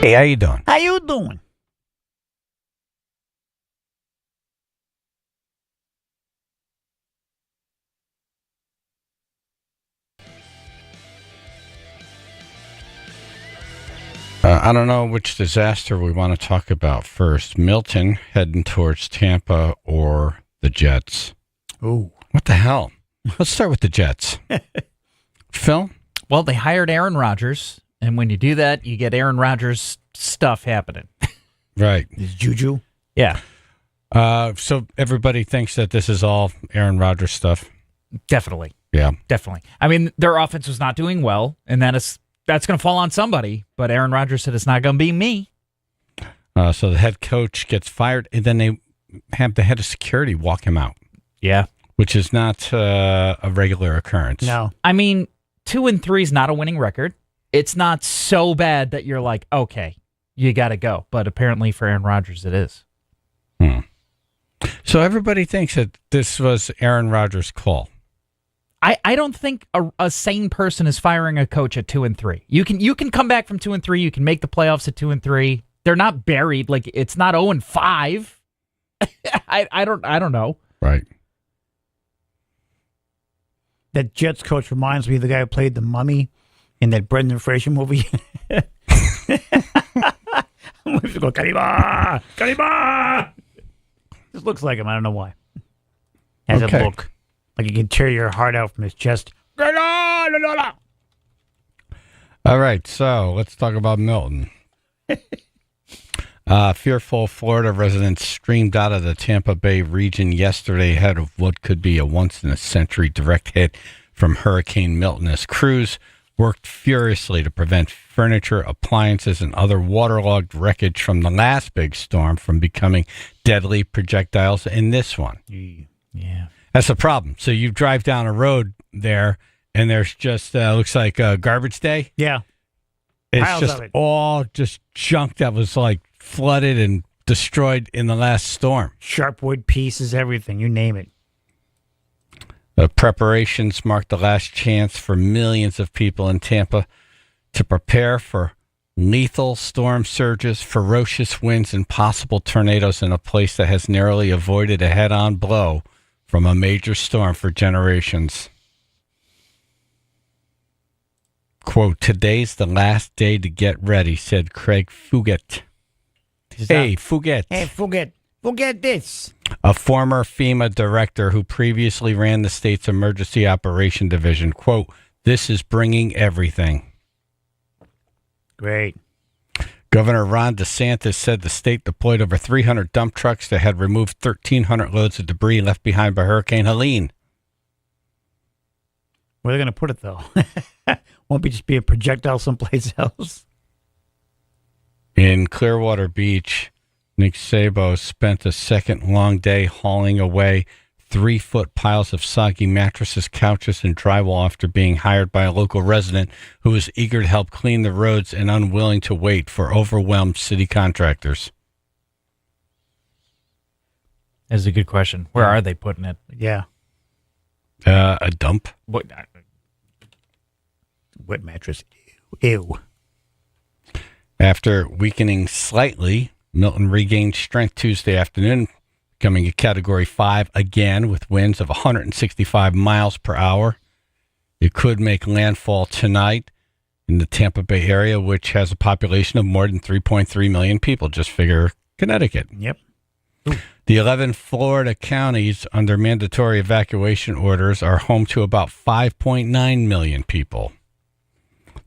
Hey, how you doing? How you doing? I don't know which disaster we want to talk about first. Milton heading towards Tampa or the Jets? Ooh. What the hell? Let's start with the Jets. Phil? Well, they hired Aaron Rodgers, and when you do that, you get Aaron Rodgers stuff happening. Right. Is Juju? Yeah, So everybody thinks that this is all Aaron Rodgers stuff. definitely. Yeah. Definitely. I mean, their offense was not doing well, and that's going to fall on somebody, but Aaron Rodgers said it's not going to be me. So the head coach gets fired, and then they have the head of security walk him out, Yeah. which is not a regular occurrence. No. I mean, 2-3 is not a winning record. It's not so bad that you're like, okay, you got to go. But apparently for Aaron Rodgers, it is. So everybody thinks that this was Aaron Rodgers' call. I don't think a sane person is firing a coach at 2-3. You can come back from 2-3. You can make the playoffs at 2-3. They're not buried. Like, it's not 0-5. I don't know. Right. That Jets coach reminds me of the guy who played the mummy in that Brendan Fraser movie. We should go, Kaliba! Kaliba! This looks like him. I don't know why. Has Okay. a look. Like he can tear your heart out from his chest. All right, so let's talk about Milton. Fearful Florida residents streamed out of the Tampa Bay region yesterday ahead of what could be a once-in-a-century direct hit from Hurricane Milton as crews worked furiously to prevent furniture, appliances, and other waterlogged wreckage from the last big storm from becoming deadly projectiles in this one. Yeah. That's the problem. So you drive down a road there, and there's just looks like garbage day. Yeah. It's Piles just of it. all just junk that was like flooded and destroyed in the last storm. Sharp wood pieces, everything. You name it. The preparations marked the last chance for millions of people in Tampa to prepare for lethal storm surges, ferocious winds, and possible tornadoes in a place that has narrowly avoided a head-on blow from a major storm for generations. Quote, "Today's the last day to get ready," said Craig Fugate. Hey, Fugate. Hey, forget this. A former FEMA director who previously ran the state's emergency operation division. Quote, "This is bringing everything." Great. Governor Ron DeSantis said the state deployed over 300 dump trucks that had removed 1,300 loads of debris left behind by Hurricane Helene. Where are they going to put it, though? Won't be just be a projectile someplace else. In Clearwater Beach, Nick Sabo spent a second long day hauling away 3-foot piles of soggy mattresses, couches, and drywall after being hired by a local resident who was eager to help clean the roads and unwilling to wait for overwhelmed city contractors. That's a good question. Where are they putting it? Yeah. A dump? What? Wet mattress. Ew. After weakening slightly, Milton regained strength Tuesday afternoon, becoming a Category 5 again with winds of 165 miles per hour. It could make landfall tonight in the Tampa Bay area, which has a population of more than 3.3 million people. Just figure Connecticut. Yep. The 11 Florida counties under mandatory evacuation orders are home to about 5.9 million people.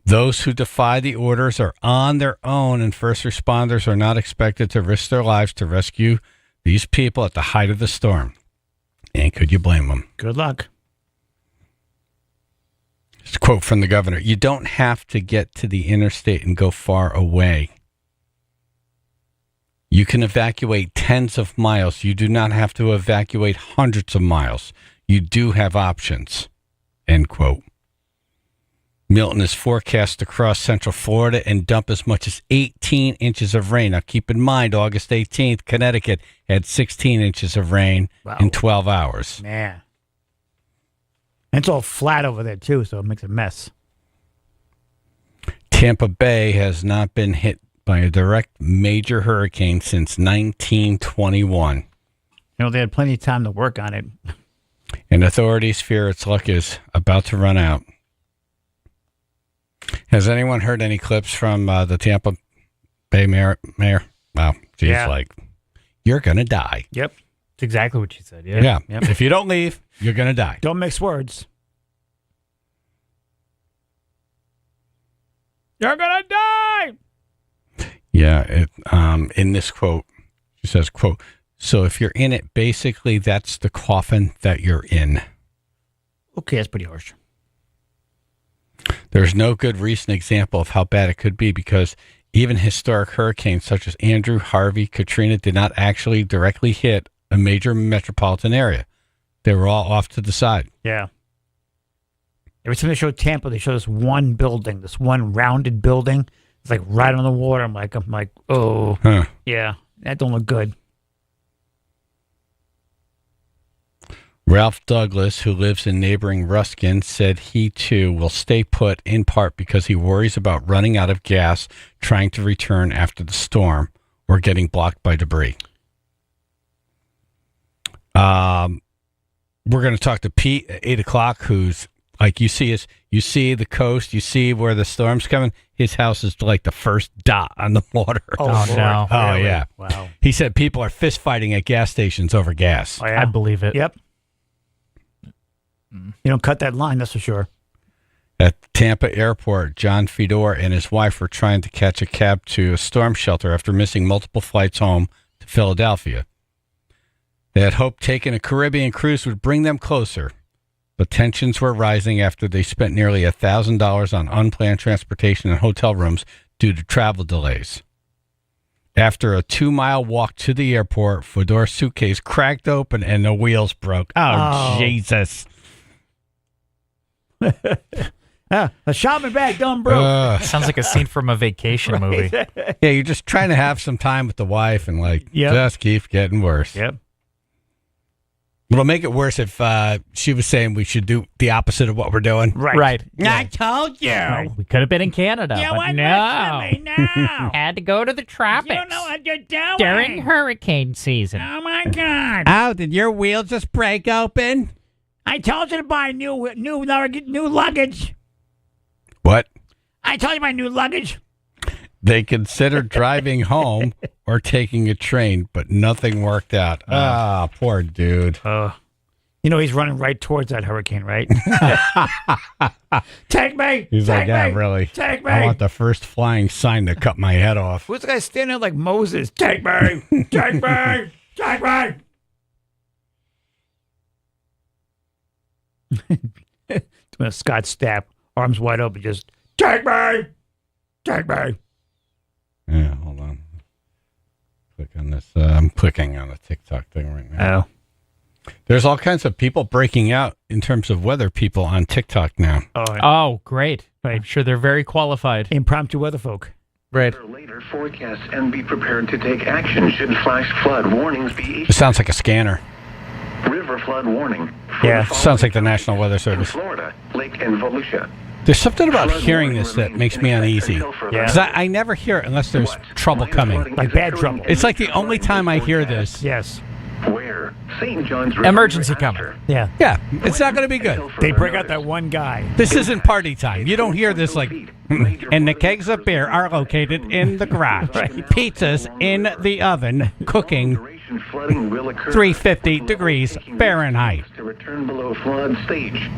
Those who defy the orders are on their own, and first responders are not expected to risk their lives to rescue these people at the height of the storm. And could you blame them? Good luck. Just a quote from the governor: "You don't have to get to the interstate and go far away. You can evacuate tens of miles. You do not have to evacuate hundreds of miles. You do have options." End quote. Milton is forecast to cross central Florida and dump as much as 18 inches of rain. Now, keep in mind, August 18th, Connecticut had 16 inches of rain in 12 hours. Man. And it's all flat over there, too, so it makes a mess. Tampa Bay has not been hit by a direct major hurricane since 1921. They had plenty of time to work on it. And authorities fear its luck is about to run out. Has anyone heard any clips from the Tampa Bay mayor? Wow, she's like, you're going to die. Yep. It's exactly what she said. Yeah. Yep. If you don't leave, you're going to die. Don't mix words. You're going to die. Yeah. In this quote, she says, quote, so if you're in it, basically that's the coffin that you're in. Okay, that's pretty harsh. There's no good recent example of how bad it could be because even historic hurricanes such as Andrew, Harvey, Katrina did not actually directly hit a major metropolitan area. They were all off to the side. Yeah. Every time they show Tampa, they show this one building, this one rounded building. It's like right on the water. I'm like, oh, yeah, that don't look good. Ralph Douglas, who lives in neighboring Ruskin, said he too will stay put in part because he worries about running out of gas trying to return after the storm or getting blocked by debris. We're going to talk to Pete at 8 o'clock, who's like, you see the coast, you see where the storm's coming. His house is like the first dot on the water. Oh, no. Oh, Really? yeah. Wow. He said people are fist fighting at gas stations over gas. Oh, yeah. I believe it. Yep. You don't cut that line, that's for sure. At Tampa Airport, John Fedor and his wife were trying to catch a cab to a storm shelter after missing multiple flights home to Philadelphia. They had hoped taking a Caribbean cruise would bring them closer, but tensions were rising after they spent nearly $1,000 on unplanned transportation and hotel rooms due to travel delays. After a 2-mile walk to the airport, Fedor's suitcase cracked open and the wheels broke. Oh. Jesus. The shopping bag done broke. Sounds like a scene from a vacation movie. Yeah, you're just trying to have some time with the wife and just keep getting worse. Yep. It'll make it worse if she was saying we should do the opposite of what we're doing. Right. I told you. Right. We could have been in Canada, but no. Had to go to the tropics. You know what you're doing. During hurricane season. Oh, my God. Oh, did your wheel just break open? I told you to buy new luggage. What? I told you to buy new luggage. They considered driving home or taking a train, but nothing worked out. Poor dude. He's running right towards that hurricane, right? Take me. He's take like, yeah, me, really. Take me. I want the first flying sign to cut my head off. Who's the guy standing there like Moses? Take me. Take me. Take me. Doing a Scott Stapp, arms wide open, just take me. Take me. Yeah, hold on. Click on this. I'm clicking on the TikTok thing right now. Oh. There's all kinds of people breaking out in terms of weather people on TikTok now. Oh, great. I'm sure they're very qualified. Impromptu weather folk. Right. Later forecasts and be prepared to take action should flash flood warnings be It sounds like a scanner. river flood warning. Yeah, sounds like the National Weather Service. Florida, Lake and Volusia. There's something about hearing this that makes me uneasy. Yeah. Because I never hear it unless there's trouble coming. Like bad trouble. It's like the only time I hear this. Yes. Where St. John's River Emergency disaster. coming. Yeah. Yeah, it's not going to be good. They bring out that one guy. This isn't party time. You don't hear this like, and the kegs of beer are located in the garage. Pizza's in the oven, cooking Flooding will occur 350 degrees Fahrenheit. to return below flood stage.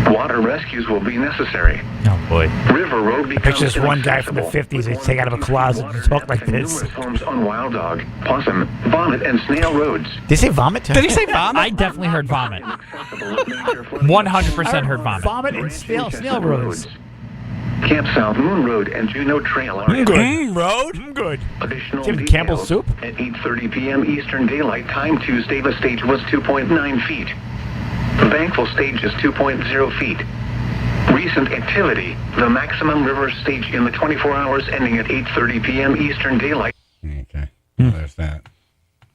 Water rescues will be necessary. Oh, boy. River Road becomes Picture this one guy from the 50s. They take out of a closet and talk like this. Numerous homes on Wild Dog, Possum, Vomit, and Snail Roads. Did he say vomit? Did he say vomit? I definitely heard vomit. Accessible at major flooding 100% heard vomit. Vomit and snail roads. Camp South Moon Road and Juneau Trail are Road? Good. additional Jim details. Campbell's soup? At 8:30 p.m. Eastern Daylight Time, Tuesday, the stage was 2.9 feet. The Bankville stage is 2.0 feet. Recent activity, the maximum river stage in the 24 hours ending at 8:30 p.m. Eastern Daylight. Okay, there's that.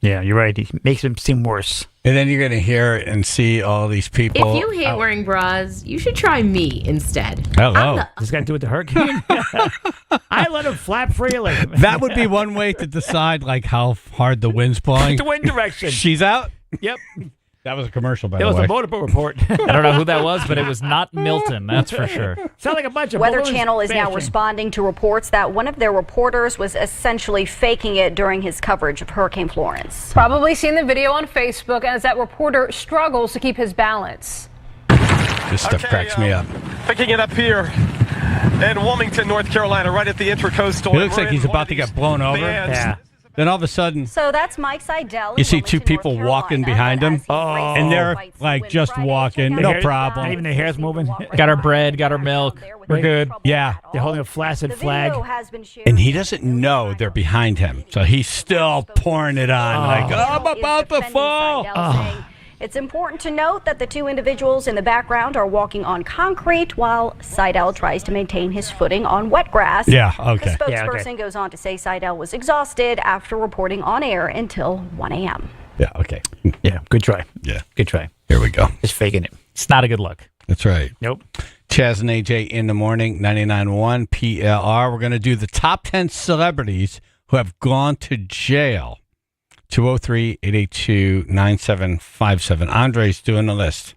Yeah, you're right. He makes him seem worse. And then you're going to hear and see all these people. If you hate wearing bras, you should try me instead. Hello. Does this got to do with the hurricane? I let him flap freely. That would be one way to decide like how hard the wind's blowing. The wind direction. She's out. Yep. That was a commercial, by It the was way. a motorboat report. I don't know who that was, but it was not Milton. That's for sure. Sound like a bunch of Weather balloons Channel is now bashing. responding to reports that one of their reporters was essentially faking it during his coverage of Hurricane Florence. Probably seen the video on Facebook as that reporter struggles to keep his balance. This stuff cracks me up. Picking it up here in Wilmington, North Carolina, right at the Intracoastal. He looks like he's about to get blown over. Yeah. Then all of a sudden, So that's Mike Seidel. you see two people walking behind him, and they're like just walking, no problem. Not even the hair's moving. Got our bread, got our milk. We're good. Yeah. They're holding a flaccid flag. And he doesn't know they're behind him, so he's still pouring it on, like, I'm about to fall. It's important to note that the two individuals in the background are walking on concrete while Seidel tries to maintain his footing on wet grass. Yeah, okay. The spokesperson goes on to say Seidel was exhausted after reporting on air until 1 a.m. Yeah, okay. Yeah, good try. Yeah. Good try. Here we go. Just faking it. It's not a good look. That's right. Nope. Chaz and AJ in the morning, 99.1 PLR. We're going to do the top 10 celebrities who have gone to jail. 203-882-9757. Andre's doing the list.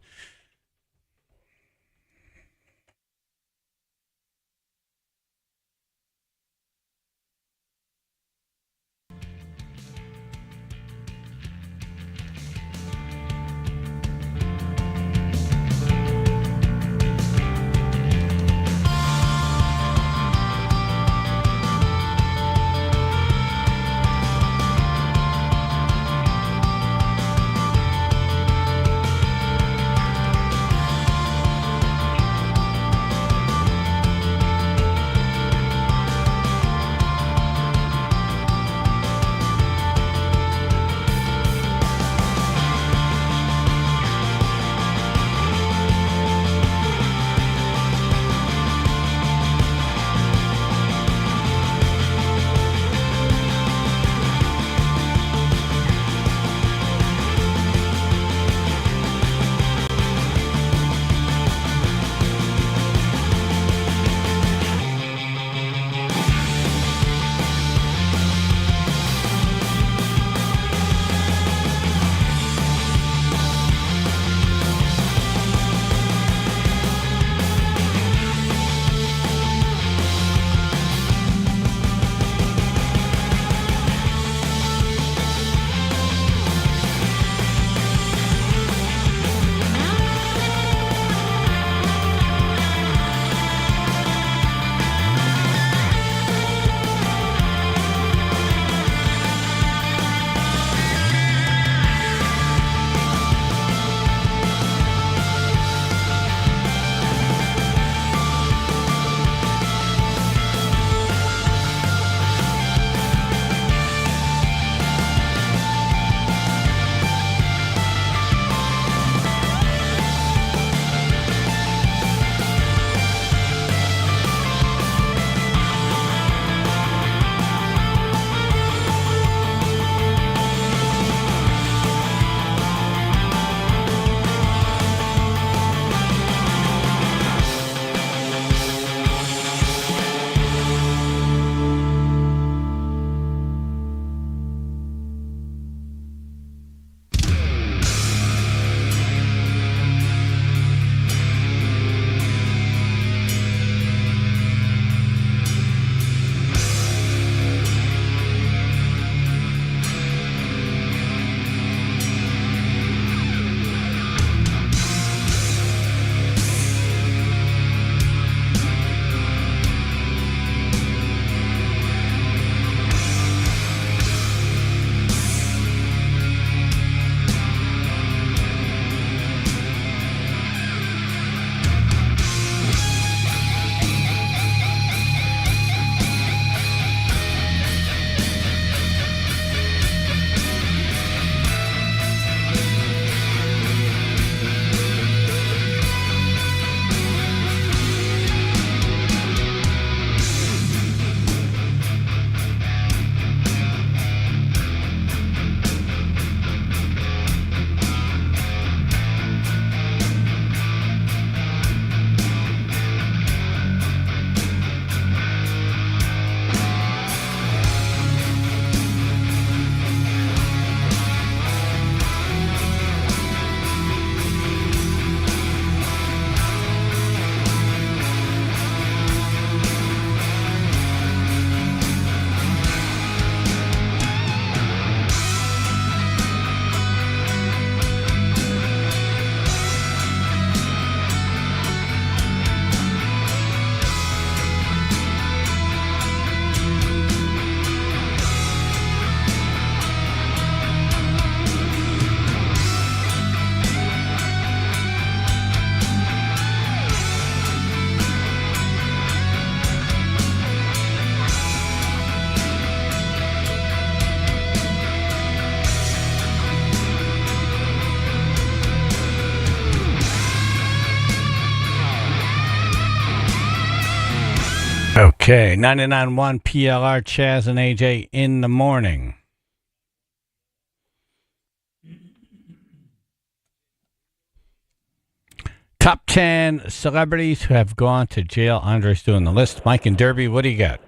Okay, 99.1 PLR, Chaz and AJ in the morning. Top 10 celebrities who have gone to jail. Andre's doing the list. Mike and Derby, what do you got?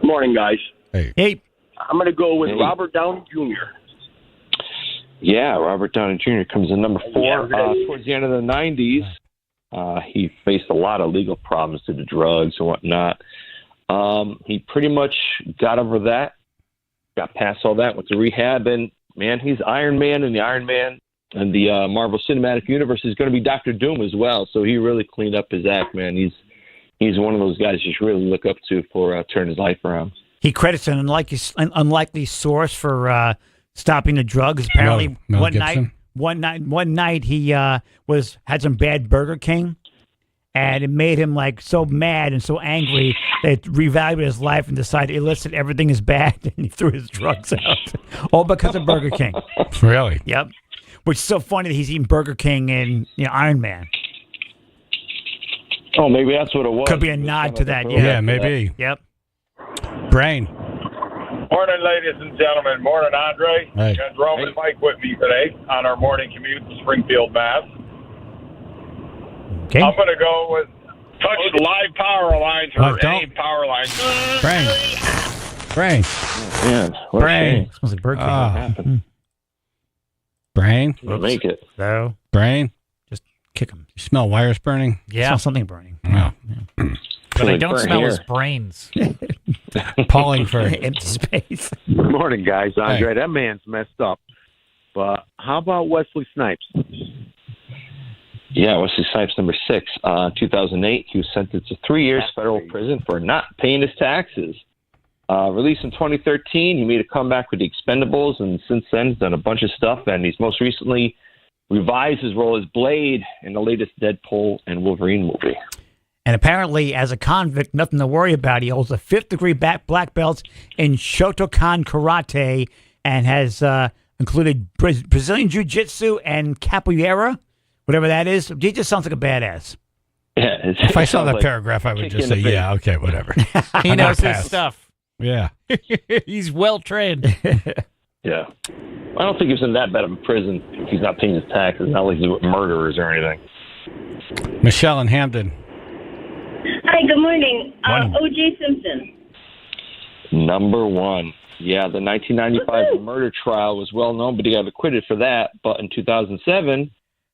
Morning, guys. Hey. I'm going to go with Robert Downey Jr. Yeah, Robert Downey Jr. comes in number 4. Towards the end of the 90s, he faced a lot of legal problems due to drugs and whatnot. He pretty much got over that, got past all that, went to rehab, and, man, he's Iron Man, and the Iron Man and the Marvel Cinematic Universe is going to be Dr. Doom as well, so he really cleaned up his act, man. He's one of those guys you should really look up to for turning his life around. He credits an unlikely source for stopping the drugs. Apparently, Mel one night he had some bad Burger King, and it made him like so mad and so angry that it reevaluated his life and decided, hey, listen, everything is bad, and he threw his drugs out, all because of Burger King. Really? Yep. Which is so funny that he's eating Burger King in Iron Man. Oh, maybe that's what it was. Could be a nod to that. Yeah, maybe. Yep. Brain. Morning, ladies and gentlemen. Morning, Andre. Hey. Got Rome and Mike with me today on our morning commute to Springfield, Mass. Okay. I'm going to go with touch the live power lines or any power lines. Brain. Man, what Brain. Smells like Burger King. What happened? Brain. We'll make it. So, Brain. just kick him. You smell wires burning? Yeah. Smell something burning. No. But I don't smell his brains. Appalling for empty space. Good morning, guys. Andre, Hey. that man's messed up. But how about Wesley Snipes? Yeah, Wesley Snipes, number 6. 2008, he was sentenced to 3 years federal prison for not paying his taxes. Released in 2013, he made a comeback with the Expendables, and since then he's done a bunch of stuff, and he's most recently revised his role as Blade in the latest Deadpool and Wolverine movie. And apparently, as a convict, nothing to worry about. He holds a 5th-degree black belt in Shotokan Karate and has included Brazilian Jiu-Jitsu and Capoeira, whatever that is. He just sounds like a badass. Yeah, If I saw that paragraph, I would just say, yeah, okay, whatever. He knows his stuff. Yeah. He's well trained. Yeah. I don't think he's in that bad of a prison if he's not paying his taxes. Not like he's murderers or anything. Michelle in Hamden. Hi, good morning. O.J. Simpson. Number 1. Yeah, the 1995 murder trial was well known, but he got acquitted for that. But in 2007,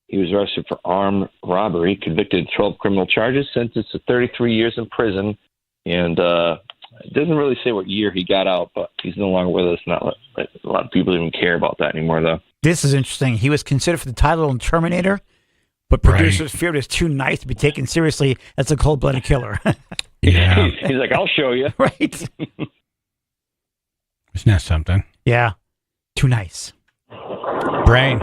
he was arrested for armed robbery, convicted of 12 criminal charges, sentenced to 33 years in prison, and it doesn't really say what year he got out, but he's no longer with us. Not a lot of people even care about that anymore, though. This is interesting. He was considered for the title in Terminator, but producers feared it was too nice to be taken seriously as a cold-blooded killer. Yeah. He's like, I'll show you. Right. Isn't that something? Yeah. Too nice. Brain.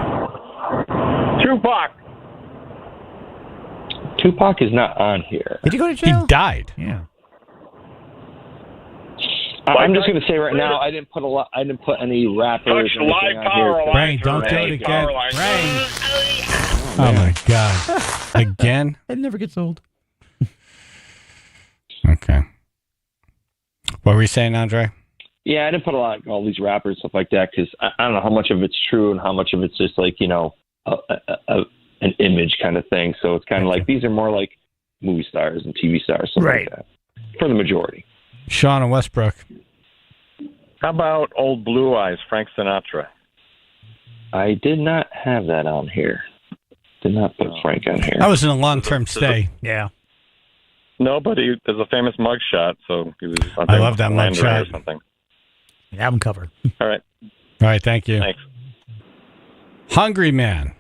Tupac is not on here. Did he go to jail? He died. Yeah. I'm just going to say right now, I didn't put any rappers. Touch the live power lines. Brain, don't do it again. Brain. Oh, my God. Again? It never gets old. Okay. What were you saying, Andre? Yeah, I didn't put all these rappers, stuff like that, because I don't know how much of it's true and how much of it's just like, an image kind of thing. So it's kind of like, these are more like movie stars and TV stars, stuff like that, for the majority. Sean and Westbrook. How about Old Blue Eyes, Frank Sinatra? I did not have that on here. Did not put Frank on here. I was in a long-term stay. Yeah. No, but there's a famous mugshot, so he was. I love that mugshot. Or something. Album cover. All right. All right, thank you. Thanks. Hungry Man.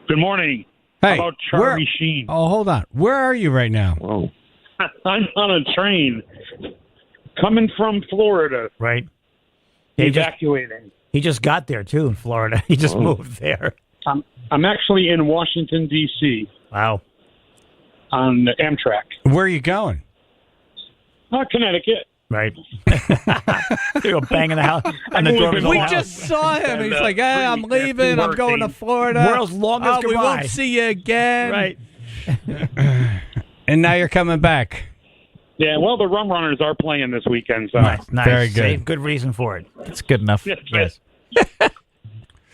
Good morning. Hey, How about Charlie Sheen? Oh, hold on. Where are you right now? Whoa. I'm on a train coming from Florida. Right. Evacuating. He just got there, too, in Florida. He just moved there. I'm actually in Washington, D.C. Wow. On the Amtrak. Where are you going? Connecticut. Right. They go banging the house on the door. We just saw him. He's like, hey, I'm leaving. I'm going to Florida. World's longest we goodbye. won't see you again. Right. And now you're coming back. Yeah, well, the Rum Runners are playing this weekend, so Nice. Very good. Save good reason for it. It's good enough. Yes.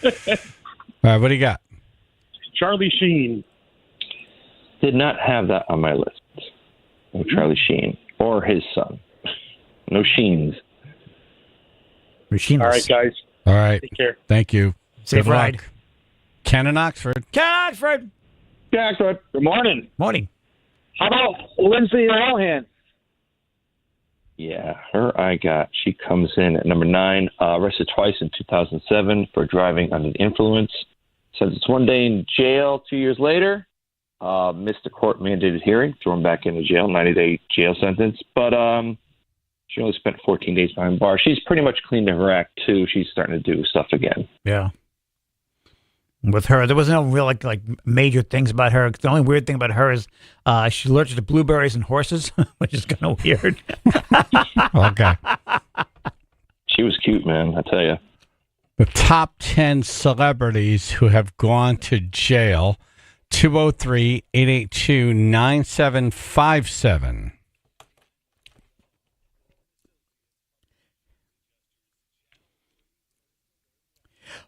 All right, what do you got? Charlie Sheen. Did not have that on my list. No Charlie Sheen or his son. No Sheens. Machine. All right, guys. All right. Take care. Thank you. Safe Good ride. luck. Ken in Oxford. Catford. Yeah, good morning. Morning. How about Lindsay Lohan? Yeah, her I got. She comes in at number 9. Arrested twice in 2007 for driving under the influence. Sentenced 1 day in jail 2 years later. Missed a court-mandated hearing. Thrown back into jail. 90-day jail sentence. But she only spent 14 days behind bars. She's pretty much cleaned to her act, too. She's starting to do stuff again. Yeah. With her, there was no real like major things about her. The only weird thing about her is she's allergic to blueberries and horses, which is kind of weird. Okay. She was cute, man, I tell you. The top 10 celebrities who have gone to jail. 203-882-9757.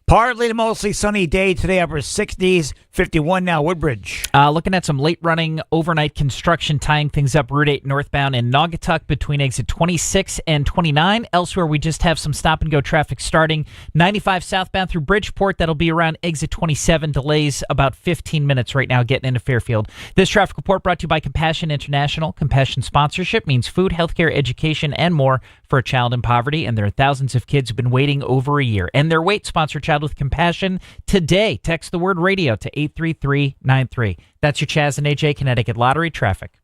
Partly to mostly sunny day today, upper 60s, 51 now, Woodbridge. Looking at some late running overnight construction tying things up Route 8 northbound in Naugatuck between exit 26 and 29. Elsewhere, we just have some stop and go traffic starting 95 southbound through Bridgeport. That'll be around exit 27. Delays about 15 minutes right now getting into Fairfield. This traffic report brought to you by Compassion International. Compassion sponsorship means food, healthcare, education, and more for a child in poverty. And there are thousands of kids who've been waiting over a year. And their wait, sponsor Child with Compassion today. Text the word radio to 83393. That's your Chaz and AJ Connecticut Lottery traffic.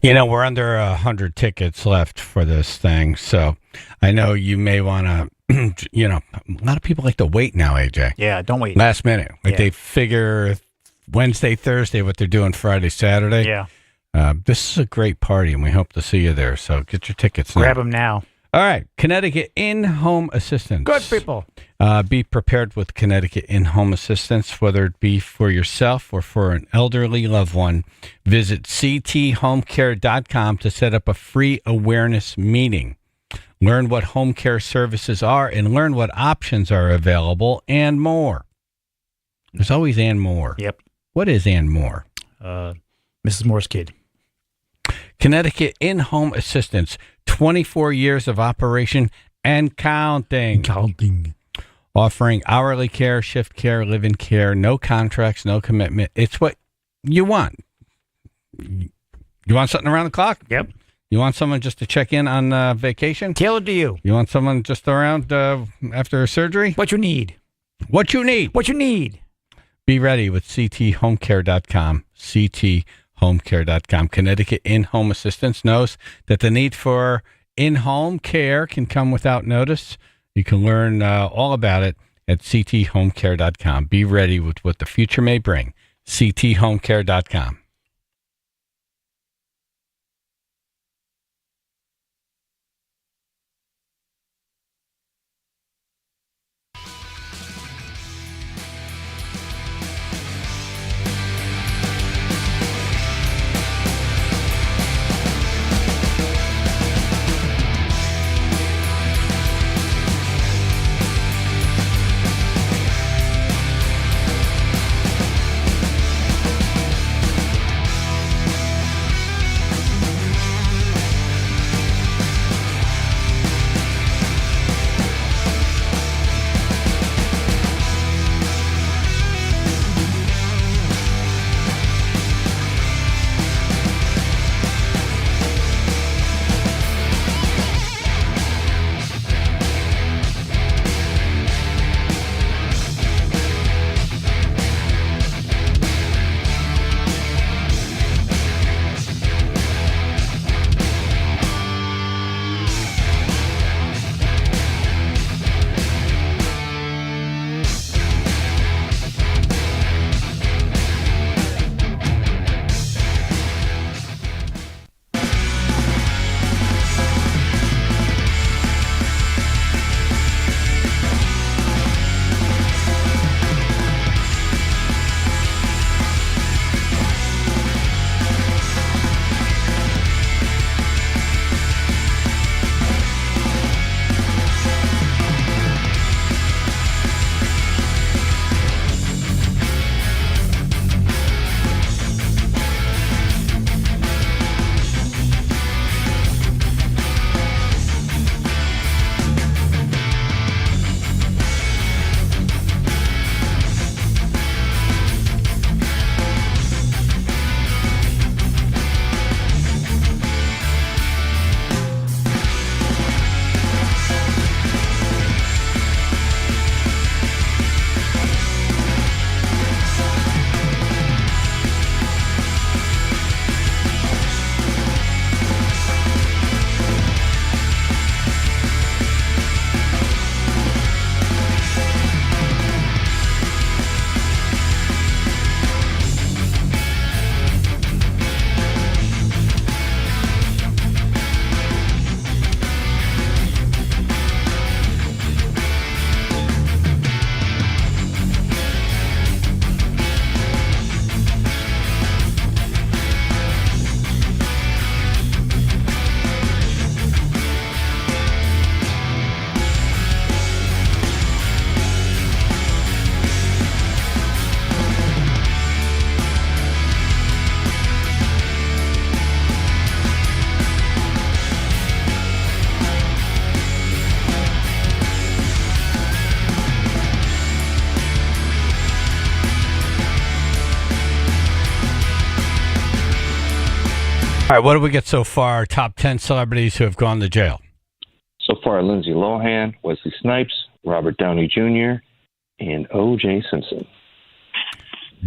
You know, we're under 100 tickets left for this thing, so I know you may want to, you know, a lot of people like to wait now, AJ. Yeah, don't wait. Last minute. Like Yeah. they figure Wednesday, Thursday, what they're doing Friday, Saturday. Yeah. This is a great party, and we hope to see you there, so get your tickets now. Grab them now. All right, Connecticut In-Home Assistance. Good people. Be prepared with Connecticut In-Home Assistance, whether it be for yourself or for an elderly loved one. Visit cthomecare.com to set up a free awareness meeting. Learn what home care services are and learn what options are available and more. There's always and more. Yep. What is and more? Mrs. Moore's kid. Connecticut In-Home Assistance, 24 years of operation and counting. Offering hourly care, shift care, live-in care, no contracts, no commitment. It's what you want. You want something around the clock? Yep. You want someone just to check in on vacation? Tailored to you. You want someone just around after surgery? What you need. What you need. What you need. Be ready with cthomecare.com. cthomecare.com. Connecticut In-Home Assistance knows that the need for in-home care can come without notice. You can learn all about it at cthomecare.com. Be ready with what the future may bring. cthomecare.com. All right, what do we get so far? Top 10 celebrities who have gone to jail. So far, Lindsay Lohan, Wesley Snipes, Robert Downey Jr., and O.J. Simpson.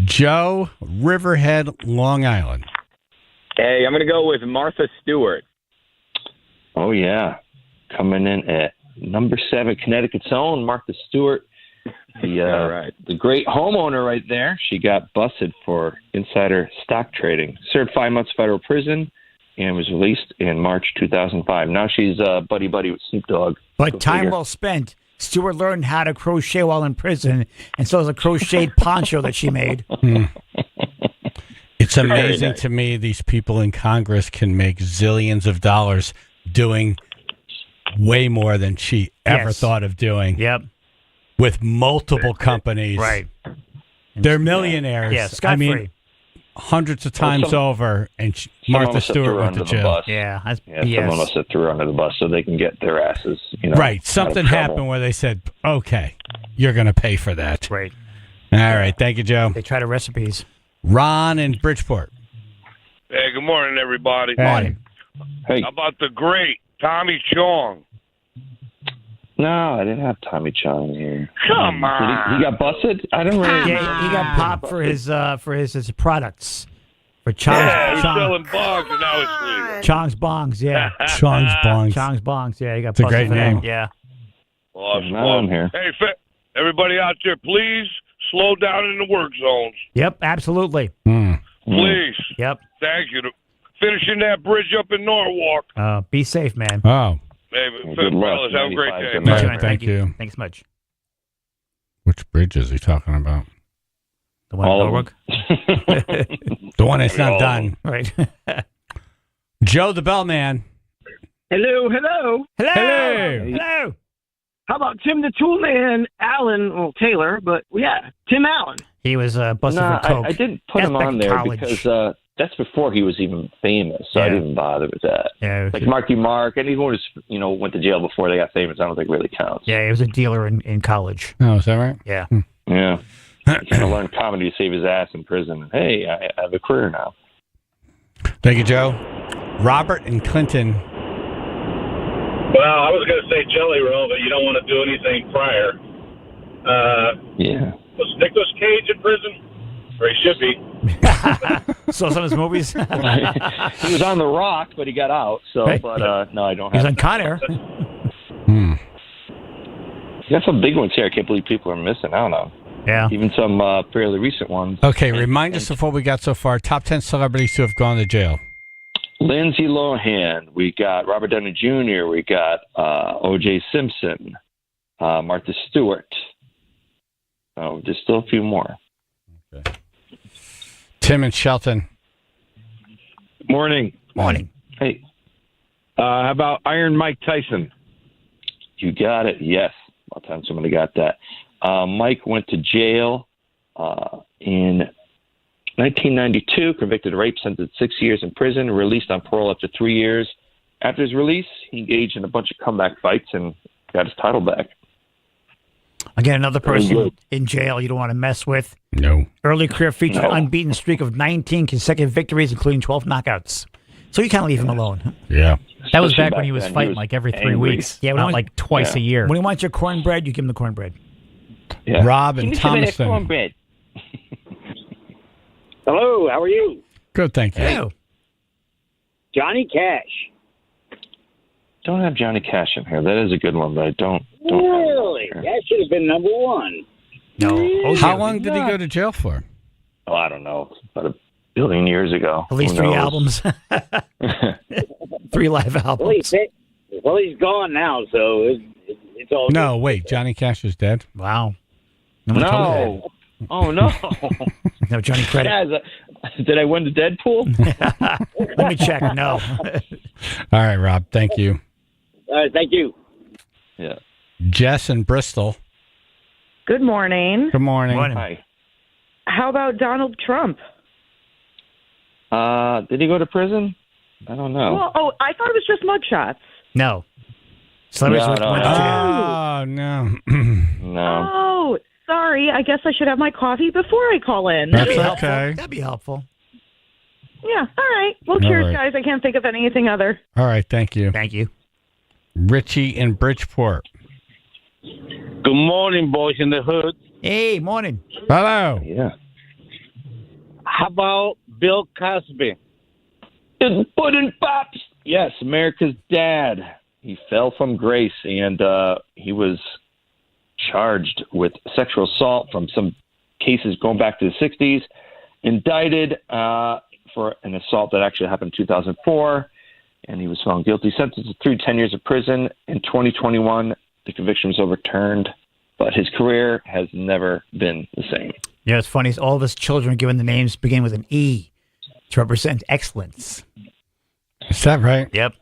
Joe, Riverhead, Long Island. Hey, I'm going to go with Martha Stewart. Oh, yeah. Coming in at number 7, Connecticut's own Martha Stewart. The great homeowner right there. She got busted for insider stock trading. Served 5 months federal prison and was released in March 2005. Now she's buddy-buddy with Snoop Dogg. But time well spent. Stewart learned how to crochet while in prison, and so is a crocheted poncho that she made. It's amazing to me these people in Congress can make zillions of dollars doing way more than she ever thought of doing. Yep. With multiple companies. Right. They're millionaires. Yeah, scot-free. I mean, hundreds of times over, and Martha Stewart went to jail. Yeah. Someone must have threw her under the bus so they can get their asses, Right. Something happened where they said, okay, you're going to pay for that. Right. All right. Thank you, Joe. They try to recipes. Ron in Bridgeport. Hey, good morning, everybody. Morning. Hey. How about the great Tommy Chong? No, I didn't have Tommy Chong here. Come on. He got busted? I don't really. Yeah, he got popped for his products. For Chong's, Yeah, he's selling bongs and now it's legal. Chong's Bongs, yeah. Chong's Bongs. Chong's Bongs, yeah. He got It's a busted great for that. name. Yeah. Awesome. Not on here. Hey, everybody out there, please slow down in the work zones. Yep, absolutely. Please. Yep. Thank you. Finishing that bridge up in Norwalk. Be safe, man. Oh. Hey, good luck. fellas, have a great day. All right, thank you. Thanks much. Which bridge is he talking about? The one in Norwalk? The one that's not done. Right. Joe the Bellman. Hello. Hello. Hello. How about Tim the Toolman Allen, well, Taylor, but yeah, Tim Allen. He was busted for coke. I didn't put him on there because that's before he was even famous, so I didn't bother with that. Yeah, like Marky Mark, anyone who went to jail before they got famous, I don't think really counts. Yeah, he was a dealer in college. Oh, is that right? Yeah. Yeah. He kind of learned comedy to save his ass in prison. Hey, I have a career now. Thank you, Joe. Robert and Clinton. Well, I was going to say Jelly Roll, but you don't want to do anything prior. Yeah. Was Nicolas Cage in prison? Or he should be. Saw some of his movies. He was on The Rock, but he got out. So, Right. but no, I don't He's have. on Con Air. You got some big ones here. I can't believe people are missing out on. Yeah. Even some fairly recent ones. Okay, remind us of what we got so far. Top 10 celebrities who have gone to jail. Lindsay Lohan. We got Robert Downey Jr. We got O.J. Simpson. Martha Stewart. Oh, there's still a few more. Okay. Tim and Shelton. Morning. Hey. How about Iron Mike Tyson? You got it. Yes. About time somebody got that. Mike went to jail in 1992, convicted of rape, sentenced 6 years in prison, released on parole after 3 years. After his release, he engaged in a bunch of comeback fights and got his title back. Again, another person in jail you don't want to mess with. No. Early career featured an unbeaten streak of 19 consecutive victories, including 12 knockouts. So you can't leave him alone. Yeah. That was back when he was fighting like every 3 weeks. Yeah, not like twice a year. When he wants your cornbread, you give him the cornbread. Yeah. Rob and Thomason. Cornbread. Hello, how are you? Good, thank you. Hello. Johnny Cash. Don't have Johnny Cash in here. That is a good one, but I don't. Really? That should have been number one. No. How long did he go to jail for? Oh, I don't know. About 1 billion years ago. At least Who 3 knows? albums. 3 live albums. Well, he's gone now, so it's all No, wait. Johnny Cash is dead? Wow. No. Oh, no. No, Johnny credit. Yeah, did I win the Deadpool? Let me check. No. All right, Rob. Thank you. Thank you. Yeah. Jess in Bristol. Good morning. Good morning. Hi. How about Donald Trump? Did he go to prison? I don't know. Well, I thought it was just mugshots. No. Celebrities went to jail. Oh, no. No. Oh, sorry. I guess I should have my coffee before I call in. That's That'd be helpful. okay. That'd be helpful. Yeah. All right. Well, All cheers, right. guys. I can't think of anything other. All right, thank you. Thank you. Richie in Bridgeport. Good morning, boys in the hood. Hey, morning. Hello. Yeah. How about Bill Cosby? It's Puddin' Pops. Yes, America's dad. He fell from grace, and he was charged with sexual assault from some cases going back to the 60s, indicted for an assault that actually happened in 2004, and he was found guilty, sentenced to 10 years of prison. In 2021, the conviction was overturned, but his career has never been the same. Yeah, it's funny. All of his children are given the names begin with an E to represent excellence. Is that right? Yep.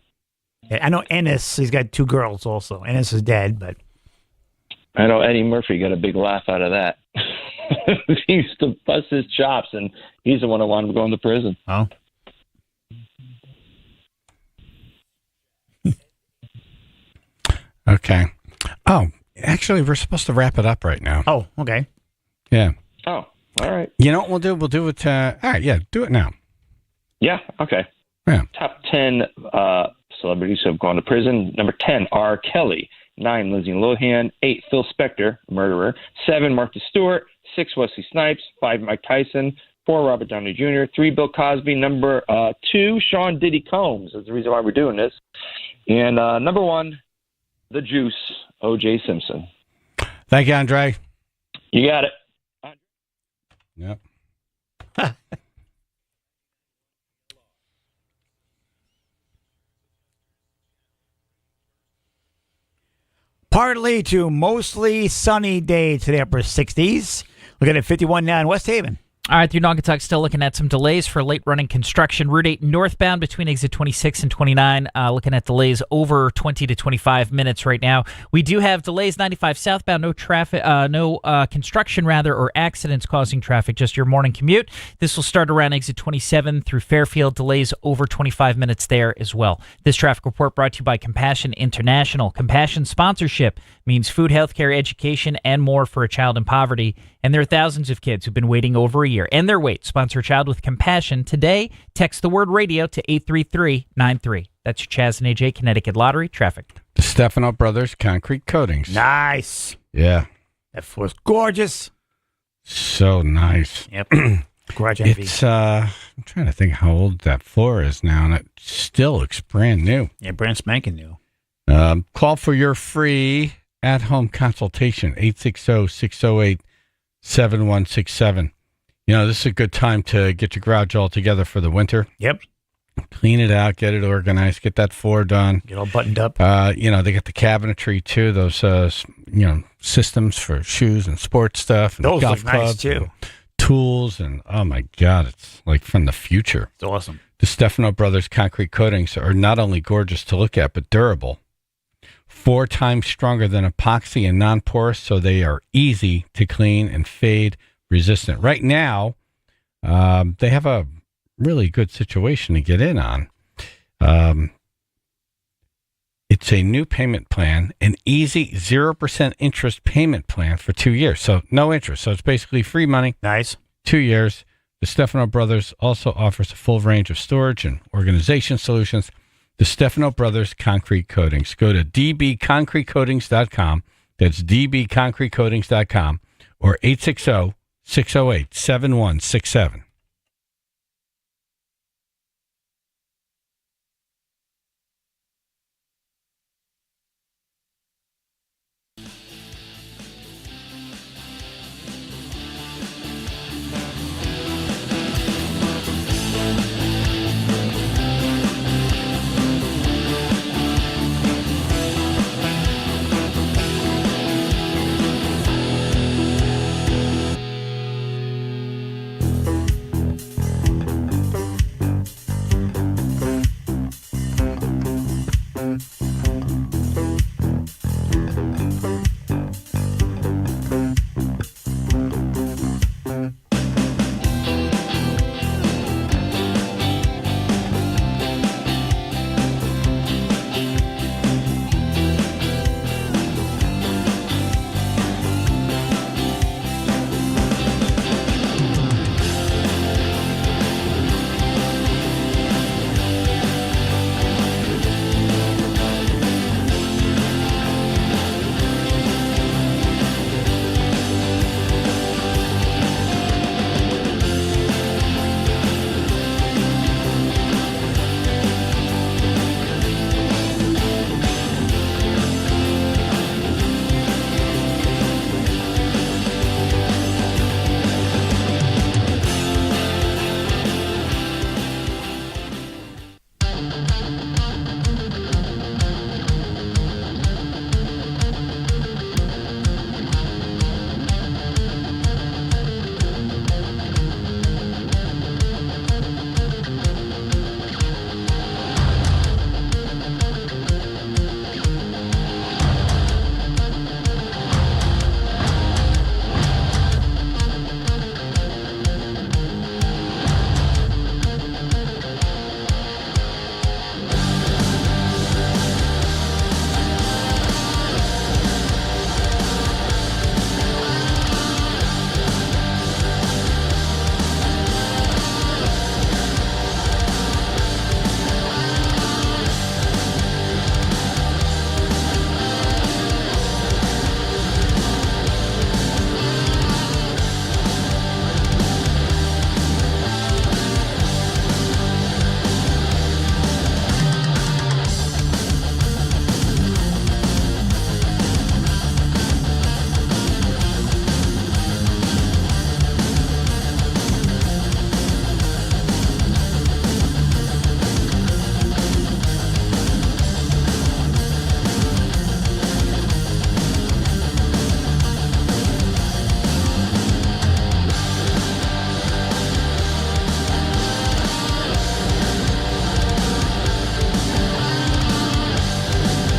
I know Ennis. He's got 2 girls also. Ennis is dead, but I know Eddie Murphy got a big laugh out of that. He used to bust his chops, and he's the one who wanted to go into prison. Oh. Okay. Oh, actually, we're supposed to wrap it up right now. Oh, okay. Yeah. Oh, all right. You know what we'll do? We'll do it. All right, yeah, do it now. Yeah, okay. Yeah. Top 10 celebrities who have gone to prison. Number 10, R. Kelly. 9, Lindsay Lohan. 8, Phil Spector, murderer. 7, Martha Stewart. 6, Wesley Snipes. 5, Mike Tyson. 4, Robert Downey Jr. 3, Bill Cosby. Number 2, Sean Diddy Combs. That's the reason why we're doing this. And number 1, the Juice, O.J. Simpson. Thank you, Andre. You got it. Yep. partly to mostly sunny day today, upper 60s. Looking at 51 now in West Haven. All right, through Naugatuck, still looking at some delays for late-running construction. Route 8 northbound between exit 26 and 29. Looking at delays over 20 to 25 minutes right now. We do have delays 95 southbound. No traffic, construction rather, or accidents causing traffic. Just your morning commute. This will start around exit 27 through Fairfield. Delays over 25 minutes there as well. This traffic report brought to you by Compassion International. Compassion sponsorship means food, healthcare, education, and more for a child in poverty. And there are thousands of kids who've been waiting over a year. And their wait. Sponsor a child with compassion. Today, text the word radio to 83393. That's your Chaz and AJ Connecticut Lottery traffic. The Stefano Brothers Concrete Coatings. Nice. Yeah. That floor's gorgeous. So nice. Yep. Garage envy. It's, I'm trying to think how old that floor is now, and it still looks brand new. Yeah, brand spanking new. Call for your free at-home consultation, 860-608-7167. You know, this is a good time to get your garage all together for the winter. Yep. Clean it out, get it organized, get that floor done. Get all buttoned up. You know, they got the cabinetry, too, those, systems for shoes and sports stuff. And those golf look nice, clubs too. Tools, and, oh, my God, it's like from the future. It's awesome. The Stefano Brothers Concrete Coatings are not only gorgeous to look at, but durable. 4 times stronger than epoxy and non-porous, so they are easy to clean and fade resistant. Right now, they have a really good situation to get in on. It's a new payment plan, an easy 0% interest payment plan for 2 years. So no interest. So it's basically free money. Nice. 2 years. The Stefano Brothers also offers a full range of storage and organization solutions. The Stefano Brothers Concrete Coatings. Go to dbconcretecoatings.com. That's dbconcretecoatings.com or 860-608-7167.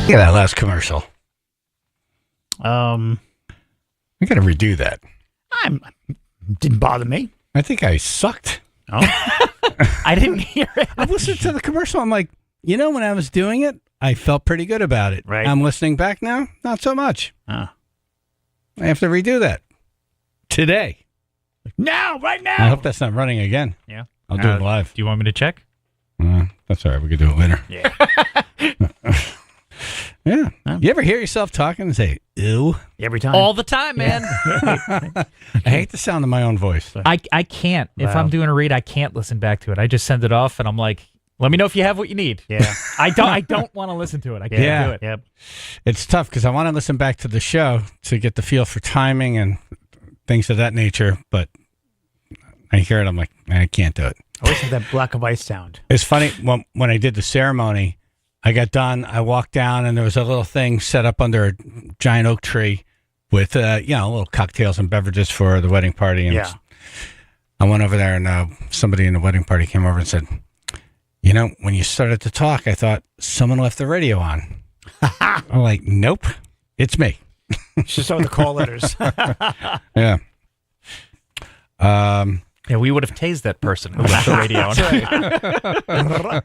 Look at that last commercial. We got to redo that. Didn't bother me. I think I sucked. Oh. I didn't hear it. I listened to the commercial. I'm like, when I was doing it, I felt pretty good about it. Right. I'm listening back now, not so much. I have to redo that today. Right now. I hope that's not running again. Yeah. I'll do it live. Do you want me to check? That's all right. We could do it later. Yeah. Yeah. You ever hear yourself talking and say, ew? Every time. All the time, man. I hate the sound of my own voice. I can't. If I'm doing a read, I can't listen back to it. I just send it off, and I'm like, let me know if you have what you need. Yeah. I don't want to listen to it. I can't do it. Yep. It's tough because I want to listen back to the show to get the feel for timing and things of that nature, but I hear it, I'm like, I can't do it. I always have that black and white sound. It's funny, when I did the ceremony, I got done, I walked down, and there was a little thing set up under a giant oak tree with, little cocktails and beverages for the wedding party. And I went over there, and somebody in the wedding party came over and said, when you started to talk, I thought someone left the radio on. I'm like, nope, it's me. Just saw the call letters. Yeah. Yeah, we would have tased that person who left the radio on.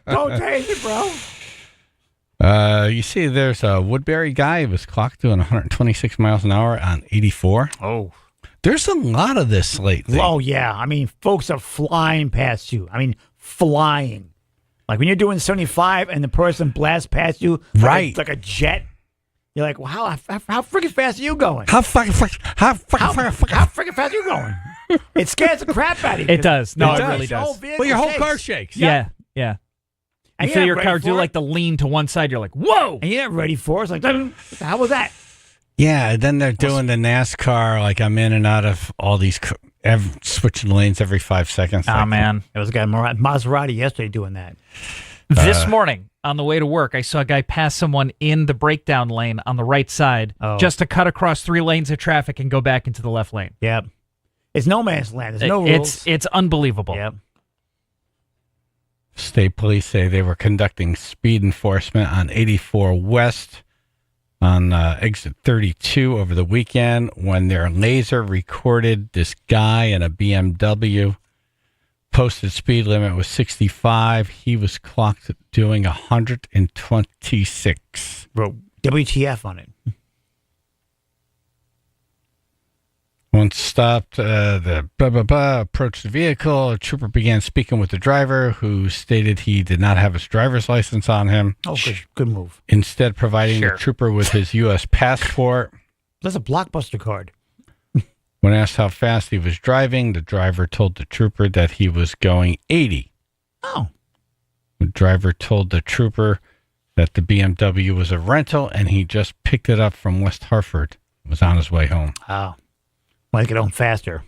Don't tase it, bro. You see, there's a Woodbury guy who was clocked doing 126 miles an hour on 84. Oh. There's a lot of this lately. Oh, yeah. I mean, folks are flying past you. I mean, flying. Like when you're doing 75 and the person blasts past you like a jet. You're like, well, how freaking fast are you going? How freaking fast are you going? It scares the crap out of you. It does. No, it really does. Well, your whole car shakes. Yeah. And you feel your car do like the lean to one side. You're like, whoa. And you're not ready for it. It's like, how was that? Yeah, then they're doing the NASCAR, like I'm in and out of all these, switching lanes every 5 seconds. Oh, man. There was a guy in Maserati yesterday doing that. This morning, on the way to work, I saw a guy pass someone in the breakdown lane on the right side just to cut across 3 lanes of traffic and go back into the left lane. Yep. It's no man's land. There's no rules. It's unbelievable. Yep. State police say they were conducting speed enforcement on 84 West on exit 32 over the weekend when their laser recorded this guy in a BMW. Posted speed limit was 65. He was clocked doing 126. Bro, WTF on it. Once stopped, approached the vehicle. A trooper began speaking with the driver, who stated he did not have his driver's license on him. Oh, good move. Instead, providing the trooper with his U.S. passport. That's a Blockbuster card. When asked how fast he was driving, the driver told the trooper that he was going 80. Oh. The driver told the trooper that the BMW was a rental and he just picked it up from West Hartford. Was on his way home. Oh. Want to get home faster.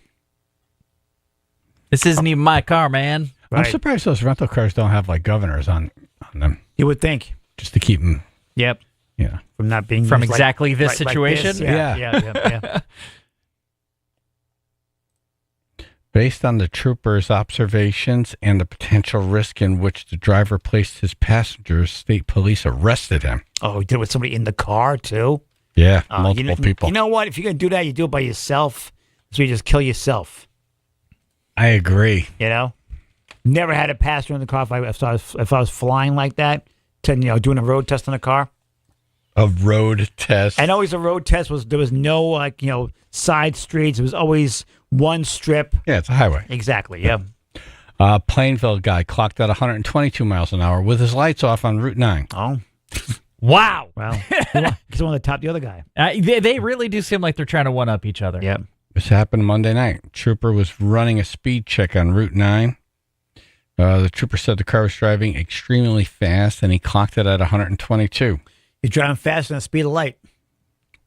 This isn't even my car, man. Right. I'm surprised those rental cars don't have like governors on them. You would think. Just to keep them. Yep. Yeah. From not being from exactly this situation. Like this. Yeah. Based on the trooper's observations and the potential risk in which the driver placed his passengers, state police arrested him. Oh, he did it with somebody in the car, too? Yeah, multiple people. You know what? If you're going to do that, you do it by yourself. So you just kill yourself. I agree. You know? Never had a passenger in the car if I was flying like that, doing a road test in a car. A road test? And always a road test there was no, side streets. It was always one strip. Yeah, it's a highway. Exactly, yeah. Plainville guy clocked at 122 miles an hour with his lights off on Route 9. Oh. Wow. Well, he's one to top the other guy. They really do seem like they're trying to one-up each other. Yep. This happened Monday night. Trooper was running a speed check on Route 9. The trooper said the car was driving extremely fast, and he clocked it at 122. He's driving faster than the speed of light.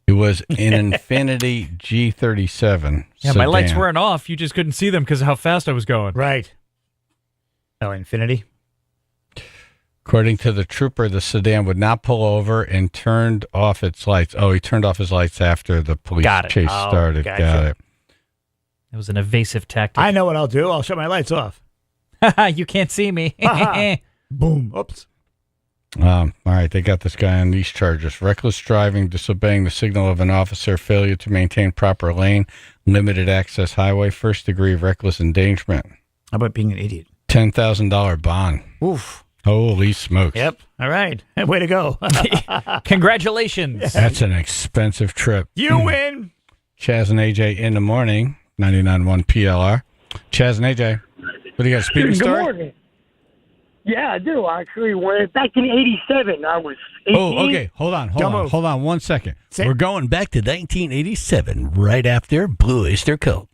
It was an Infiniti G37. Yeah, my lights weren't off. You just couldn't see them because of how fast I was going. Right. Oh, Infiniti? According to the trooper, the sedan would not pull over and turned off its lights. Oh, he turned off his lights after the police chase started. Gotcha. Got it. It was an evasive tactic. I know what I'll do. I'll shut my lights off. You can't see me. Boom. Oops. All right, they got this guy on these charges: reckless driving, disobeying the signal of an officer, failure to maintain proper lane, limited access highway, first degree reckless endangerment. How about being an idiot? $10,000 bond. Oof. Holy smokes. Yep. All right. Way to go. Congratulations. That's an expensive trip. You win. Chaz and AJ in the morning, 99.1 PLR. Chaz and AJ, what do you got, a speeding story? Good morning. Yeah, I do. Actually, back in '87, I was 18. Oh, okay. Hold on 1 second. We're going back to 1987, right after Blue Oyster Cult.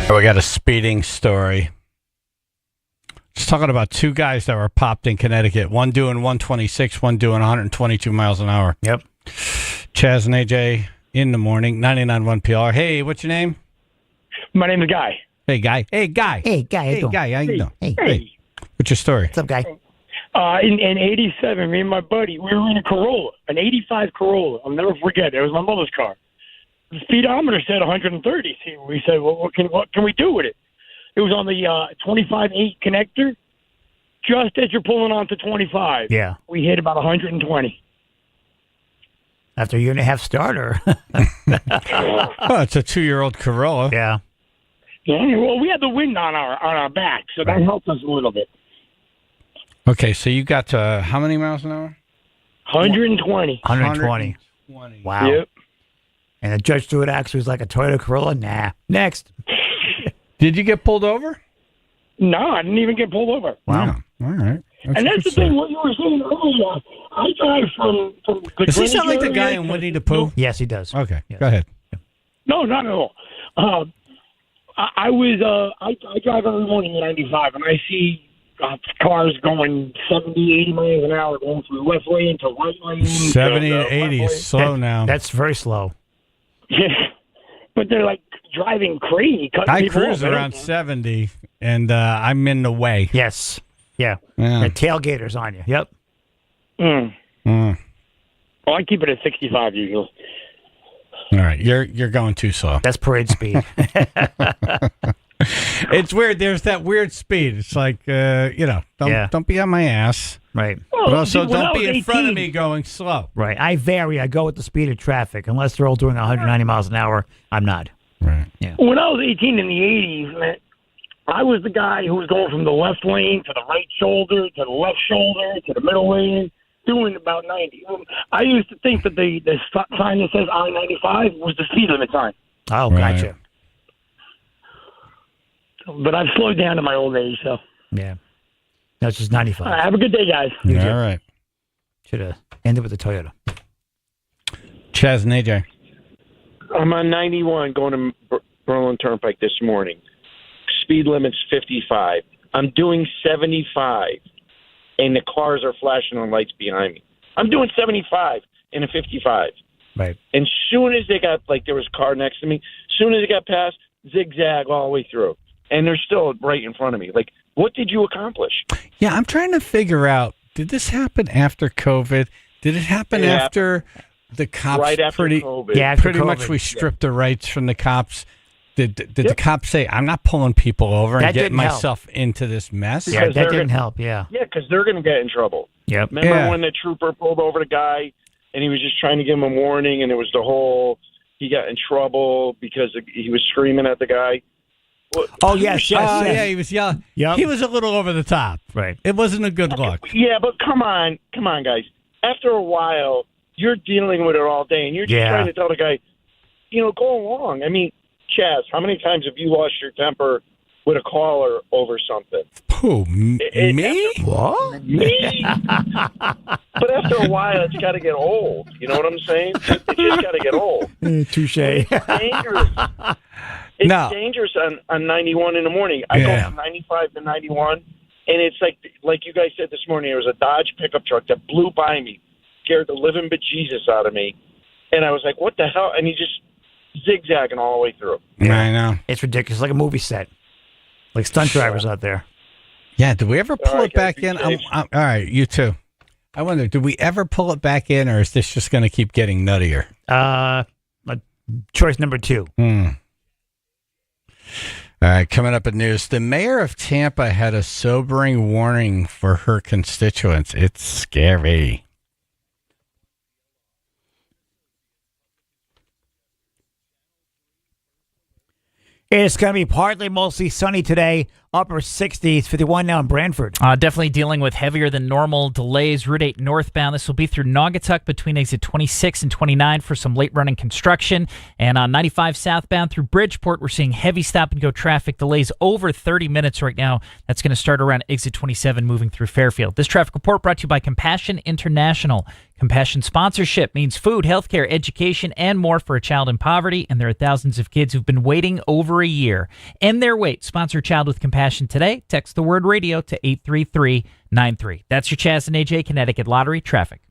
We got a speeding story. Just talking about two guys that were popped in Connecticut. One doing 126, one doing 122 miles an hour. Yep. Chaz and AJ in the morning, 99.1 PR. Hey, what's your name? My name is Guy. Hey, Guy. Hey, Guy. Hey, Guy. Hey, Guy. How you doing? Hey. What's your story? What's up, Guy? In '87, me and my buddy, we were in a Corolla, an '85 Corolla. I'll never forget it. It was my mother's car. the speedometer said 130. So we said, well, what can we do with it? It was on the 25/8 connector. Just as you're pulling onto 25, Yeah. we hit about 120. After a year and a half starter. Oh, it's a 2-year-old Corolla. Yeah. Yeah, well, we had the wind on our back, so that helped us a little bit. Okay, so you got to how many miles an hour? 120. 120. Wow. Yep. And the Judge Stewart actually was like a Toyota Corolla. Nah. Next. Did you get pulled over? No, I didn't even get pulled over. Wow. All right. And that's the thing, what you were saying earlier. I drive from the Does he sound like the Greenwich guy area in to- Winnie the Pooh? Yes, he does. Okay, Yes. go ahead. No, not at all. I drive every morning in 95, and I see cars going 70, 80 miles an hour going from the left lane to right lane. 70 to to 80 left is slow now. That's very slow. lane. Yeah, but they're like driving crazy. cutting I people cruise off. around 70, and I'm in the way. Yes. Yeah. Yeah. And tailgaters on you. Yep. Mm. Mm. Well, I keep it at 65 usually. All right, you're going too slow. That's parade speed. It's weird. There's that weird speed. It's like don't be on my ass. Right. But also see, when I don't be was in front of 18 me going slow. Right. I vary. I go with the speed of traffic. Unless they're all doing 190 miles an hour, I'm not. Right. Yeah. When I was 18 in the 80s, man, I was the guy who was going from the left lane to the right shoulder to the left shoulder to the middle lane, doing about 90. I used to think that the sign that says I-95 was the speed limit sign. Oh, Right. gotcha. But I've slowed down in my old age, so. Yeah. No, it's just 95. All right, have a good day, guys. All right. Should have ended with the Toyota. Chaz and AJ. I'm on 91 going to Berlin Turnpike this morning. Speed limit's 55. I'm doing 75, and the cars are flashing on lights behind me. I'm doing 75 in a 55. Right. And soon as they got, there was a car next to me, soon as it got past, zigzag all the way through. And they're still right in front of me. What did you accomplish? Yeah, I'm trying to figure out, did this happen after COVID? Did it happen after the cops Right after pretty COVID. Yeah, after pretty much COVID. we stripped the rights from the cops? Did the cops say, I'm not pulling people over and That getting didn't help. myself into this mess? Yeah, Because that they're didn't gonna- help. Yeah. Yeah, because they're going to get in trouble. Yep. Remember Yeah. when the trooper pulled over the guy and he was just trying to give him a warning, and it was the whole he got in trouble because he was screaming at the guy? Oh, yes, yes, Oh, yes. yeah, he was yelling. Yep. He was a little over the top. Right. It wasn't a good look. Yeah, but come on, guys. After a while, you're dealing with it all day, and you're just Yeah. trying to tell the guy, go along. I mean, Chaz, how many times have you lost your temper with a caller over something? Who, me? What? Me? But after a while, it's got to get old. You know what I'm saying? It's just got to get old. Touche. Dangerous. It's No. dangerous on 91 in the morning. I Yeah. go from 95 to 91, and it's like you guys said this morning, there was a Dodge pickup truck that blew by me, scared the living bejesus out of me, and I was like, what the hell? And he just zigzagging all the way through. I know. It's ridiculous. Like a movie set. Like stunt drivers out there. Yeah, did we ever pull right, it back guys, in? be safe. All right, you too. I wonder, did we ever pull it back in, or is this just going to keep getting nuttier? Choice number 2. All right, coming up in news, the mayor of Tampa had a sobering warning for her constituents. It's scary. It's going to be partly mostly sunny today. Upper 60s, 51 now in Brantford. Definitely dealing with heavier than normal delays. Route 8 northbound. This will be through Naugatuck between exit 26 and 29 for some late running construction. And on 95 southbound through Bridgeport, we're seeing heavy stop and go traffic delays over 30 minutes right now. That's going to start around exit 27 moving through Fairfield. This traffic report brought to you by Compassion International. Compassion sponsorship means food, healthcare, education, and more for a child in poverty. And there are thousands of kids who've been waiting over a year. End their wait. Sponsor a child with compassion today. Text the word radio to 83393. That's your Chaz and AJ Connecticut Lottery traffic.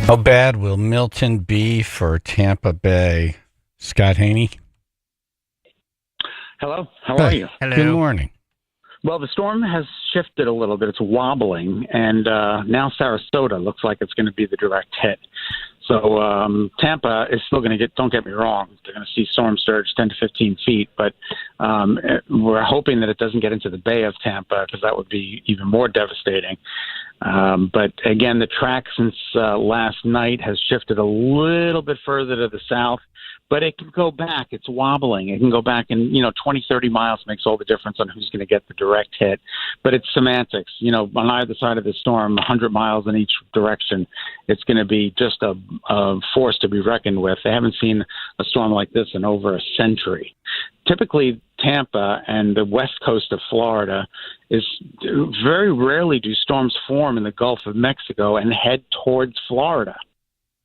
How bad will Milton be for Tampa Bay? Scott Haney? Hello, how are you? Good morning. Well, the storm has shifted a little bit. It's wobbling, and now Sarasota looks like it's going to be the direct hit. So Tampa is still going to get, don't get me wrong, they're going to see storm surge 10 to 15 feet, but we're hoping that it doesn't get into the Bay of Tampa because that would be even more devastating. But again, the track since last night has shifted a little bit further to the south, but it can go back. It's wobbling. It can go back, and 20, 30 miles makes all the difference on who's going to get the direct hit. But it's semantics. On either side of the storm, 100 miles in each direction, it's going to be just a force to be reckoned with. They haven't seen a storm like this in over a century. Typically, Tampa and the west coast of Florida is very rarely do storms form in the Gulf of Mexico and head towards Florida.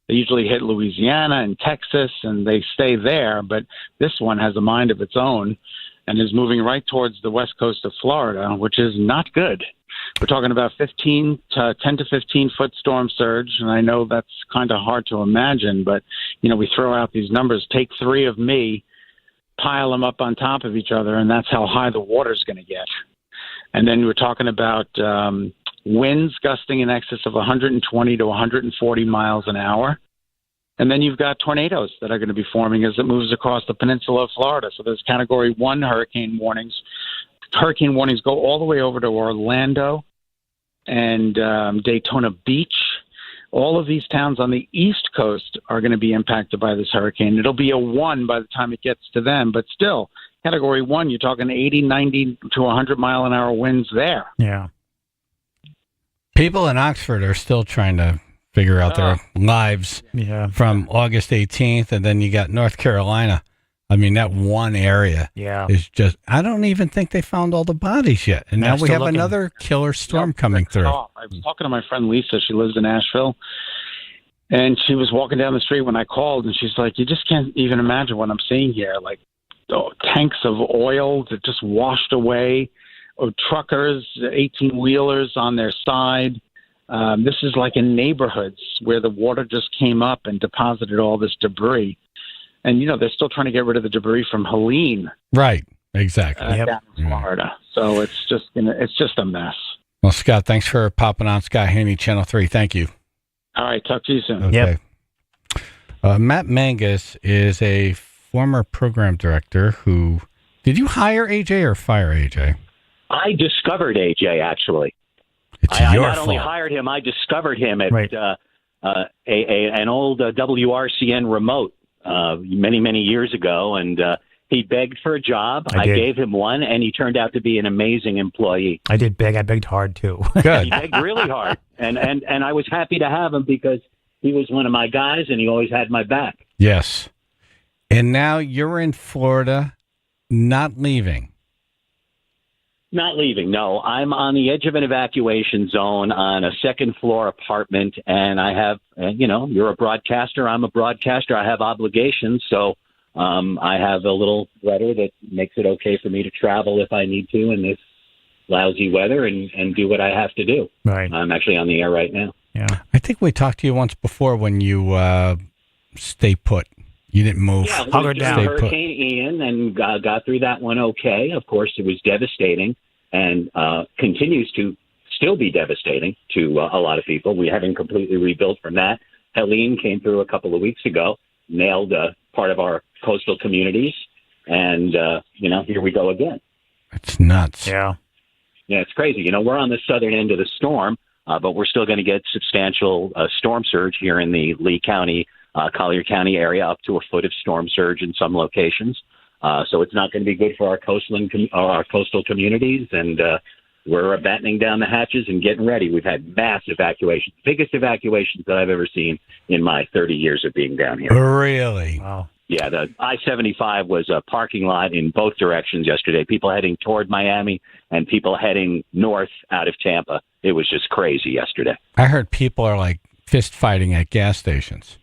They usually hit Louisiana and Texas, and they stay there. But this one has a mind of its own and is moving right towards the west coast of Florida, which is not good. We're talking about 10 to 15 foot storm surge, and I know that's kind of hard to imagine, but we throw out these numbers. Take 3 of me, pile them up on top of each other, and that's how high the water's going to get. And then we're talking about winds gusting in excess of 120 to 140 miles an hour. And then you've got tornadoes that are going to be forming as it moves across the peninsula of Florida. So there's Category 1 hurricane warnings. Hurricane warnings go all the way over to Orlando and Daytona Beach. All of these towns on the East Coast are going to be impacted by this hurricane. It'll be a 1 by the time it gets to them, but still, Category 1, you're talking 80, 90 to 100 mile an hour winds there. Yeah. People in Oxford are still trying to figure out their lives from August 18th, and then you got North Carolina. I mean, that one area is just, I don't even think they found all the bodies yet. And now we have another killer storm coming through. I was talking to my friend Lisa. She lives in Asheville. And she was walking down the street when I called, and she's like, you just can't even imagine what I'm seeing here. Like tanks of oil that just washed away, or truckers, 18-wheelers on their side. This is like in neighborhoods where the water just came up and deposited all this debris. And, they're still trying to get rid of the debris from Helene. Right. Exactly. Down in Florida. So it's just a mess. Well, Scott, thanks for popping on. Scott Haney, Channel 3. Thank you. All right. Talk to you soon. Okay. Matt Mangus is a former program director who, did you hire AJ or fire AJ? I discovered AJ, actually. I not only hired him, I discovered him at an old WRCN remote many, many years ago, and he begged for a job. I gave him one, and he turned out to be an amazing employee. I did beg. I begged hard, too. Good. He begged really hard, and I was happy to have him because he was one of my guys, and he always had my back. Yes. And now you're in Florida, not leaving. Not leaving, no. I'm on the edge of an evacuation zone on a second-floor apartment, and I have, you're a broadcaster, I'm a broadcaster, I have obligations, so I have a little letter that makes it okay for me to travel if I need to in this lousy weather and do what I have to do. Right. I'm actually on the air right now. Yeah. I think we talked to you once before when you stay put. You didn't move. Yeah, it was down. Hurricane Ian, and got through that one okay. Of course, it was devastating and continues to still be devastating to a lot of people. We haven't completely rebuilt from that. Helene came through a couple of weeks ago, nailed part of our coastal communities, and, here we go again. It's nuts. Yeah. Yeah, it's crazy. We're on the southern end of the storm, but we're still going to get substantial storm surge here in the Lee County, Collier County area, up to a foot of storm surge in some locations. So it's not going to be good for our coastal communities, and we're battening down the hatches and getting ready. We've had mass evacuations, biggest evacuations that I've ever seen in my 30 years of being down here. Really? Wow. Yeah, the I-75 was a parking lot in both directions yesterday. People heading toward Miami and people heading north out of Tampa. It was just crazy yesterday. I heard people are like fist fighting at gas stations.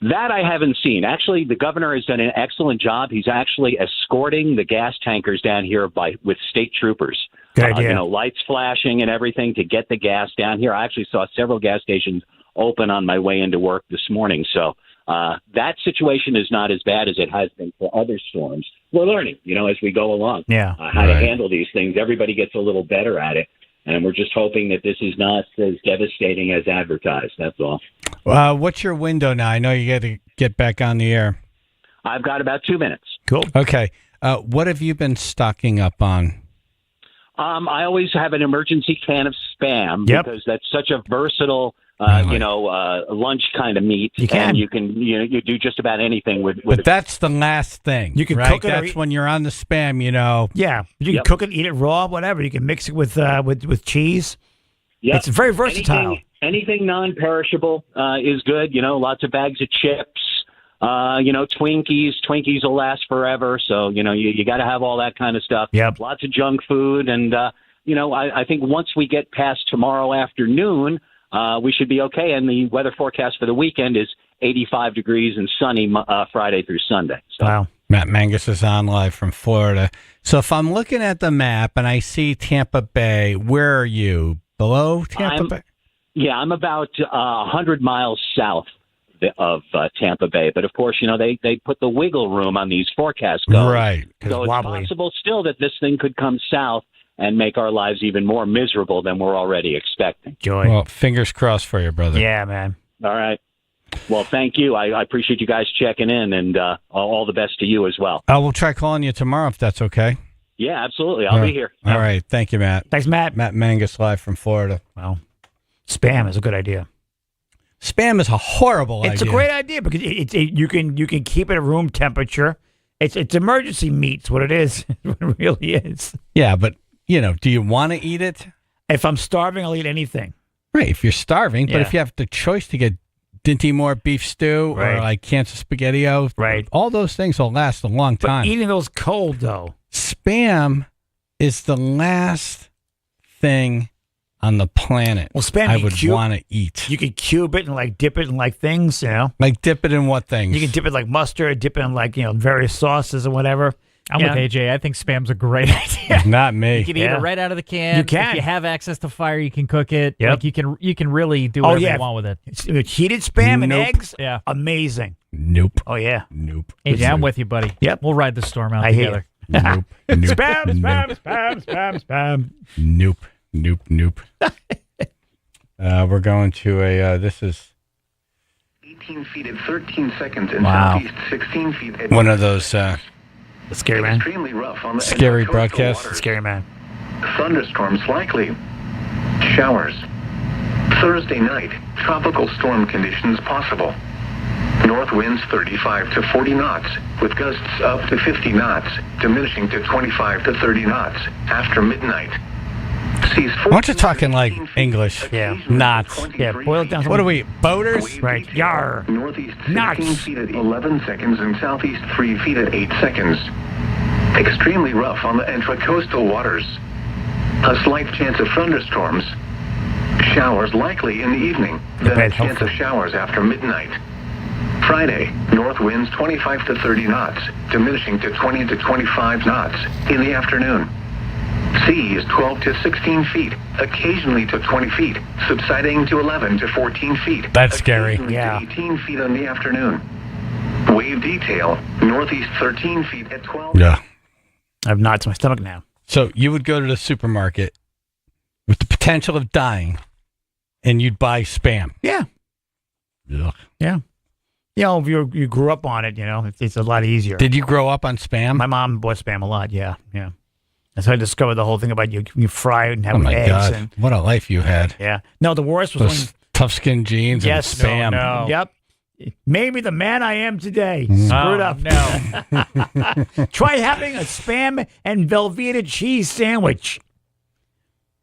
That I haven't seen. Actually, the governor has done an excellent job. He's actually escorting the gas tankers down here with state troopers. Good idea. Lights flashing and everything to get the gas down here. I actually saw several gas stations open on my way into work this morning. So that situation is not as bad as it has been for other storms. We're learning, as we go along, how to handle these things. Everybody gets a little better at it. And we're just hoping that this is not as devastating as advertised. That's all. What's your window now? I know you got to get back on the air. I've got about 2 minutes. Cool. Okay. What have you been stocking up on? I always have an emergency can of Spam because that's such a versatile, lunch kind of meat. You can. And you do just about anything with But that's the last thing. You can right? cook it. That's when you're on the Spam, Yeah, you can cook it, eat it raw, whatever. You can mix it with cheese. Yep. It's very versatile. Anything non-perishable is good. Lots of bags of chips. Twinkies will last forever. So, you got to have all that kind of stuff. Yep. Lots of junk food. And, I think once we get past tomorrow afternoon, we should be okay. And the weather forecast for the weekend is 85 degrees and sunny Friday through Sunday. So. Wow. Matt Mangus is on live from Florida. So if I'm looking at the map and I see Tampa Bay, where are you? Below Tampa Bay? Yeah, I'm about 100 miles south of Tampa Bay. But, of course, they put the wiggle room on these forecasts going. Right. So it's possible still that this thing could come south and make our lives even more miserable than we're already expecting. Joy. Well, fingers crossed for you, brother. Yeah, man. All right. Well, thank you. I appreciate you guys checking in, and all the best to you as well. We'll try calling you tomorrow if that's okay. Yeah, absolutely. I'll be here. All right. Thank you, Matt. Thanks, Matt. Matt Mangus live from Florida. Well, Spam is a good idea. Spam is a horrible idea. It's a great idea because you can keep it at room temperature. It's emergency meat's what it is. It really is. Yeah, but do you want to eat it? If I'm starving, I'll eat anything. Right, if you're starving, but Yeah. if you have the choice to get Dinty Moore beef stew or like Kansas SpaghettiO, right, all those things will last a long time. But eating those cold though, Spam is the last thing on the planet I would want to eat. You could cube it and dip it in things, Like dip it in what things? You can dip it like mustard, dip it in various sauces or whatever. I'm with AJ. I think Spam's a great idea. Not me. You can eat it right out of the can. You can. If you have access to fire, you can cook it. Yep. You can really do whatever you want with it. Heated Spam and Nope. eggs, Yeah. amazing. Nope. Oh yeah. Nope. AJ, I'm with you, buddy. Yep. We'll ride the storm out I hear together. Nope. Nope. Spam, Nope. spam, spam, spam, spam. Nope. Nope. Nope. We're going to this is 18 feet at 13 seconds and Wow. southeast 16 feet at one of those Scary man. extremely rough on the scary coastal broadcasts. waters. Scary man. Thunderstorms likely. Showers. Thursday night, tropical storm conditions possible. North winds 35 to 40 knots, with gusts up to 50 knots, diminishing to 25 to 30 knots after midnight. Seas Why don't you talk in like English? Yeah. Knots. Yeah, boil it down. What are we, boaters? Right. Yar. Northeast 16 Knots. feet at 11 seconds and southeast 3 feet at 8 seconds. Extremely rough on the intracoastal waters. A slight chance of thunderstorms. Showers likely in the evening. Then a chance of showers after midnight. Friday, north winds 25 to 30 knots, diminishing to 20 to 25 knots in the afternoon. Seas 12 to 16 feet, occasionally to 20 feet, subsiding to 11 to 14 feet. That's scary. Occasionally to 18 feet in the afternoon. Wave detail, northeast 13 feet at 12. Yeah. I have knots in my stomach now. So you would go to the supermarket with the potential of dying, and you'd buy Spam. Yeah. Ugh. Yeah. If you grew up on it, it's a lot easier. Did you grow up on Spam? My mom bought Spam a lot. Yeah. Yeah. And so I discovered the whole thing about you fry it and have Oh it with my eggs. God! And, What a life you had. yeah. No, the worst was Those tough skin jeans and Spam. No. Yep. Made me the man I am today. Mm. Screwed Oh, up. no. Try having a Spam and Velveeta cheese sandwich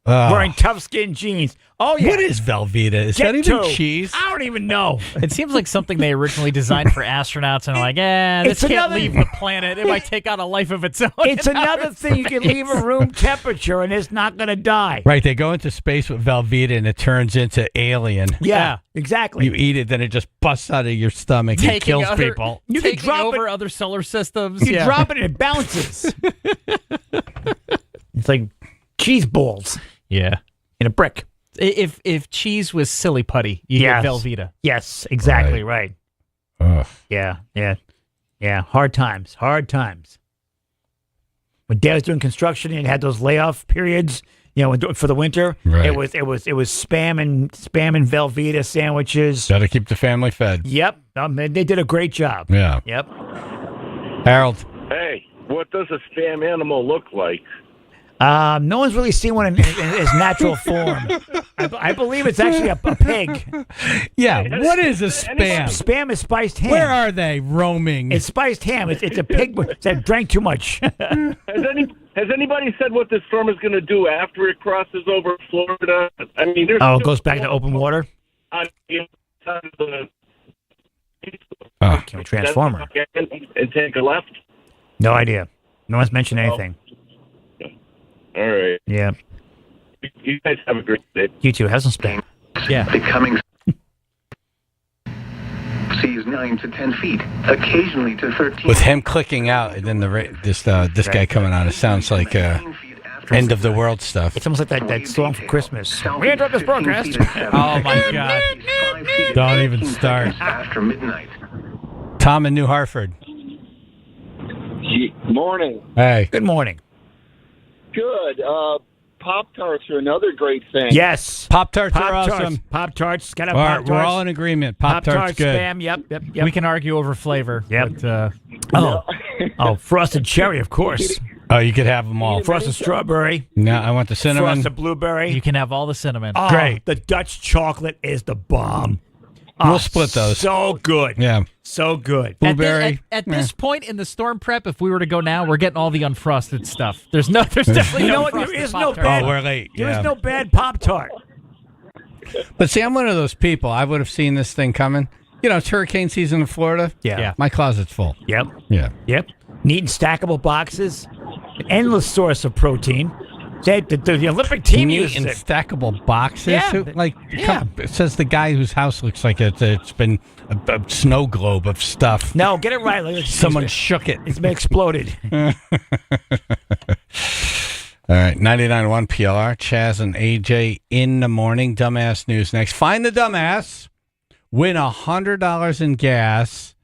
Oh. wearing tough skin jeans. Oh, yeah. What is Velveeta? Is Get that even to. cheese? I don't even know. It seems like something they originally designed for astronauts, and are like, this It's can't another- leave the planet. It might take on a life of its own. It's in outer another thing you can space. leave at room temperature and it's not going to die. Right, they go into space with Velveeta and it turns into alien. Yeah, exactly. You eat it, then it just busts out of your stomach and Taking kills other- people. You can taking drop over it. other solar systems. You drop it and it bounces. It's like cheese balls Yeah. in a brick. If cheese was silly putty, you get Velveeta. Yes, exactly right. Ugh. Yeah. Hard times. When Dad was doing construction and had those layoff periods, for the winter, Right. it was spam and Velveeta sandwiches. Got to keep the family fed. Yep, they did a great job. Yeah. Yep. Harold. Hey, what does a spam animal look like? No one's really seen one in its natural form. I believe it's actually a pig. Yeah, what is a spam? Spam is spiced ham. Where are they roaming? It's spiced ham. It's a pig that drank too much. Has anybody said what this storm is going to do after it crosses over Florida? I mean, there's it goes back to open water? On the inside of the Can we transform her? and take a left. No idea. No one's mentioned anything. All right. Yeah. You guys have a great day. You too. Have some spam. Yeah. Becoming seas 9 to 10 feet, occasionally to 13. With him clicking out and then this guy coming on, it sounds like end of the world stuff. It's almost like that song for Christmas. We interrupt this broadcast. Oh my God! Don't even start. After midnight. Tom in New Hartford. Morning. Hey. Good morning. Good. Pop-Tarts are another great thing. Yes. Pop-Tarts are awesome. Pop-Tarts. Got We're all in agreement. Pop-Tarts good. Spam. Yep. We can argue over flavor. Yep. But, frosted cherry, of course. Oh, you could have them all. Frosted strawberry. No, I want the cinnamon. Frosted blueberry. you can have all the cinnamon. Oh, Great. The Dutch chocolate is the bomb. We'll split those. So good. Yeah. So good. Blueberry. At this point in the storm prep, if we were to go now, we're getting all the unfrosted stuff. There's definitely You know no what? There frosted is no Pop-Tart. bad. Oh, we're late. There Yeah. is no bad Pop-Tart. But see, I'm one of those people. I would have seen this thing coming. It's hurricane season in Florida. Yeah. My closet's full. Yep. Yeah. Yep. Neat and stackable boxes. An endless source of protein. The Olympic team Neat uses and it. stackable boxes. Yeah. It says the guy whose house looks like it's been a snow globe of stuff. No, get it right. Like, Someone shook it. It's been exploded. All right, 99.1 PLR, Chaz and AJ in the morning. Dumbass news next. Find the dumbass, win $100 in gas,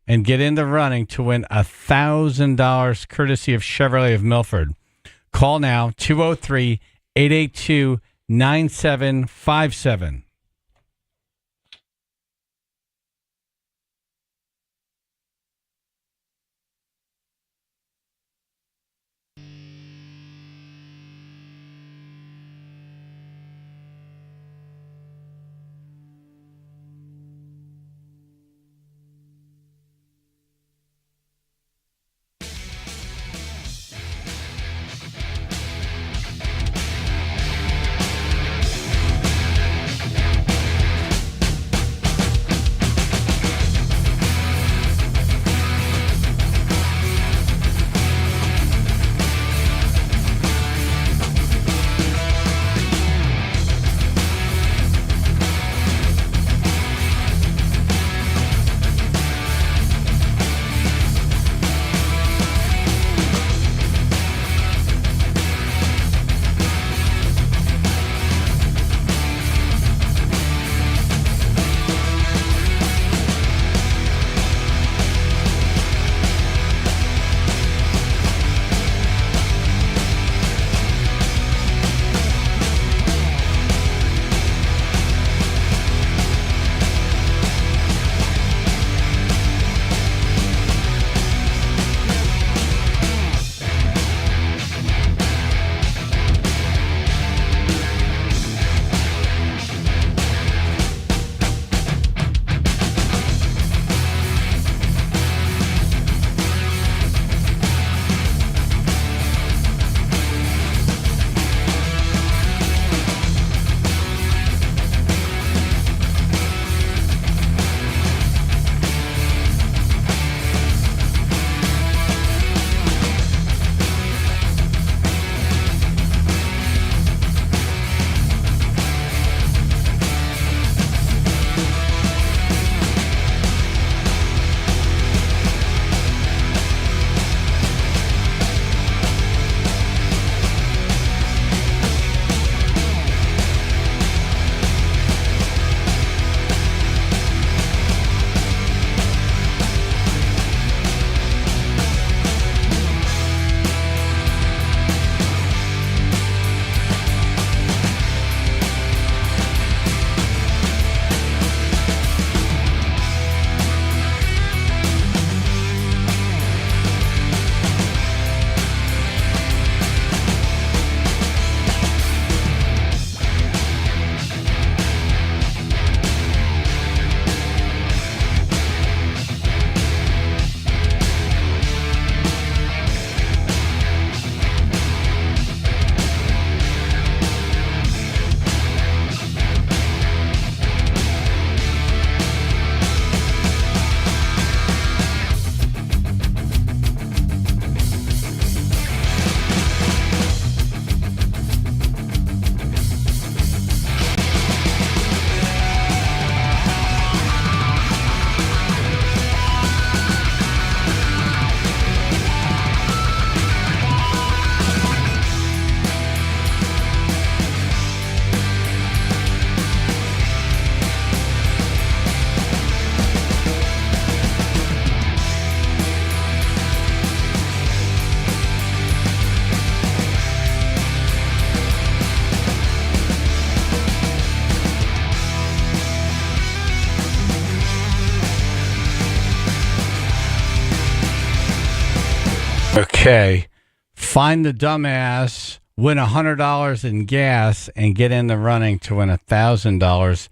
and get in the running to win $1,000 courtesy of Chevrolet of Milford. Call now, 203-882-9757. Okay. Find the dumbass, win $100 in gas, and get in the running to win $1,000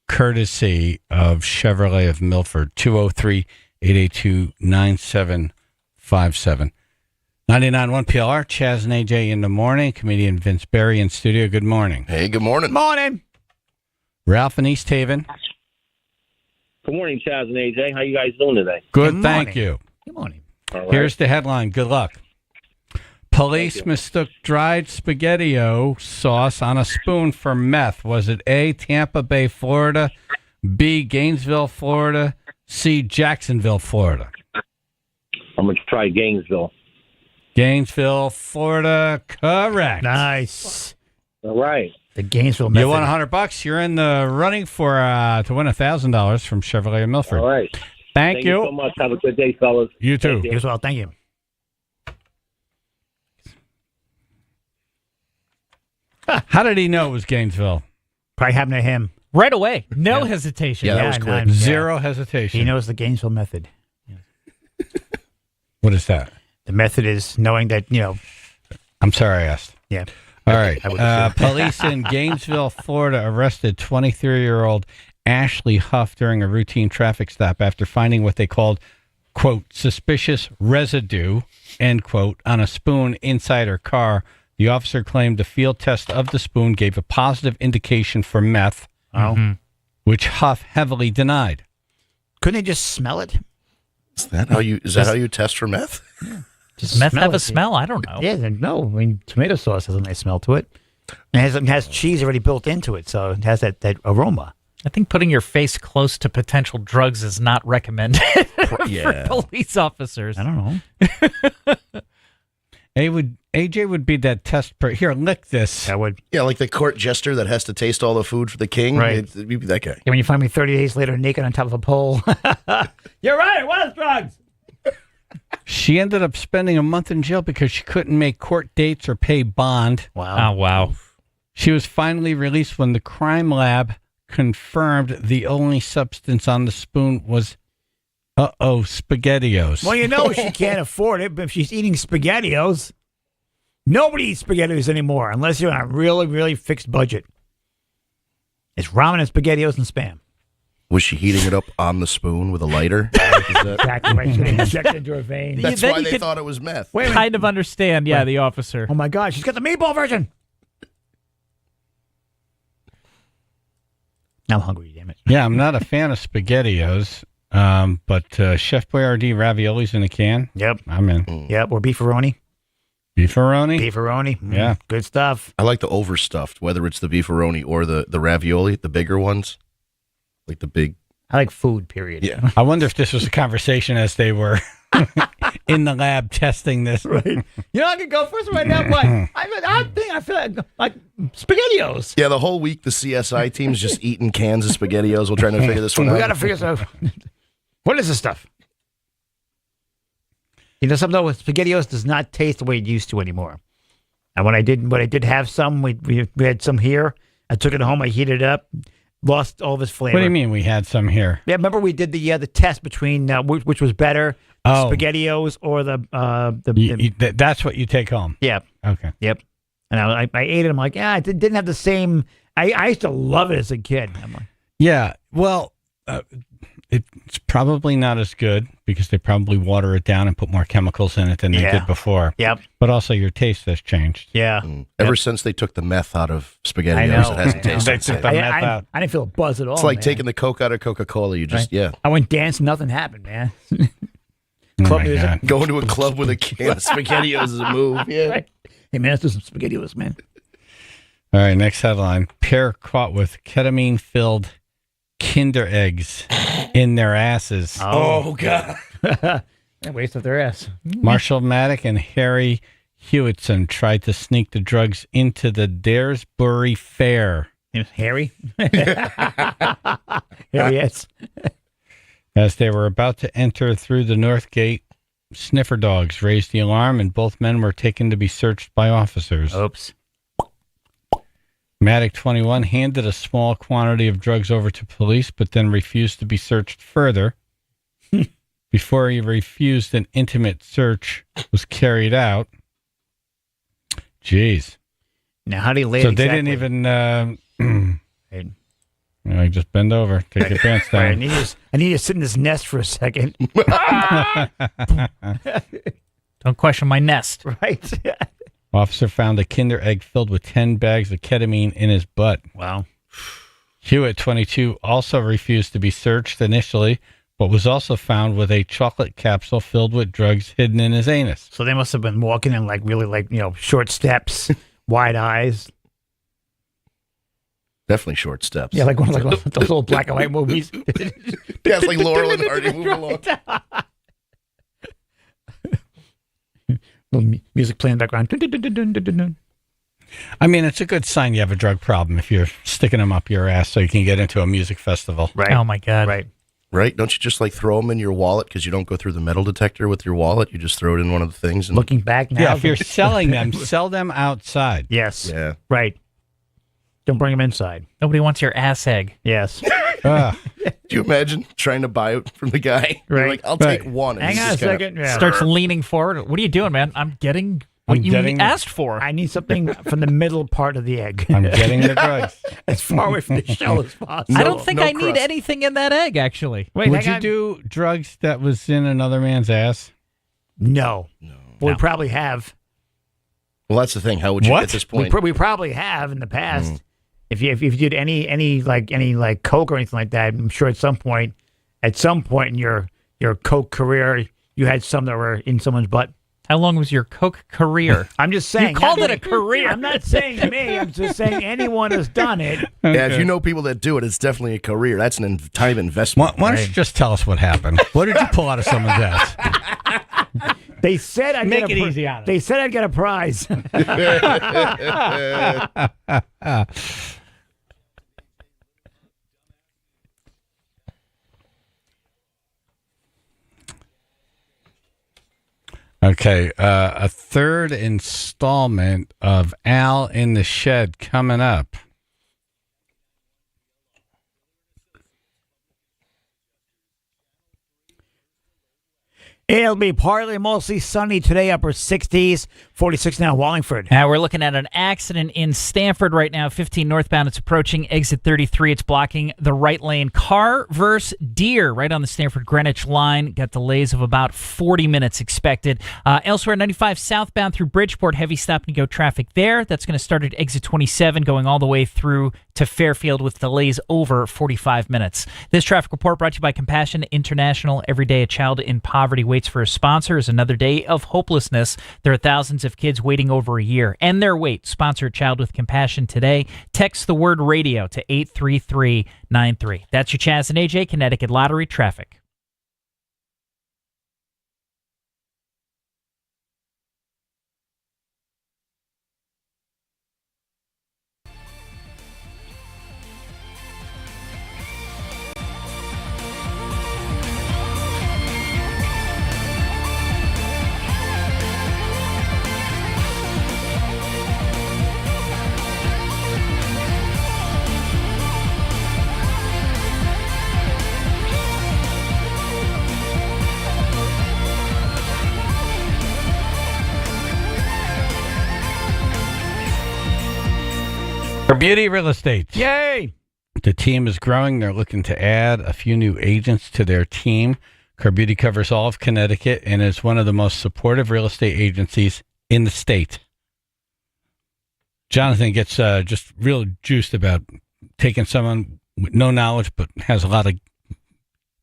courtesy of Chevrolet of Milford. 203-882-9757. 99.1 PLR, Chaz and AJ in the morning. Comedian Vince Berry in studio. Good morning. Hey, good morning. Morning. Ralph in East Haven. Good morning, Chaz and AJ. How you guys doing today? Good, thank you. Good morning. All right. Here's the headline. Good luck. Police mistook dried spaghetti-o sauce on a spoon for meth. Was it A, Tampa Bay, Florida, B, Gainesville, Florida, C, Jacksonville, Florida? I'm going to try Gainesville. Gainesville, Florida, correct. Nice. All right. The Gainesville method. You won $100. You're in the running for to win $1,000 from Chevrolet of Milford. All right. Thank you so much. Have a good day, fellas. You too. You as well. Thank you. How did he know it was Gainesville? Probably happened to him. Right away. No hesitation. Yeah, that was quick. Zero hesitation. He knows the Gainesville method. What is that? The method is knowing that, I'm sorry I asked. Yeah. All right. Police in Gainesville, Florida arrested 23-year-old Ashley Huff during a routine traffic stop after finding what they called, quote, suspicious residue, end quote, on a spoon inside her car. The officer claimed a field test of the spoon gave a positive indication for meth, which Huff heavily denied. Couldn't they just smell it? Is that how you test for meth? Does meth have a smell? I don't know. Yeah, no. I mean, tomato sauce has a nice smell to it. It has cheese already built into it, so it has that aroma. I think putting your face close to potential drugs is not recommended for police officers. I don't know. AJ would be that test here, lick this. I would. Yeah, like the court jester that has to taste all the food for the king. Right. It'd be that guy. Yeah, when you find me 30 days later naked on top of a pole. You're right, it was drugs. She ended up spending a month in jail because she couldn't make court dates or pay bond. Wow. Oh, wow. She was finally released when the crime lab confirmed the only substance on the spoon was, SpaghettiOs. Well, she can't afford it, but if she's eating SpaghettiOs, nobody eats SpaghettiOs anymore unless you're on a really, really fixed budget. It's ramen and SpaghettiOs and Spam. Was she heating it up on the spoon with a lighter? Exactly right. She injected into her vein. That's why they thought it was meth. Wait a minute. Kind of understand, the officer. Oh, my God. She's got the meatball version. Now I'm hungry, damn it. Yeah, I'm not a fan of SpaghettiOs, but Chef Boyardee raviolis in a can. Yep. I'm in. Yep, or beefaroni. Beefaroni? Beefaroni. Yeah. Good stuff. I like the overstuffed, whether it's the beefaroni or the ravioli, the bigger ones. Like the big. I like food, period. Yeah. I wonder if this was a conversation as they were in the lab testing this. Right. I could go first right now, but I feel like SpaghettiOs. Yeah, the whole week the CSI team's just eating cans of SpaghettiOs. We're trying to figure this one out. We got to figure this out. What is this stuff? Something though, SpaghettiOs does not taste the way it used to anymore. And when I did have some, we had some here. I took it home. I heated it up. Lost all of its flavor. What do you mean we had some here? Yeah, remember we did the test between which was better, SpaghettiOs or the that's what you take home. Yeah. Okay. Yep. And I ate it. I'm like, it didn't have the same. I used to love it as a kid. I'm like, yeah. Well, it's probably not as good because they probably water it down and put more chemicals in it than they did before. Yep. But also your taste has changed. Yeah. Ever since they took the meth out of SpaghettiOs, I know. it hasn't tasted They the same. took the meth out. I didn't feel a buzz at all. It's like man. taking the Coke out of Coca-Cola. You just, I went dancing, nothing happened, man. Club music. Going to a club with a can of SpaghettiOs is a move. Yeah. Right. Hey, man, let's do some SpaghettiOs, man. All right, next headline. Pair caught with ketamine-filled Kinder eggs in their asses. Oh God. Waste of their ass. Marshall Maddock and Harry Hewitson tried to sneak the drugs into the Daresbury Fair. Harry? Harry, yes. As they were about to enter through the north gate, sniffer dogs raised the alarm and both men were taken to be searched by officers. Oops. Maddock, 21, handed a small quantity of drugs over to police, but then refused to be searched further. before he refused an intimate search was carried out. Jeez. Now, how do you lay So it they exactly? didn't even... just bend over. Take your pants down. Right, I need to sit in this nest for a second. Don't question my nest. Right. Officer found a Kinder Egg filled with 10 bags of ketamine in his butt. Wow. Hewitt, 22, also refused to be searched initially, but was also found with a chocolate capsule filled with drugs hidden in his anus. So they must have been walking in really short steps, wide eyes. Definitely short steps. Yeah, like one of those old black and white movies. Yeah, it's like Laurel and Hardy moving along. Little music playing in the background. I mean, it's a good sign you have a drug problem if you're sticking them up your ass so you can get into a music festival. Right. Oh, my God. Right. Right? Don't you just throw them in your wallet because you don't go through the metal detector with your wallet? You just throw it in one of the things. And... Looking back now. Yeah, if you're selling them, sell them outside. Yes. Yeah. Right. Don't bring them inside. Nobody wants your ass egg. Yes. Do you imagine trying to buy it from the guy? Right. You're like, I'll take one. And Hang he's on a just kinda- second. Yeah. Starts leaning forward. What are you doing, man? I'm getting what you asked for. I need something from the middle part of the egg. I'm getting the drugs. As far away from the shell as possible. I don't think I need crust. anything in that egg, actually. Wait, Would hang you on. do drugs that was in another man's ass? No. Well, we probably have. Well, that's the thing. How would you, What? at this point? We probably have in the past. If you did any coke or anything like that, I'm sure at some point in your coke career, you had some that were in someone's butt. How long was your coke career? I'm just saying. You called not it a career. I'm not saying me. I'm just saying anyone has done it. Yeah, if you know people that do it, it's definitely a career. That's an time investment. Why don't you just tell us what happened? What did you pull out of someone's ass? They said I'd Make get it easy on us. They said I'd get a prize. Okay, a third installment of Al in the Shed coming up. It'll be partly mostly sunny today, upper 60s, 46 now in Wallingford. Now we're looking at an accident in Stamford right now, 15 northbound. It's approaching exit 33. It's blocking the right lane. Car versus Deer right on the Stamford-Greenwich line. Got delays of about 40 minutes expected. Elsewhere, 95 southbound through Bridgeport. Heavy stop-and-go traffic there. That's going to start at exit 27, going all the way through to Fairfield with delays over 45 minutes. This traffic report brought to you by Compassion International. Every day a child in poverty waits for a sponsor is another day of hopelessness. There are thousands of kids waiting over a year. End their wait. Sponsor a child with compassion today. Text the word radio to 83393. That's your Chaz and AJ Connecticut Lottery traffic. Beauty Real Estate. Yay! The team is growing. They're looking to add a few new agents to their team. Carbeauty covers all of Connecticut and is one of the most supportive real estate agencies in the state. Jonathan gets just real juiced about taking someone with no knowledge but has a lot of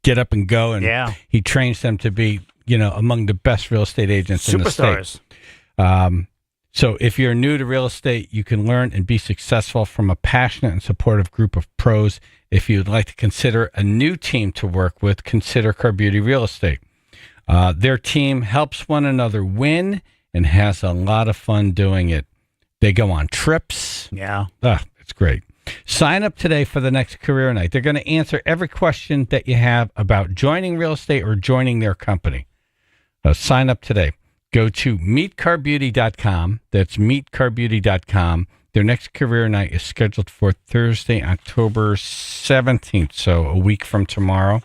get up and go, and Yeah. he trains them to be, among the best real estate agents in the Superstars. state. So if you're new to real estate, you can learn and be successful from a passionate and supportive group of pros. If you'd like to consider a new team to work with, consider Carbeauty Real Estate. Their team helps one another win and has a lot of fun doing it. They go on trips. Yeah. It's great. Sign up today for the next career night. They're going to answer every question that you have about joining real estate or joining their company. Sign up today. Go to meetcarbeauty.com. That's meetcarbeauty.com. Their next career night is scheduled for Thursday, October 17th, so a week from tomorrow.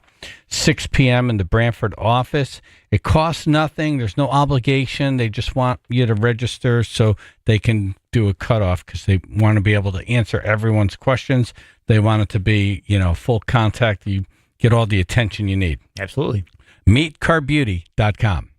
6 p.m. in the Brantford office. It costs nothing. There's no obligation. They just want you to register so they can do a cutoff because they want to be able to answer everyone's questions. They want it to be, full contact. You get all the attention you need. Absolutely. MeetCarBeauty.com.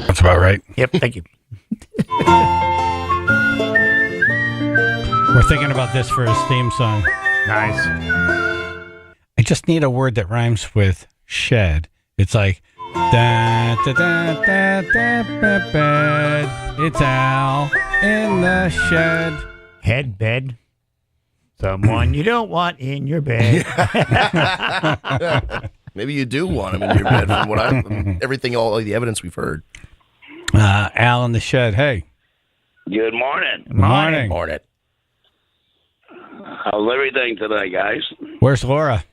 That's about right. Yep, thank you. We're thinking about this for his theme song. Nice. I just need a word that rhymes with shed. It's like da da da da da da bed. It's Al in the shed. Head bed. Someone you don't want in your bed. Maybe you do want him in your bed from what all the evidence we've heard. Al in the shed. Hey. Good morning. Morning. Morning. How's everything today, guys? Where's Laura?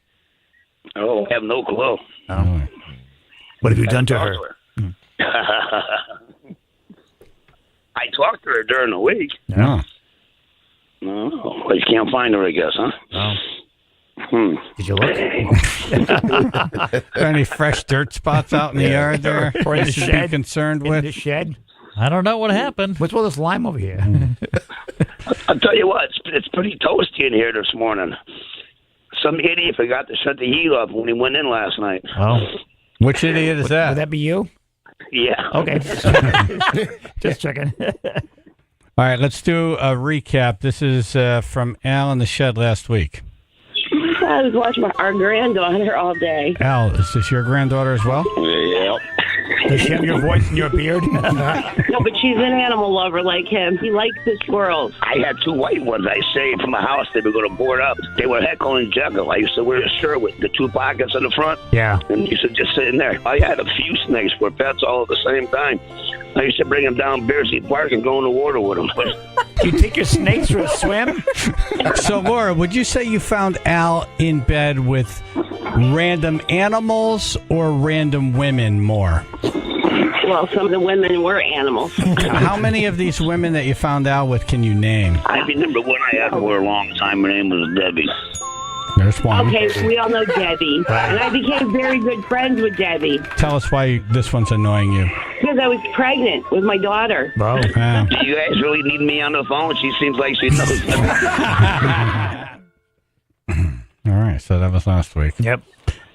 Oh, I have no clue. Oh. What have you done to her? I talked to her during the week. No. No, I can't find her, I guess, huh? Oh. Did you look? Any fresh dirt spots out in the yard there? Or in the should shed? be concerned with? In the shed? I don't know what happened. What's all this lime over here? I'll tell you what, it's pretty toasty in here this morning. Some idiot forgot to shut the heat off when he went in last night. Oh. Which idiot is that? Would that be you? Yeah. Okay. Just checking. All right, let's do a recap. This is from Al in the shed last week. I was watching our granddaughter all day. Al, is this your granddaughter as well? Yep. Does she have your voice and your beard? No, but she's an animal lover like him. He likes the squirrels. I had two white ones I saved from a house they were going to board up. They were heckle and jekyll. I used to wear a shirt with the two pockets in the front. Yeah. And used to just sit in there. I had a few snakes for pets all at the same time. I used to bring them down Bearsea Park and go in the water with them. Do you take your snakes for a swim? So, Laura, would you say you found Al in bed with random animals or random women more? Well, some of the women were animals. How many of these women that you found Al with can you name? I remember one I had for a long time. Her name was Debbie. There's one. Okay, we all know Debbie. And I became very good friends with Debbie Tell us why this one's annoying you. because I was pregnant with my daughter. Oh, wow. Do you guys really need me on the phone? She seems like she knows. All right, so that was last week. Yep.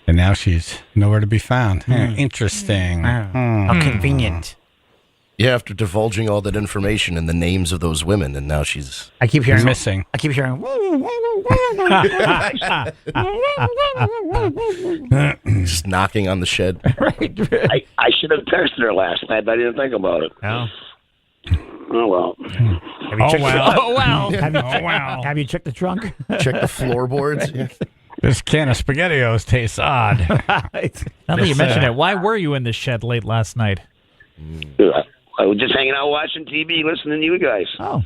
And now she's nowhere to be found. Interesting. How convenient. Yeah, after divulging all that information and the names of those women, and now she's I keep hearing missing. I keep hearing. just knocking on the shed. I should have texted her last night, but I didn't think about it. Oh. Oh, well. Have you checked the trunk? Check the floorboards. Yeah. This can of SpaghettiOs tastes odd. Now that you mention it, why were you in the shed late last night? I was just hanging out watching TV, listening to you guys. Oh.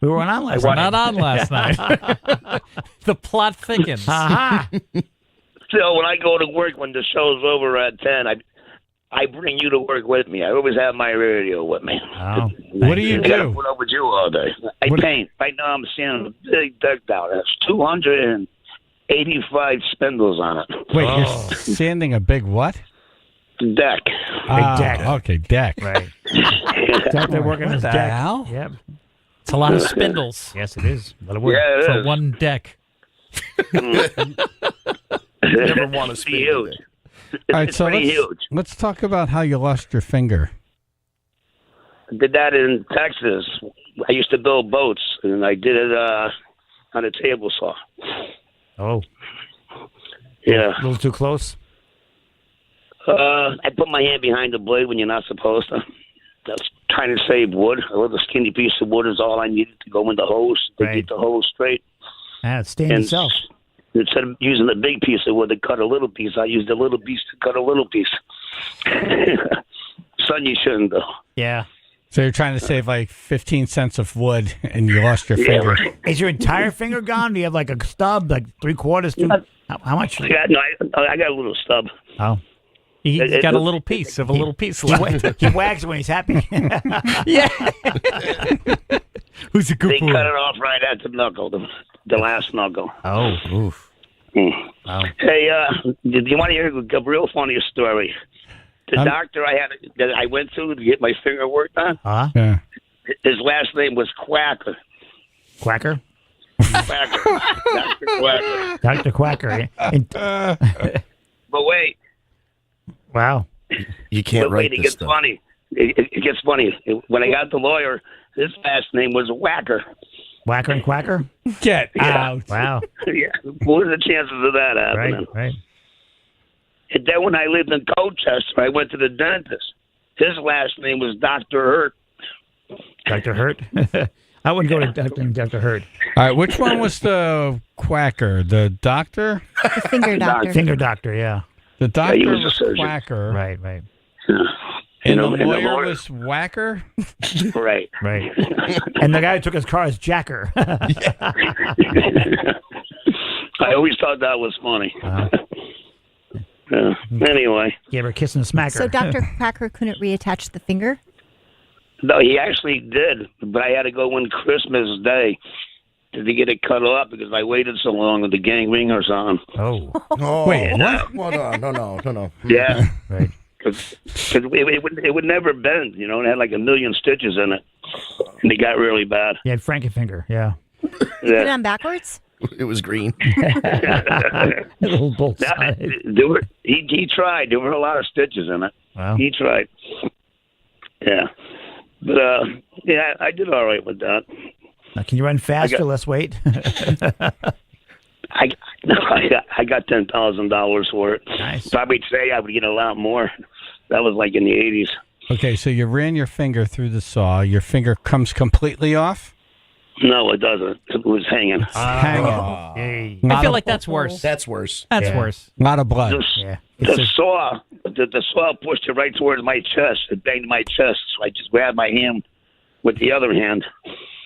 We were on last We're night. not on last night. The plot thickens. Aha. So when I go to work, when the show's over at 10, I bring you to work with me. I always have my radio with me. Oh. What do you I gotta do? put up with you all day. I paint. Right now I'm seeing a big deck down. That's 285 spindles on it. Wait, you're sanding a big what? Deck. Big deck. Okay, deck. Right. They're working on his the deck. hell? Yep. It's a lot of spindles Yes, it is. A lot of work. Yeah, it for is. one deck. Never want to It's speak. huge. All right, It's so pretty huge. let's talk about how you lost your finger. Did that in Texas. I used to build boats, and I did it on a table saw. Oh. Yeah. A little too close? I put my hand behind the blade when you're not supposed to. That's trying to save wood. A little skinny piece of wood is all I needed to go in the hose to Right. get the hose straight. Yeah, it's staying itself. Instead of using the big piece of wood to cut a little piece, I used a little piece to cut a little piece. Son, you shouldn't, though. Yeah. So you're trying to save like 15 cents of wood, and you lost your Yeah, finger. right. Is your entire finger gone? Do you have like a stub, like 3/4? How much? I got a little stub. Oh. He's got a little piece of a little piece left. He wags when he's happy. Yeah. Who's a good They boy? cut it off right at the knuckle, the last knuckle. Oh. Oof. Wow. Hey, do you want to hear a real funny story? The doctor that I went to get my finger worked on, Yeah. his last name was Quacker. Quacker? Quacker. Dr. Quacker. Dr. Quacker. But wait. Wow. You can't But write wait, it this gets stuff. funny. It gets funny. When I got the lawyer, his last name was Whacker. Whacker and Quacker? Get Yeah. out. Wow. Yeah. What are the chances of that happening? Right. And then when I lived in Colchester, I went to the dentist. His last name was Dr. Hurt. Dr. Hurt? I wouldn't go to Dr. Hurt. All right, which one was the quacker? The doctor? The finger doctor. Finger doctor, yeah. The doctor he was a was surgeon. quacker. Right. And You know, the and the lawyer lawyer- was whacker? Right. Right. And the guy who took his car is Jacker. I always thought that was funny. Anyway. Gave her a kiss and a smacker. So Dr. Quacker couldn't reattach the finger? No, he actually did, but I had to go on Christmas Day to get it cut off because I waited so long with the gang ringers on. Oh. Wait, what? Well, no. Yeah. Right. Because it would never bend, you know, it had like 1 million stitches in it. And it got really bad. He had Frankenfinger, yeah. Put it on backwards? It was green. Little bolts Now, on it. he tried. There were a lot of stitches in it. Wow. He tried. Yeah. But yeah, I did all right with that. Now, can you run faster? Less weight. I got $10,000 for it. Nice. Probably today I would get a lot more. That was like in the 80s. Okay, so you ran your finger through the saw. Your finger comes completely off? No, it doesn't. It was hanging. Hanging. I feel like that's worse. That's worse. That's worse. A lot of blood. The saw pushed it right towards my chest. It banged my chest. So I just grabbed my hand with the other hand.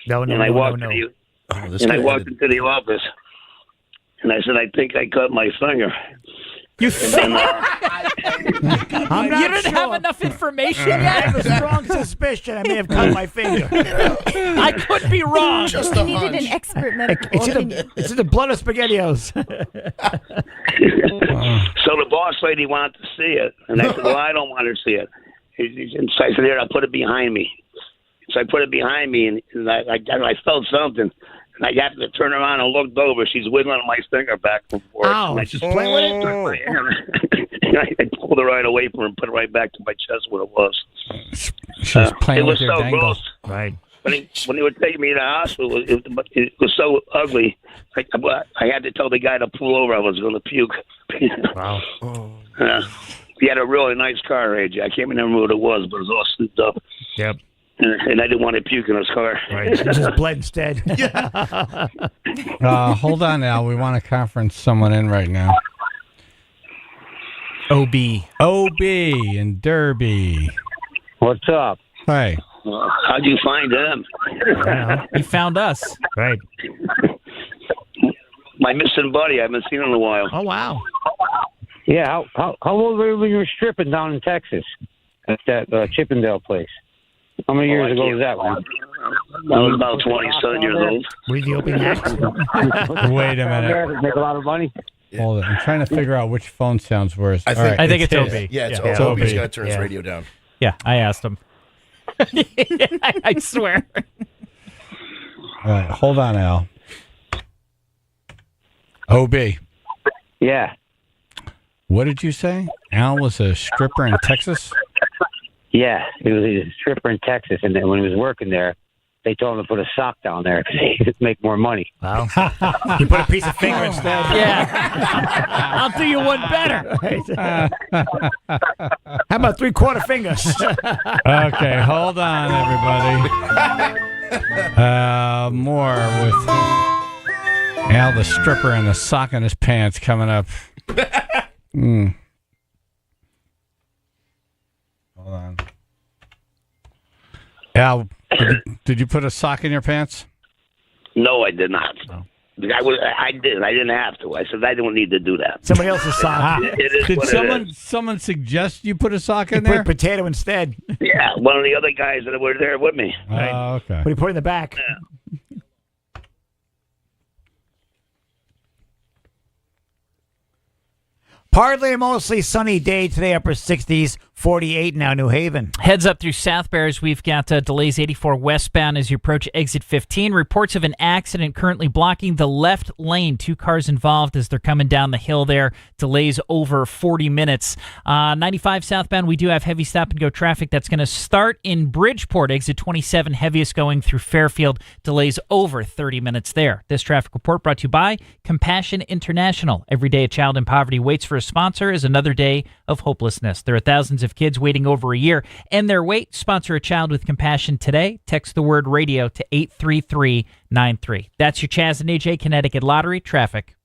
And I walked into the office. And I said, I think I cut my finger. You think? I'm not You didn't have enough information I yet? have a strong suspicion I may have cut my finger. I could be wrong. You needed an expert medical opinion. It's in the blood of SpaghettiOs. So the boss lady wanted to see it. And I said, well, I don't want her to see it. So I said, here, I'll put it behind me. So I put it behind me, and I felt something. And I happened to turn around and looked over. She's wiggling my finger back and forth. Ow, and I she's just playing with it? And I pulled it right away from her and put it right back to my chest where it was. She's playing it was with your so dangle. gross. Right. When they would take me to the hospital, it was so ugly. I had to tell the guy to pull over. I was going to puke. Wow. He had a really nice car, AJ. I can't remember what it was, but it was all souped up. Yep. And I didn't want to puke in his car. Right. It just bled instead. Hold on, Al. We want to conference someone in right now. OB in Derby. What's up? Hey. How'd you find him? He found us. Right. My missing buddy. I haven't seen him in a while. Oh, wow. Yeah, how old were you when you were stripping down in Texas at that Chippendale place? How many years ago was that one? I was about 27 years old. Were you the opening act? Wait a minute. Make a lot of money. Hold on. I'm trying to figure out which phone sounds worse. I think it's his. OB. Yeah, it's Yeah. OB. He's OB. got to turn his radio down. Yeah, I asked him. I swear. All right, hold on, Al. OB. Yeah. What did you say? Al was a stripper in Texas? Yeah, he was a stripper in Texas, and then when he was working there, they told him to put a sock down there because he could make more money. Wow. You put a piece of finger instead. Yeah. I'll do you one better. How about 3/4 fingers? Okay, hold on, everybody. More with Al the stripper and the sock in his pants coming up. Hold on. Al, did you put a sock in your pants? No, I did not. I did. I didn't have to. I said I don't need to do that. Somebody else's sock. It is Did what it is. someone suggest you put a sock You in put there? potato instead. Yeah, one of the other guys that were there with me. Oh, okay. What do you put in the back? Partly and mostly sunny day today, upper 60s, 48 now, New Haven. Heads up through South Bears. We've got delays 84 westbound as you approach exit 15. Reports of an accident currently blocking the left lane. 2 cars involved as they're coming down the hill there. Delays over 40 minutes. 95 southbound, we do have heavy stop-and-go traffic. That's going to start in Bridgeport. Exit 27, heaviest going through Fairfield. Delays over 30 minutes there. This traffic report brought to you by Compassion International. Every day a child in poverty waits for a sponsor is another day of hopelessness. There are thousands of kids waiting over a year, and their wait. Sponsor a child with compassion today. Text the word radio to 83393. That's your Chaz and AJ Connecticut Lottery traffic.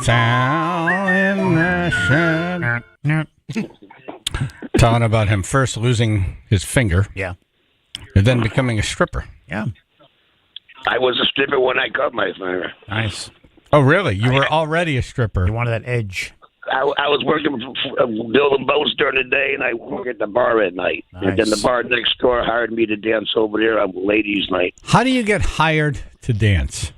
Down in the shed. Talking about him first losing his finger. Yeah. And then becoming a stripper. Yeah. I was a stripper when I cut my finger. Nice. Oh, really? You were already a stripper. You wanted that edge. I was working building boats during the day, and I work at the bar at night. Nice. And then the bar next door hired me to dance over there on ladies' night. How do you get hired to dance?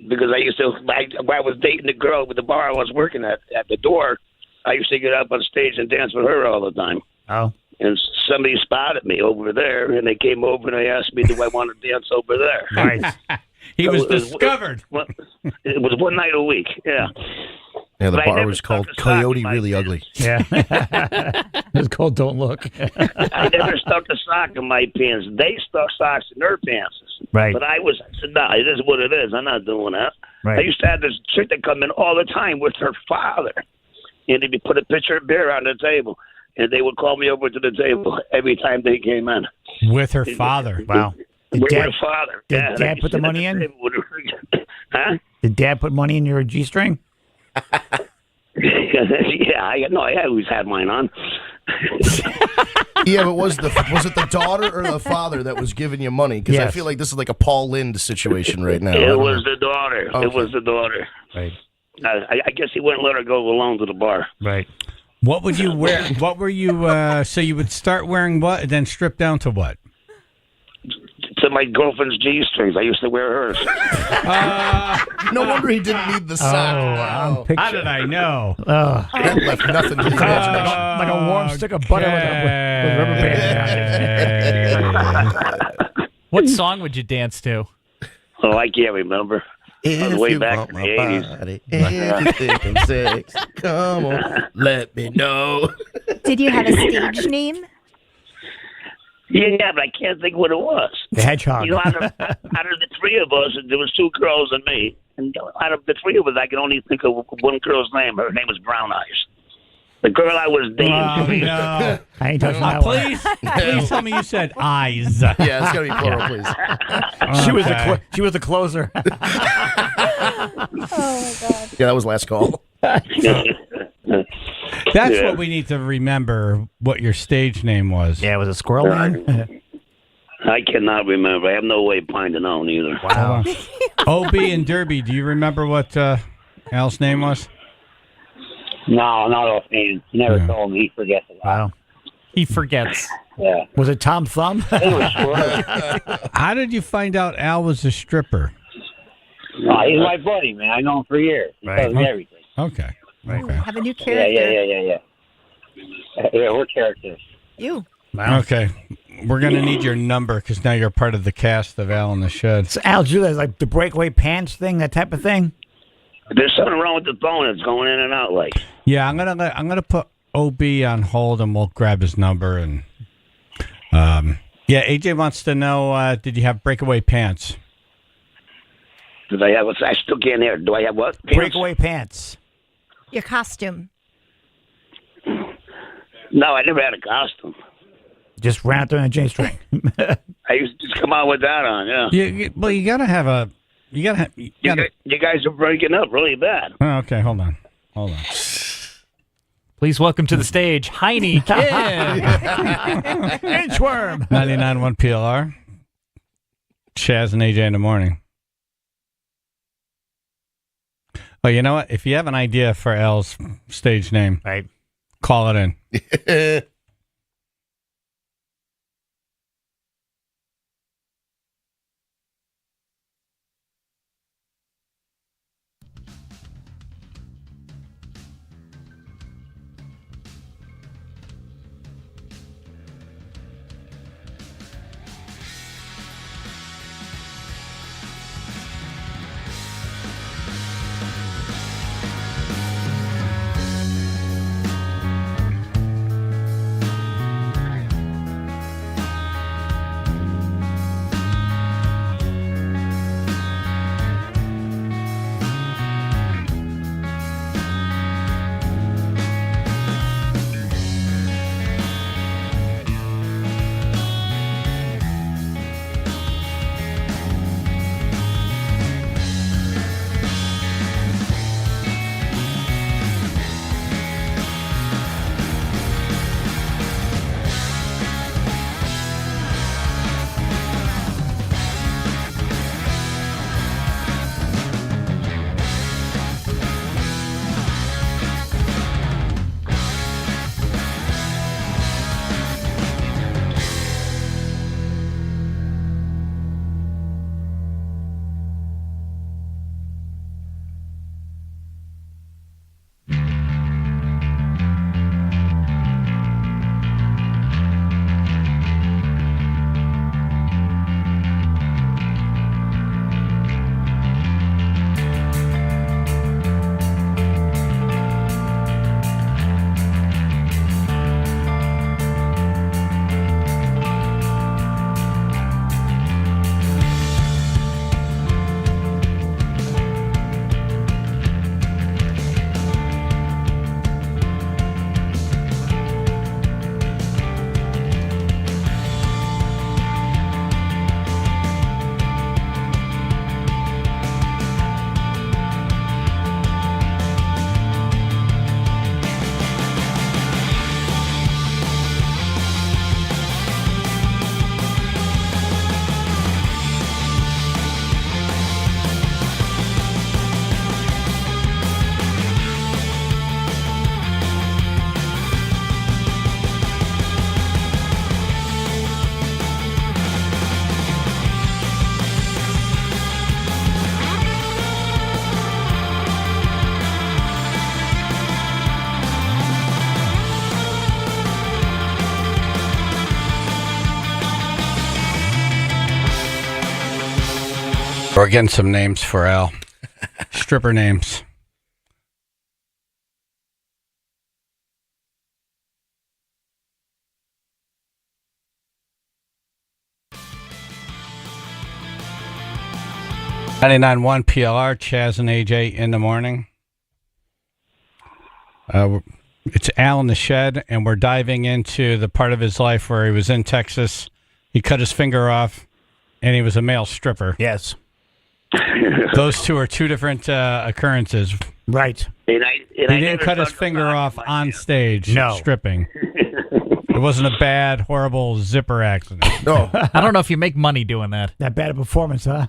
Because when I was dating the girl with the bar I was working at the door, I used to get up on stage and dance with her all the time. Oh. And somebody spotted me over there, and they came over and they asked me, do I want to dance over there? Nice. He was discovered. It was one night a week, yeah. Yeah, the But I bar never was called stuck a sock in Coyote my Really pants. Ugly. Yeah. It's called Don't Look. I never stuck a sock in my pants. They stuck socks in their pants. Right. But I said, no, it is what it is. I'm not doing that. Right. I used to have this chick that come in all the time with her father. And they'd put a pitcher of beer on the table. And they would call me over to the table every time they came in. With her father. Wow. With her father. Did Yeah, Dad they put the sit at money in? table with her- Huh? Did Dad put money in your G-string? Yeah, I always had mine on. Yeah, but was it the daughter or the father that was giving you money? Because I Yes. feel like this is like a Paul Lind situation right now. It was the daughter. Okay. It was the daughter. Right. I guess he wouldn't let her go alone to the bar. Right. What would you wear? What were you, so you would start wearing what and then strip down to what? To my girlfriend's G-strings. I used to wear hers. No wonder he didn't need the sock. How did I know? That left nothing to the imagination. Like a warm stick of butter with rubber bands on it. What song would you dance to? Oh, I can't remember. If way you back want in my the 80s. body, if you thinking sex, come on, let me know. Did you have a stage name? Yeah, but I can't think what it was. The Hedgehog. You know, out of the three of us, there was two girls and me. And out of the three of us, I can only think of one girl's name. Her name was Brown Eyes. The girl I was dating. No. I ain't touching that one. Please tell me you said eyes. Yeah, it's got to be plural, please. She was the closer. Oh my God. Yeah, that was last call. That's what we need to remember, what your stage name was. Yeah, it was a squirrel man. I cannot remember. I have no way of finding out either. Wow. OB and Derby, do you remember what Al's name was? No, not offhand. He never told me. He forgets a lot. Wow. He forgets. Yeah. Was it Tom Thumb? It was short. How did you find out Al was a stripper? He's my buddy, man. I know him for years. He tells me everything. Okay. Okay. Have a new character. Yeah. Yeah, we're characters. You. Okay. We're going to need your number because now you're part of the cast of Al in the Shed. So Al, do that like the breakaway pants thing, that type of thing? There's something wrong with the phone. It's going in and out like. Yeah, I'm gonna put OB on hold and we'll grab his number and yeah, AJ wants to know did you have breakaway pants? Did I have what? I still can't hear. Do I have what? Pants? Breakaway pants. Your costume. No, I never had a costume. Just ran out there in a J-string. I used to just come out with that on. Yeah. Well, you gotta have a. You gotta. You guys are breaking up really bad. Oh, okay, hold on. Please welcome to the stage, Heine Kim. Inchworm. 99.1 PLR. Chaz and AJ in the morning. Oh, you know what? If you have an idea for Al's stage name, right, call it in. We're getting some names for Al. Stripper names. $99.1 PLR, Chaz and AJ in the morning. It's Al in the shed, and we're diving into the part of his life where he was in Texas. He cut his finger off, and he was a male stripper. Yes. Those two are two different occurrences. Right. He didn't cut his finger off on stage stripping. It wasn't a bad, horrible zipper accident. No. I don't know if you make money doing that. That bad a performance, huh?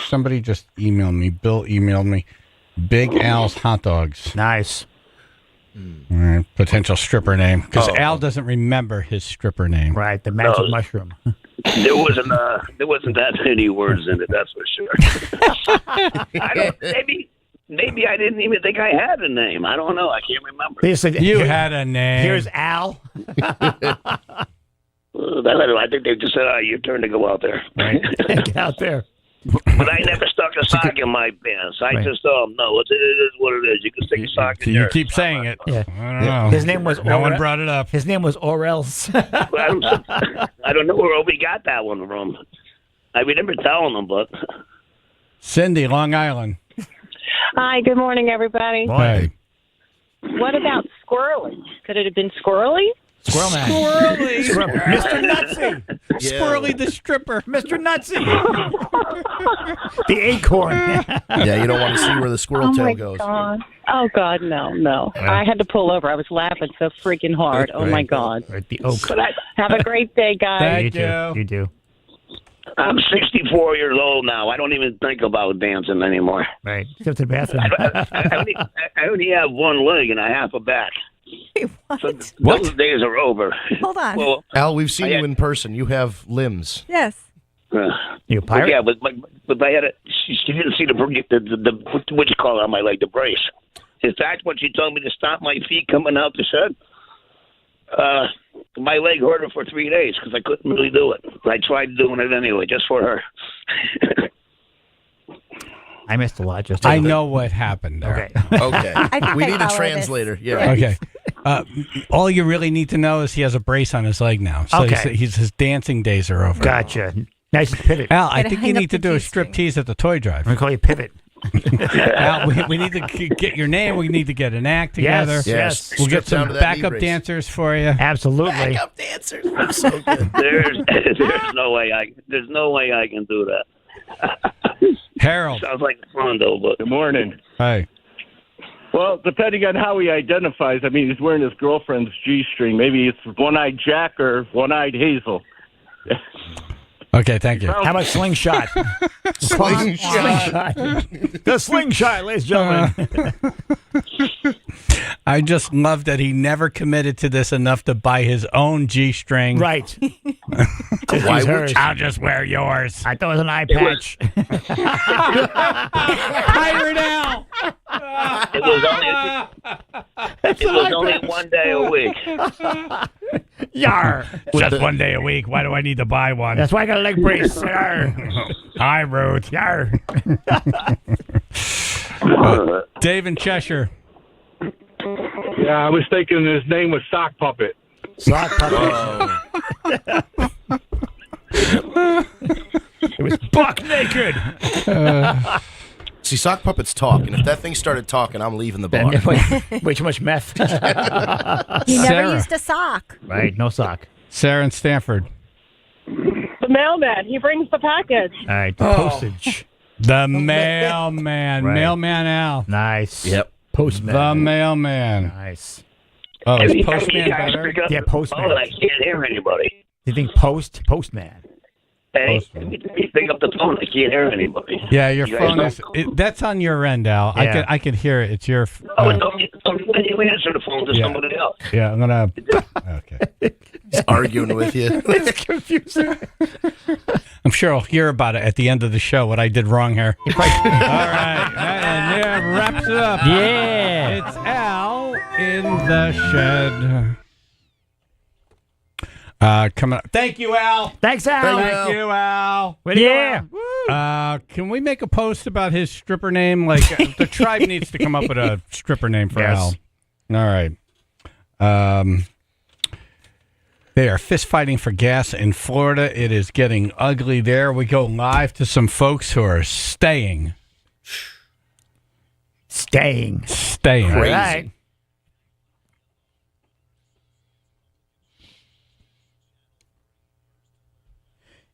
Somebody just emailed me. Bill emailed me. Big Al's Hot Dogs. Nice. All right, potential stripper name. Because Al doesn't remember his stripper name. Right, the magic mushroom. There wasn't that many words in it, that's for sure. Maybe I didn't even think I had a name. I don't know. I can't remember. You had a name. Here's Al. I think they just said, your turn to go out there. Right. Get out there. But I never stuck a sock in my pants. I just told them, no, it is what it is. You can stick a sock in You yours. keep saying it. Yeah. I don't know. His name was No one brought it up. His name was Orels. I don't know where we got that one from. I remember telling them, but... Cindy, Long Island. Hi, good morning, everybody. Hey. What about Squirrely? Could it have been Squirrely? Squirrel Man. Squirrely. Mr. Nutsy. Yeah. Squirrely the stripper. Mr. Nutsy. The acorn. Yeah, you don't want to see where the squirrel tail goes. God. Oh, God, no. I had to pull over. I was laughing so freaking hard. Oh, my God. Right, the oak. Have a great day, guys. Thank you. you. You do. I'm 64 years old now. I don't even think about dancing anymore. Right. Go to the bathroom. I only have one leg and a half a back. What? So those days are over. Hold on. Well, Al, we've seen you in person. You have limbs. Yes. You a pirate? Yeah, but I had she didn't see the what you call it on my leg, the brace. In fact, when she told me to stop my feet coming out the shed, my leg hurt her for 3 days because I couldn't really do it. I tried doing it anyway, just for her. I missed a lot. Just I know what happened there. Okay. We need a translator. Yeah. Okay. All you really need to know is he has a brace on his leg now. So his dancing days are over. Gotcha. Nice pivot. Al, I think you need to do a strip tease at the toy drive. We call you Pivot. Al, we need to get your name. We need to get an act together. Yes. We'll get some backup dancers for you. Absolutely. Backup dancers. So good. There's no way I can do that. Harold. Sounds like fun though, but Good morning. Hey. Well, depending on how he identifies, I mean, he's wearing his girlfriend's G-string. Maybe it's one-eyed Jack or one-eyed Hazel. Okay, thank you. How about slingshot? Slingshot. The slingshot, ladies and gentlemen. I just love that he never committed to this enough to buy his own G-string. Right. Why would you? I'll just wear yours. I thought it was an eye patch. Pirate Al. It was only 1 day a week. Yar. Just 1 day a week. Why do I need to buy one? That's why I got a leg brace. Yar. Hi, Ruth. Yar. Dave in Cheshire. Yeah, I was thinking his name was Sock Puppet. Sock puppet. It was buck naked. See, sock puppets talk, and if that thing started talking, I'm leaving the bar. Way too much meth. He never Sarah. used a sock. Right, no sock. Sarah in Stanford. The mailman. He brings the package. All right, the postage. The mailman. Right. Mailman Al. Nice. Yep. Postman. The mailman. Nice. Oh, is You Postman guys better? pick up Yeah, the Postman. phone, I can't hear anybody. You think postman? Hey, you pick up the phone, I can't hear anybody. Yeah, your You guys phone know? is. That's on your end, Al. Yeah. I can hear it. It's your. Oh, don't you answer the phone to Yeah. somebody else. Yeah, I'm gonna. Okay. He's arguing with you. It's confusing. I'm sure I'll hear about it at the end of the show. What I did wrong here. All right, and yeah, wraps it up. Yeah. It's Al in the shed. Coming up. Thank you, Al. Thanks, Al. Thank you, Al. Way to go, Al. Can we make a post about his stripper name? Like the tribe needs to come up with a stripper name for Al. All right. They are fist fighting for gas in Florida. It is getting ugly there. We go live to some folks who are staying. Staying. Crazy. All right.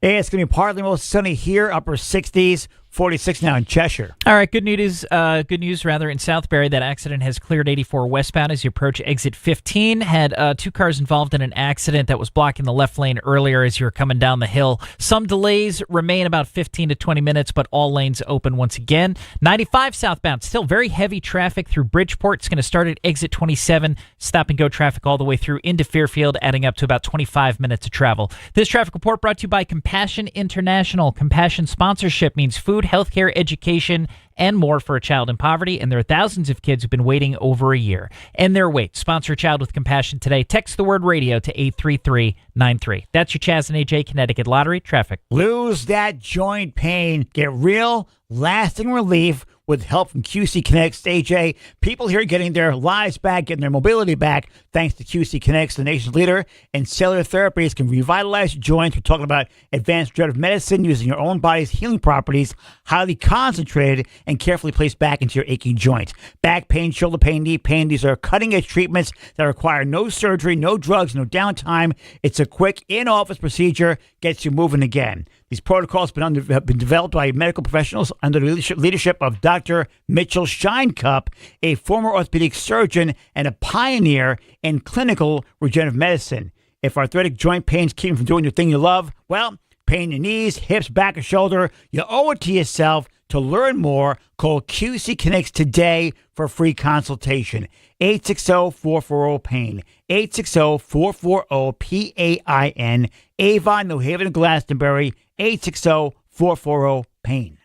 Hey, it's going to be partly most sunny here, upper 60s, 46 now in Cheshire. All right, good news in Southbury. That accident has cleared 84 westbound as you approach exit 15. Had 2 cars involved in an accident that was blocking the left lane earlier as you were coming down the hill. Some delays remain about 15 to 20 minutes, but all lanes open once again. 95 southbound, still very heavy traffic through Bridgeport. It's going to start at exit 27. Stop and go traffic all the way through into Fairfield, adding up to about 25 minutes of travel. This traffic report brought to you by Compassion International. Compassion sponsorship means food, healthcare, education, and more for a child in poverty, and there are thousands of kids who've been waiting over a year. End their wait. Sponsor a child with compassion today. Text the word radio to 83393. That's your Chaz and AJ Connecticut Lottery traffic. Lose that joint pain. Get real, lasting relief with help from QC Kinetics. AJ, people here getting their lives back, getting their mobility back, thanks to QC Kinetics, the nation's leader in cellular therapies, can revitalize your joints. We're talking about advanced regenerative medicine using your own body's healing properties, highly concentrated and carefully placed back into your aching joints. Back pain, shoulder pain, knee pain, these are cutting-edge treatments that require no surgery, no drugs, no downtime. It's a quick in-office procedure, gets you moving again. These protocols have been developed by medical professionals under the leadership of Dr. Mitchell Shinecup, a former orthopedic surgeon and a pioneer in clinical regenerative medicine. If arthritic joint pains keep you from doing the thing you love, well, pain in your knees, hips, back, or shoulder, you owe it to yourself. To learn more, call QC Kinetics today for a free consultation. 860-440-PAIN. 860-440-PAIN. Avon, New Haven, and Glastonbury. 860-440-PAIN.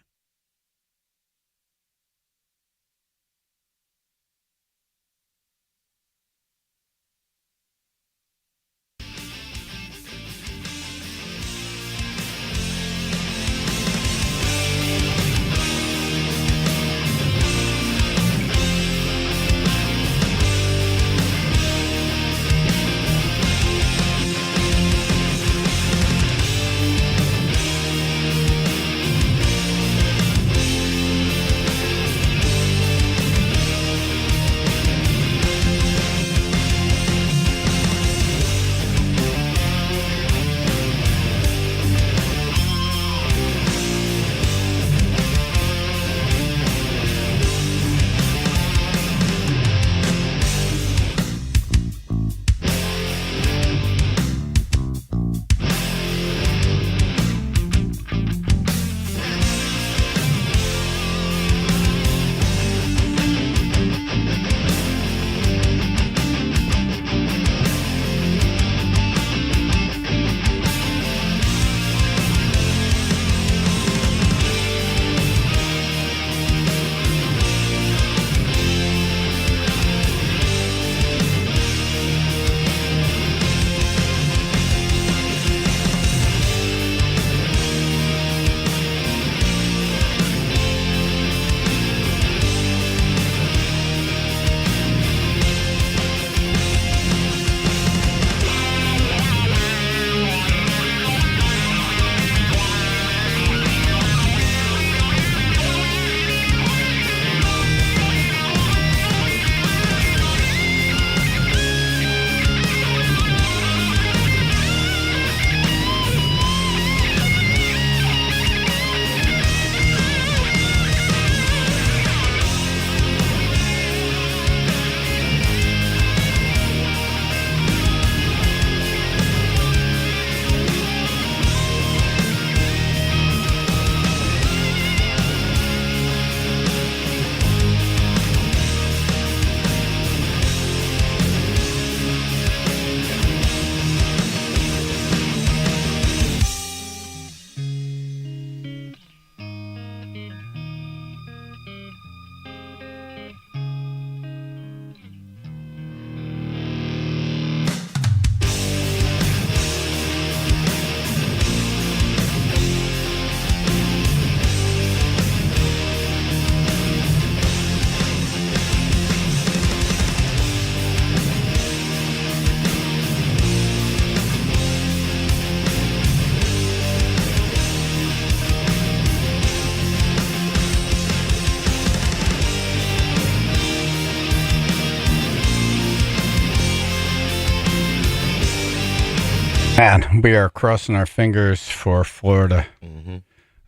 Man, we are crossing our fingers for Florida. Mm-hmm.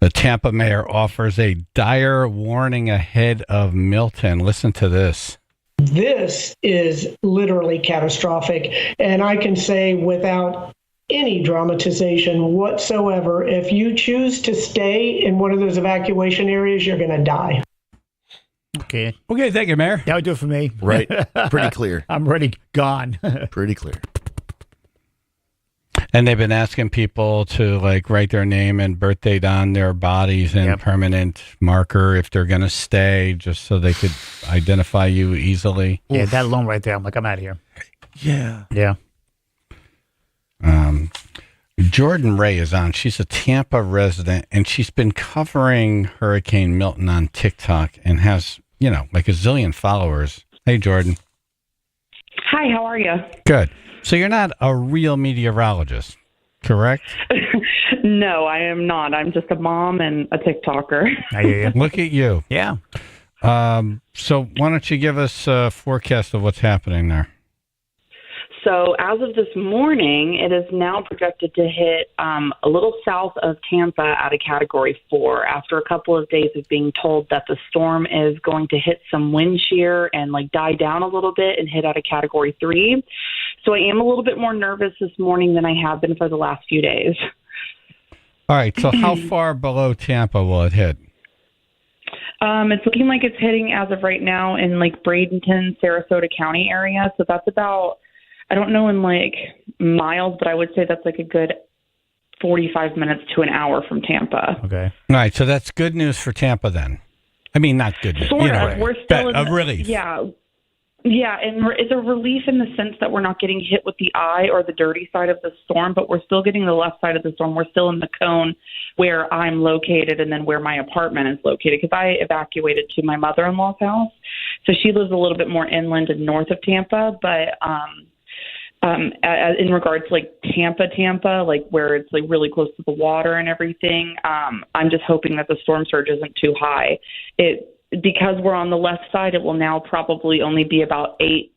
The Tampa mayor offers a dire warning ahead of Milton. Listen to this. This is literally catastrophic. And I can say without any dramatization whatsoever, if you choose to stay in one of those evacuation areas, you're going to die. Okay. Okay, thank you, Mayor. That would do it for me. Right. Pretty clear. I'm ready. Gone. Pretty clear. And they've been asking people to write their name and birth date on their bodies in permanent marker if they're going to stay, just so they could identify you easily. Yeah, that alone right there. I'm like, I'm out of here. Yeah. Yeah. Jordan Ray is on. She's a Tampa resident, and she's been covering Hurricane Milton on TikTok and has, a zillion followers. Hey, Jordan. Hi, how are you? Good. So you're not a real meteorologist, correct? No, I am not. I'm just a mom and a TikToker. I hear you. Look at you. Yeah. So why don't you give us a forecast of what's happening there? So as of this morning, it is now projected to hit a little south of Tampa at a Category 4 after a couple of days of being told that the storm is going to hit some wind shear and die down a little bit and hit at a Category 3. So I am a little bit more nervous this morning than I have been for the last few days. All right. So how far below Tampa will it hit? It's looking like it's hitting as of right now in Bradenton, Sarasota County area. So that's about, I don't know in miles, but I would say that's a good 45 minutes to an hour from Tampa. Okay. All right. So that's good news for Tampa then. I mean, not good news. Sort of. We're still in a relief. Yeah. Yeah, and it's a relief in the sense that we're not getting hit with the eye or the dirty side of the storm, but we're still getting the left side of the storm. We're still in the cone where I'm located and then where my apartment is located, because I evacuated to my mother-in-law's house. So she lives a little bit more inland and north of Tampa, but in regards to Tampa, where it's really close to the water and everything, I'm just hoping that the storm surge isn't too high. Because we're on the left side, it will now probably only be about 8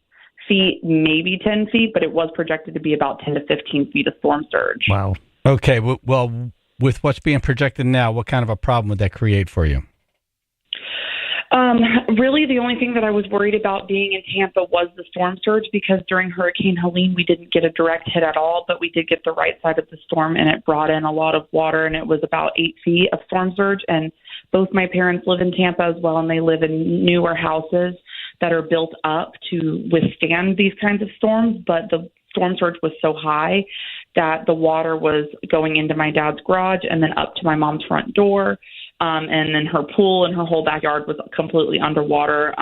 feet, maybe 10 feet, but it was projected to be about 10 to 15 feet of storm surge. Wow. Okay. Well, with what's being projected now, what kind of a problem would that create for you? Really, the only thing that I was worried about being in Tampa was the storm surge, because during Hurricane Helene, we didn't get a direct hit at all, but we did get the right side of the storm, and it brought in a lot of water, and it was about 8 feet of storm surge. And both my parents live in Tampa as well, and they live in newer houses that are built up to withstand these kinds of storms. But the storm surge was so high that the water was going into my dad's garage and then up to my mom's front door. And then her pool and her whole backyard was completely underwater,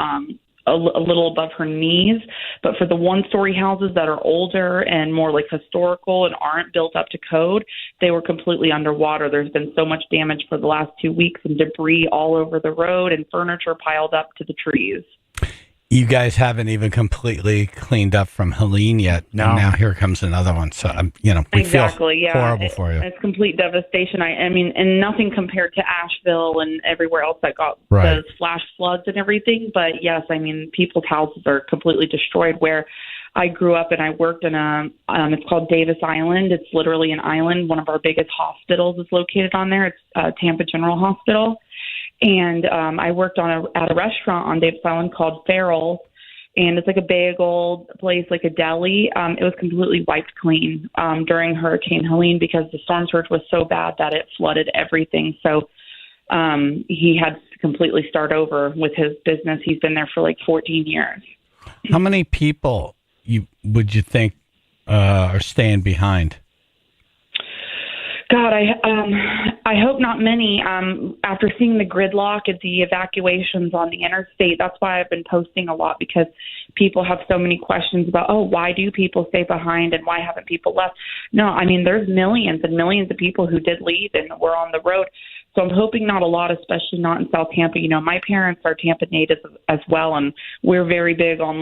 a little above her knees. But for the one-story houses that are older and more historical and aren't built up to code, they were completely underwater. There's been so much damage for the last 2 weeks, and debris all over the road and furniture piled up to the trees. You guys haven't even completely cleaned up from Helene yet. No. And now here comes another one. So, we feel horrible for you. It's complete devastation. I mean, and nothing compared to Asheville and everywhere else that got Right. those flash floods and everything. But yes, I mean, people's houses are completely destroyed. Where I grew up and I worked in it's called Davis Island. It's literally an island. One of our biggest hospitals is located on there. It's Tampa General Hospital. And I worked at a restaurant on Davis Island called Farrell's, and it's a big old place, a deli. It was completely wiped clean during Hurricane Helene because the storm surge was so bad that it flooded everything. So he had to completely start over with his business. He's been there for 14 years. How many people would you think are staying behind? God, I hope not many. After seeing the gridlock and the evacuations on the interstate, that's why I've been posting a lot, because people have so many questions about, why do people stay behind and why haven't people left? No, I mean, there's millions and millions of people who did leave and were on the road. So I'm hoping not a lot, especially not in South Tampa. My parents are Tampa natives as well, and we're very big on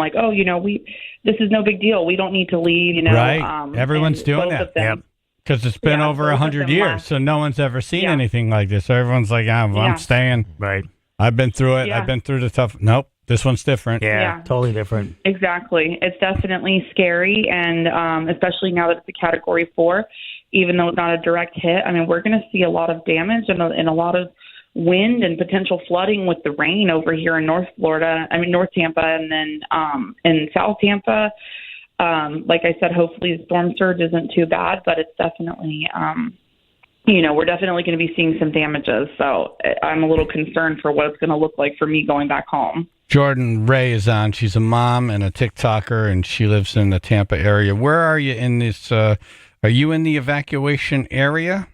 this is no big deal. We don't need to leave, Right. Everyone's doing that. Yep. Because it's been over 100 years, so no one's ever seen anything like this. So everyone's like, I'm staying. Right. I've been through it. Yeah. I've been through the tough. Nope, This one's different. Yeah, totally different. Exactly. It's definitely scary, and especially now that it's a Category 4, even though it's not a direct hit. I mean, we're going to see a lot of damage and a lot of wind and potential flooding with the rain over here in North Tampa, and then in South Tampa. Like I said, hopefully the storm surge isn't too bad, but it's definitely, we're definitely going to be seeing some damages. So I'm a little concerned for what it's going to look like for me going back home. Jordan Ray is on. She's a mom and a TikToker, and she lives in the Tampa area. Where are you in this? Are you in the evacuation area?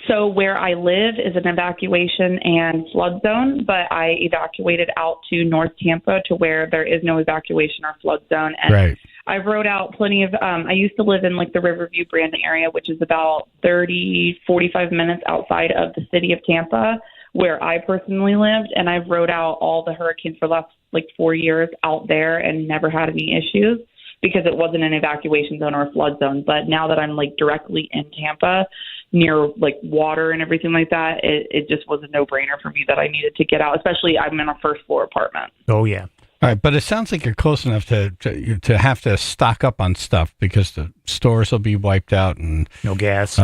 So where I live is an evacuation and flood zone, but I evacuated out to North Tampa to where there is no evacuation or flood zone. And right. I wrote out plenty of, I used to live in like the Riverview, Brandon area, which is about 45 minutes outside of the city of Tampa, where I personally lived. And I've wrote out all the hurricanes for the last 4 years out there and never had any issues because it wasn't an evacuation zone or a flood zone. But now that I'm directly in Tampa, near water and everything like that, it just was a no-brainer for me that I needed to get out, especially I'm in a first floor apartment. Oh, yeah. All right, but it sounds like you're close enough to have to stock up on stuff because the stores will be wiped out and no gas.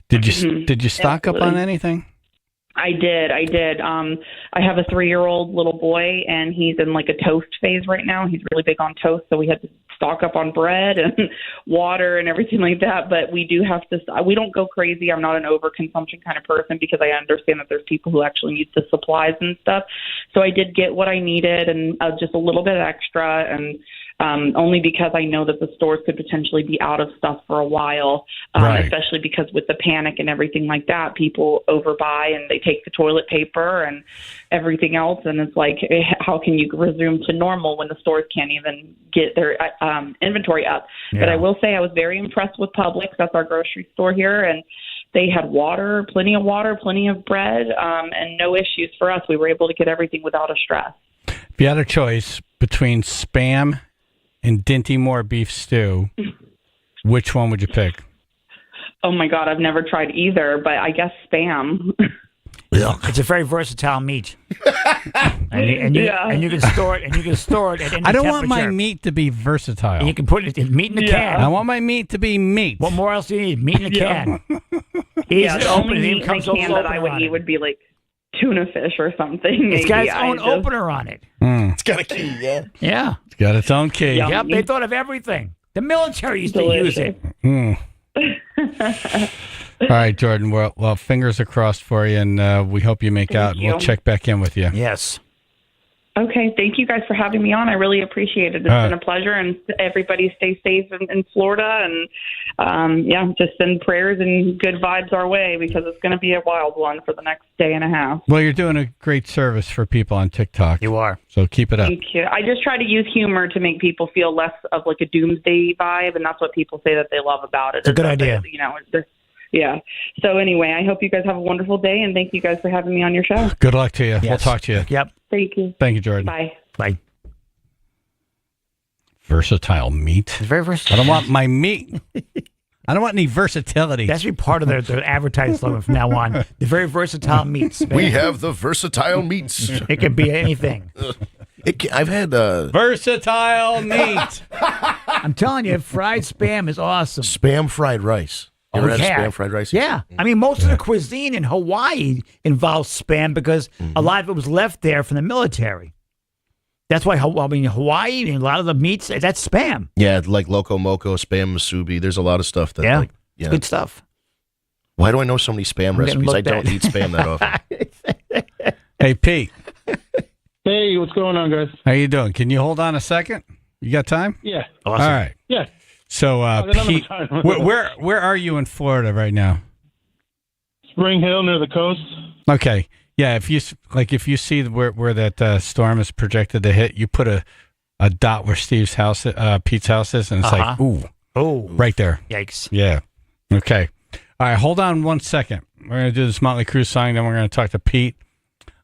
Did you stock up on anything? I did. I have a 3-year-old little boy, and he's in a toast phase right now. He's really big on toast, so we had to stock up on bread and water and everything like that. But we do have to. We don't go crazy. I'm not an overconsumption kind of person because I understand that there's people who actually need the supplies and stuff. So I did get what I needed and just a little bit extra, and only because I know that the stores could potentially be out of stuff for a while, right. Especially because with the panic and everything like that, people overbuy and they take the toilet paper and everything else. And it's how can you resume to normal when the stores can't even get their inventory up? Yeah. But I will say I was very impressed with Publix. That's our grocery store here. And they had water, plenty of bread, and no issues for us. We were able to get everything without a stress. If you had a choice between Spam and Dinty Moore beef stew, which one would you pick? Oh my God, I've never tried either, but I guess Spam. It's a very versatile meat, and you can store it. And you can store it at any I don't temperature. want my meat to be versatile. And you can put meat in a can. I want my meat to be meat. What more else do you need? Meat in a can. The only meat in a can that I would eat would be tuna fish or something. It's got its own opener on it. It's got a key, yeah. Yeah. It's got its own key. Yep, they thought of everything. The military used to use it. All right, Jordan. Well, fingers are crossed for you, and we hope you make out. you. We'll check back in with you. Yes. Okay, thank you guys for having me on. I really appreciate it. It's been a pleasure, and everybody stay safe in Florida, and just send prayers and good vibes our way because it's going to be a wild one for the next day and a half. Well, you're doing a great service for people on TikTok. You are. So keep it up. Thank you. I just try to use humor to make people feel less of a doomsday vibe, and that's what people say that they love about it. It's a good idea. Yeah. So anyway, I hope you guys have a wonderful day, and thank you guys for having me on your show. Good luck to you. Yes. We'll talk to you. Yep. Thank you. Thank you, Jordan. Bye. Bye. Versatile meat. It's very versatile. I don't want my meat. I don't want any versatility. That should be part of their advertising slogan from now on. The very versatile meats. We have the versatile meats. It could be anything. I've had versatile meat. I'm telling you, fried Spam is awesome. Spam fried rice. You ever had Spam fried rice? Yeah. I mean, most of the cuisine in Hawaii involves Spam because a lot of it was left there from the military. That's why, Hawaii and a lot of the meats, that's Spam. Yeah, like Loco Moco, Spam Musubi. There's a lot of stuff that, it's good stuff. Why do I know so many Spam recipes? I don't eat Spam that often. Hey, Pete. Hey, what's going on, guys? How you doing? Can you hold on a second? You got time? Yeah. Awesome. All right. Yeah. So, Pete, where are you in Florida right now? Spring Hill near the coast. Okay. Yeah, if you see where that storm is projected to hit, you put a dot where Steve's house, Pete's house is, and it's right there. Yikes. Yeah. Okay. All right, hold on 1 second. We're gonna do this Motley Crue song, then we're gonna talk to Pete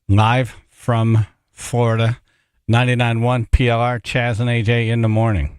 live from Florida. 99.1 PLR, Chaz and AJ in the morning.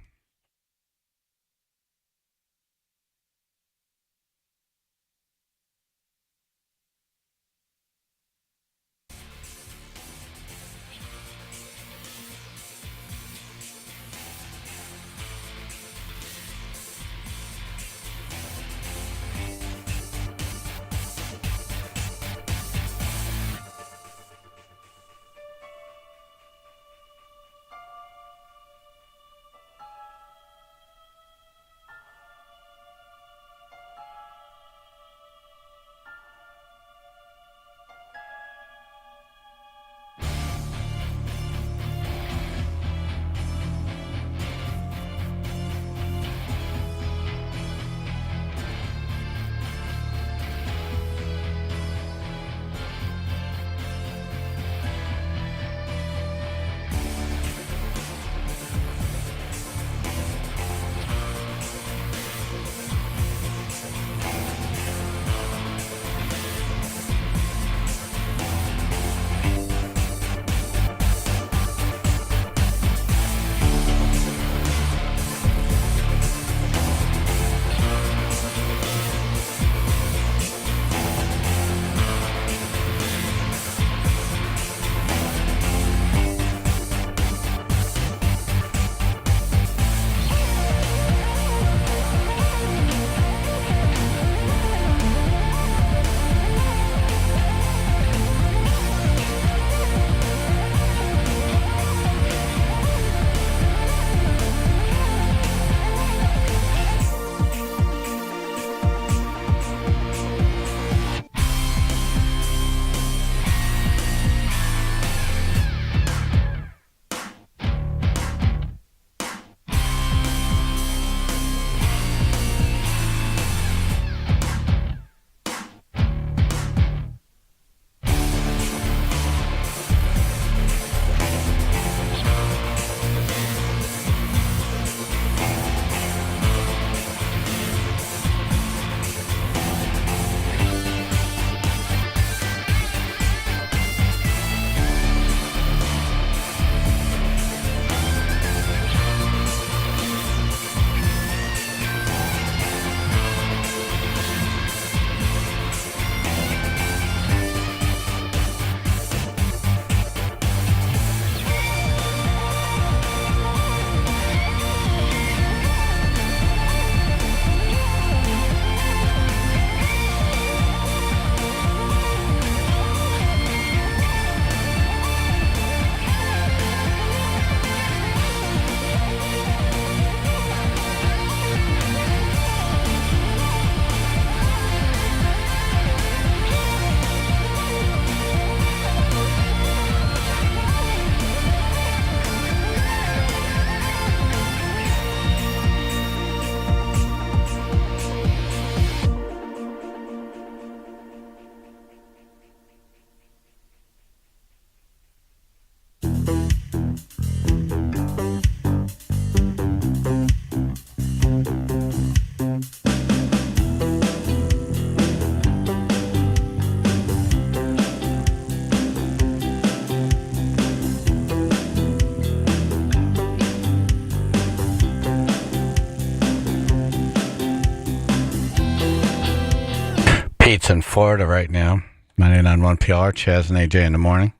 Nate's in Florida right now. 99.1 PLR, Chaz and AJ in the morning.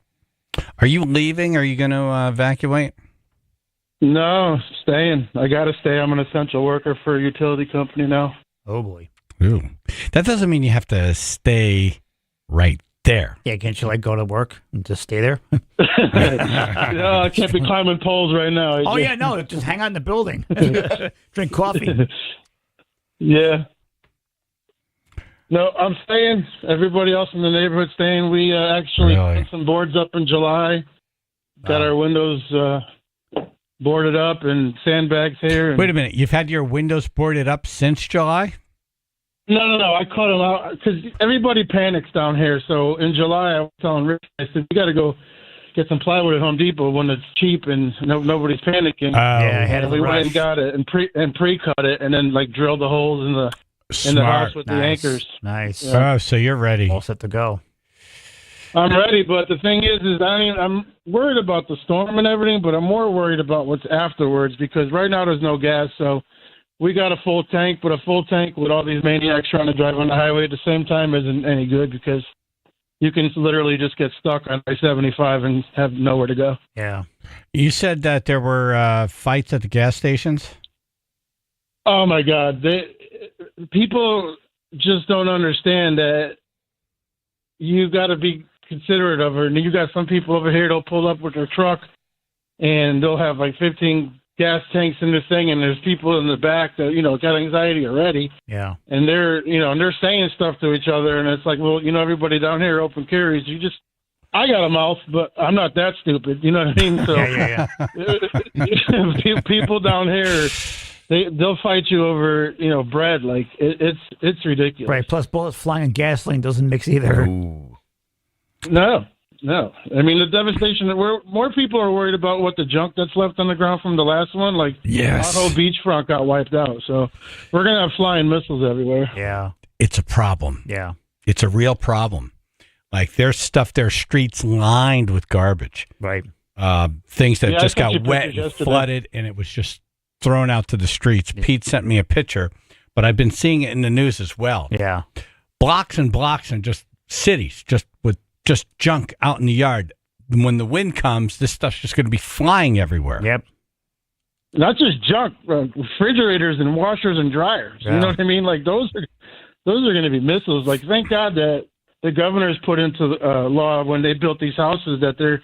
Are you leaving? Are you going to evacuate? No, staying. I got to stay. I'm an essential worker for a utility company now. Oh, boy. Ooh. That doesn't mean you have to stay right there. Yeah, can't you, go to work and just stay there? No, I can't be climbing poles right now. Oh, yeah, no, just hang out in the building. Drink coffee. Yeah. No, I'm staying. Everybody else in the neighborhood staying. We actually put some boards up in July. Got our windows boarded up and sandbags here. And Wait a minute. You've had your windows boarded up since July? No. I cut them out because everybody panics down here. So in July, I was telling Rick, I said, you got to go get some plywood at Home Depot when it's cheap and nobody's panicking. We went and got it and pre-cut it and then drilled the holes in the house with the anchors. Nice. Yeah. Oh, so you're ready. All set to go. I'm ready, but the thing is I'm worried about the storm and everything, but I'm more worried about what's afterwards because right now there's no gas, so we got a full tank, but a full tank with all these maniacs trying to drive on the highway at the same time isn't any good because you can literally just get stuck on I-75 and have nowhere to go. Yeah. You said that there were fights at the gas stations? Oh, my God. People just don't understand that you got to be considerate of her. And you got some people over here, they'll pull up with their truck and they'll have 15 gas tanks in this thing, and there's people in the back that got anxiety already. Yeah. And they're saying stuff to each other, and it's like, well, everybody down here open carries. I got a mouth, but I'm not that stupid. You know what I mean? So Yeah. People down here, they'll fight you over bread. It's ridiculous. Right. Plus, bullets flying and gasoline doesn't mix either. Ooh. No. I mean, the devastation that more people are worried about what the junk that's left on the ground from the last one. Yes. Our whole beachfront got wiped out. So we're going to have flying missiles everywhere. Yeah. It's a problem. Yeah. It's a real problem. There's streets lined with garbage. Right. Things that just I sent got you wet pictures and yesterday. flooded, and it was just thrown out to the streets. Pete sent me a picture, but I've been seeing it in the news as well. Yeah. Blocks and blocks and just cities just with just junk out in the yard. When the wind comes, this stuff's just going to be flying everywhere. Yep. Not just junk, refrigerators and washers and dryers. Yeah. You know what I mean? Those are going to be missiles. Thank God that the governors put into law when they built these houses that they're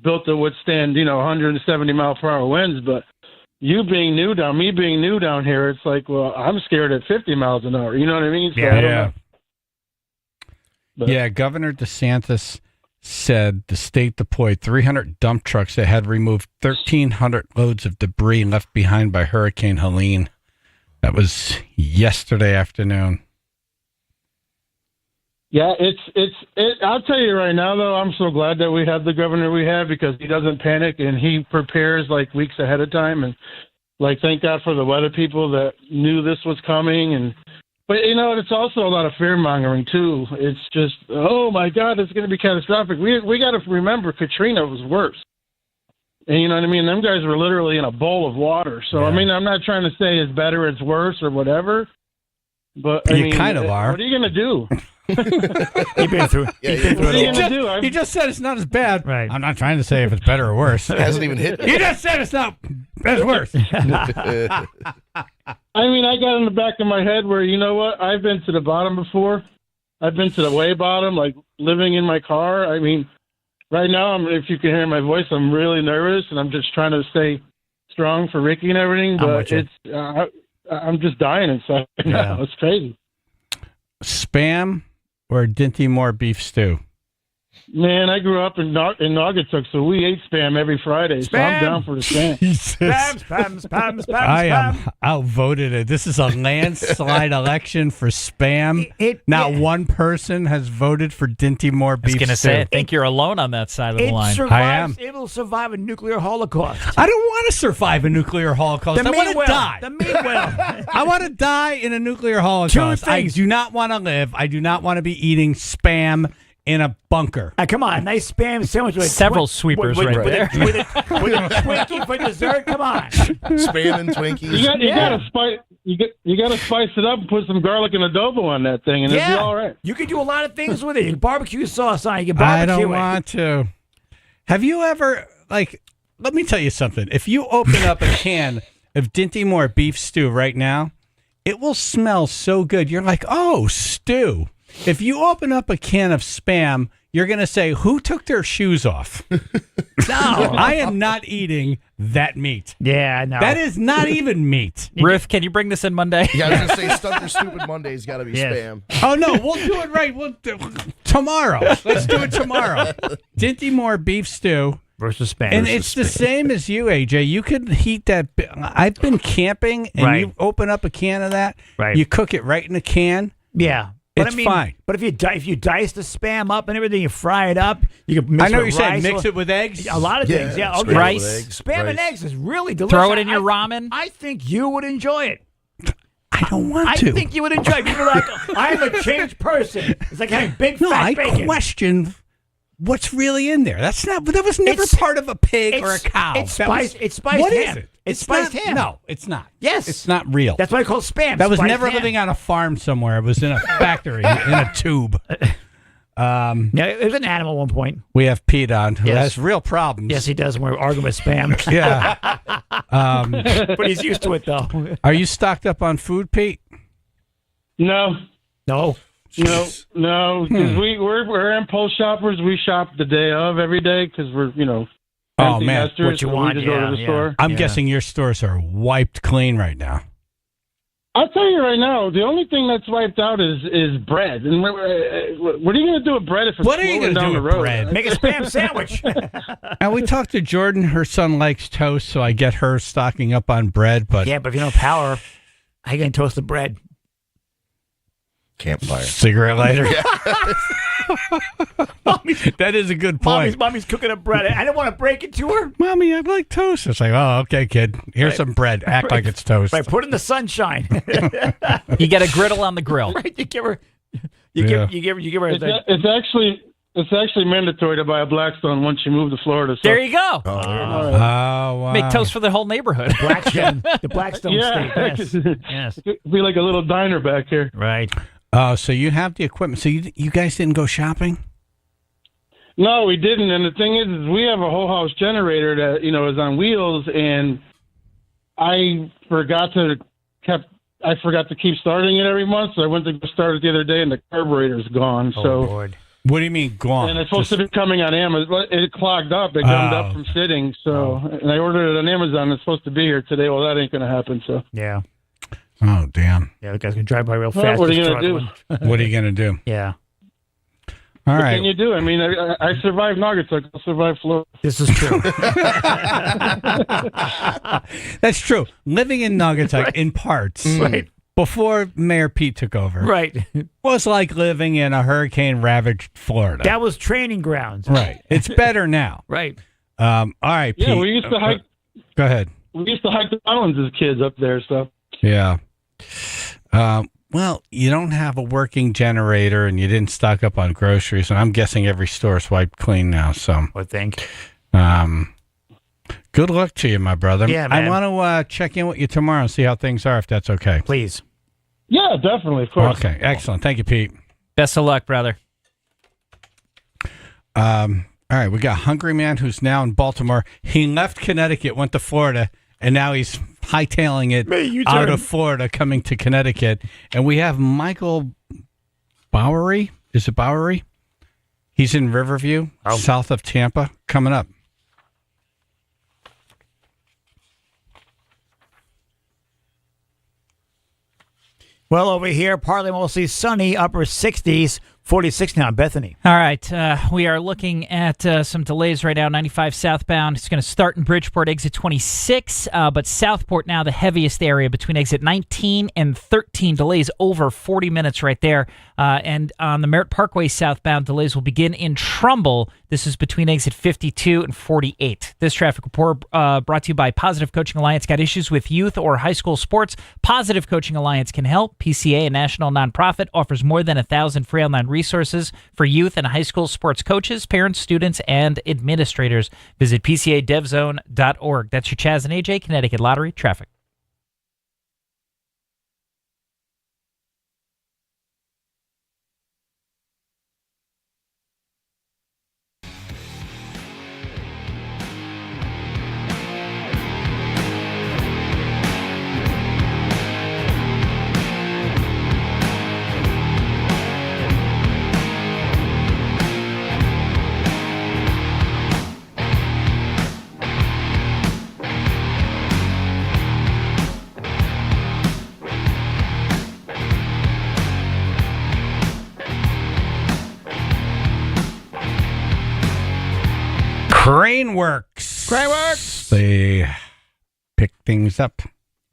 built to withstand 170 mile per hour winds. But me being new down here, it's well, I'm scared at 50 miles an hour. You know what I mean? So I don't know. Yeah, Governor DeSantis said the state deployed 300 dump trucks that had removed 1,300 loads of debris left behind by Hurricane Helene. That was yesterday afternoon. Yeah, I'll tell you right now, though, I'm so glad that we have the governor we have because he doesn't panic and he prepares weeks ahead of time. And thank God for the weather people that knew this was coming. But it's also a lot of fear mongering too. It's just, oh my God, it's going to be catastrophic. We got to remember Katrina was worse. And you know what I mean? Them guys were literally in a bowl of water. So, I mean, I'm not trying to say it's better, it's worse, or whatever. But you kind of are. What are you going to do? You've been through. What are you going to do? You just said it's not as bad. Right. I'm not trying to say if it's better or worse. It hasn't even hit. You just said it's not as worse. I mean, I got in the back of my head where, you know what? I've been to the bottom before. I've been to the way bottom, living in my car. I mean, right now, if you can hear my voice, I'm really nervous, and I'm just trying to stay strong for Ricky and everything. But I'm just dying inside now. It's crazy. Spam or Dinty Moore beef stew? Man, I grew up in Naugatuck, so we ate Spam every Friday. So I'm down for the Spam. Spam. I am outvoted. This is a landslide election for Spam. Not one person has voted for Dinty Moore beef stew. I was going to say, I think you're alone on that side of the line. I am. It will survive a nuclear holocaust. I don't want to survive a nuclear holocaust. I want to die. The meanwhile. I want to die in a nuclear holocaust. I do not want to live. I do not want to be eating Spam in a bunker. Come on, nice Spam sandwich with several sweepers right there. With a Twinkie for dessert. Come on, Spam and Twinkies. You got to spice. you got to spice it up and put some garlic and adobo on that thing, and it'll be all right. You can do a lot of things with it. You can barbecue sauce on it. You can barbecue I don't it. want to. Have you ever, let me tell you something. If you open up a can of Dinty Moore beef stew right now, it will smell so good. You're like, oh, stew. If you open up a can of Spam, you're going to say, who took their shoes off? No, I am not eating that meat. Yeah, no. That is not even meat. Riff, can you bring this in Monday? Yeah, I was going to say, Stuff Your Stupid Monday's got to be Spam. Oh, no, we'll do it right. Tomorrow. Let's do it tomorrow. Dinty Moore beef stew. Versus Spam. And it's the same as you, AJ. You could heat that. I've been camping, and you open up a can of that. Right. You cook it right in a can. Yeah. But It's fine. But if you dice the Spam up and everything, you fry it up. You can mix I know it with you're saying rice, mix it with eggs. A lot of things. Yeah. Okay. Rice. Spam and eggs is really delicious. Throw it in your ramen. I think you would enjoy it. I don't want to. I think you would enjoy it. People are like, I'm a changed person. It's like having big fat bacon. I question what's really in there. That was never part of a pig or a cow. It's spiced ham. What is it? It's spiced ham. No, it's not. Yes. It's not real. That's why I call it Spam. That was spiced never ham. living on a farm somewhere. It was in a factory, in a tube. Yeah, it was an animal at one point. We have Pete on, who Yes. has real problems. Yes, he does when we're arguing with Spam. Yeah. But he's used to it, though. Are you stocked up on food, Pete? No. No. No, because we're impulse shoppers. We shop the day of every day because we're Oh, empty man. nesters, What you so want, we just go to the store. I'm guessing your stores are wiped clean right now. I'll tell you right now, the only thing that's wiped out is bread. And what are you going to do with bread if it's What are you flowing gonna down do the with road? bread? Make a Spam sandwich. And we talked to Jordan. Her son likes toast, so I get her stocking up on bread. But Yeah, but if you don't have power, how you going to toast the bread? Campfire. Cigarette lighter. That is a good point. Mommy's cooking up bread. I don't want to break it to her. Mommy, I like toast. It's like, oh, okay, kid. Here's some bread. Act like it's toast. Right, put it in the sunshine. You get a griddle on the grill. Right, you give her. Yeah. You give her. It's actually mandatory to buy a Blackstone once you move to Florida. So. There you go. Oh, wow. Make toast for the whole neighborhood. the Blackstone Yeah. State. Yes. It'd be like a little diner back here. Right. Oh, so you have the equipment. So you guys didn't go shopping? No, we didn't. And the thing is we have a whole house generator that is on wheels, and I forgot to keep starting it every month. So I went to go start it the other day, and the carburetor's gone. Oh, so. Lord. What do you mean gone? And it's supposed to be coming on Amazon. It clogged up. It gummed up from sitting. So, and I ordered it on Amazon. It's supposed to be here today. Well, that ain't going to happen. So. Yeah. Oh, damn. Yeah, the guy's going to drive by real Well, fast. what are you going to do? What are you going to do? Yeah. All What right. can you do? I mean, I survived Naugatuck. I'll survive Florida. This is true. That's true. Living in Naugatuck in parts. Right. Before Mayor Pete took over. Right. Was like living in a hurricane-ravaged Florida. That was training grounds. Right. It's better now. Right. All right, Pete. Yeah, we used to hike. Go ahead. We used to hike the mountains as kids up there. So. Yeah. Well, you don't have a working generator, and you didn't stock up on groceries, and I'm guessing every store is wiped clean now. So, I think. Good luck to you, my brother. Yeah, man. I want to check in with you tomorrow and see how things are, if that's okay. Please. Yeah, definitely, of course. Okay, excellent. Thank you, Pete. Best of luck, brother. All right, we got Hungry Man, who's now in Baltimore. He left Connecticut, went to Florida, and now he's hightailing it out of Florida, coming to Connecticut. And we have Michael Bowery. Is it Bowery? He's in Riverview, south of Tampa, coming up. Well, over here, partly mostly sunny, upper 60s, 46 now in Bethany. All right. We are looking at some delays right now. 95 southbound. It's going to start in Bridgeport, exit 26, but Southport now the heaviest area between exit 19 and 13. Delays over 40 minutes right there. And on the Merritt Parkway southbound, delays will begin in Trumbull. This is between exit 52 and 48. This traffic report brought to you by Positive Coaching Alliance. Got issues with youth or high school sports? Positive Coaching Alliance can help. PCA, a national nonprofit, offers more than 1,000 free online resources for youth and high school sports coaches, parents, students, and administrators. Visit PCADevZone.org. That's your Chaz and AJ Connecticut Lottery traffic. Craneworks. Craneworks. They pick things up,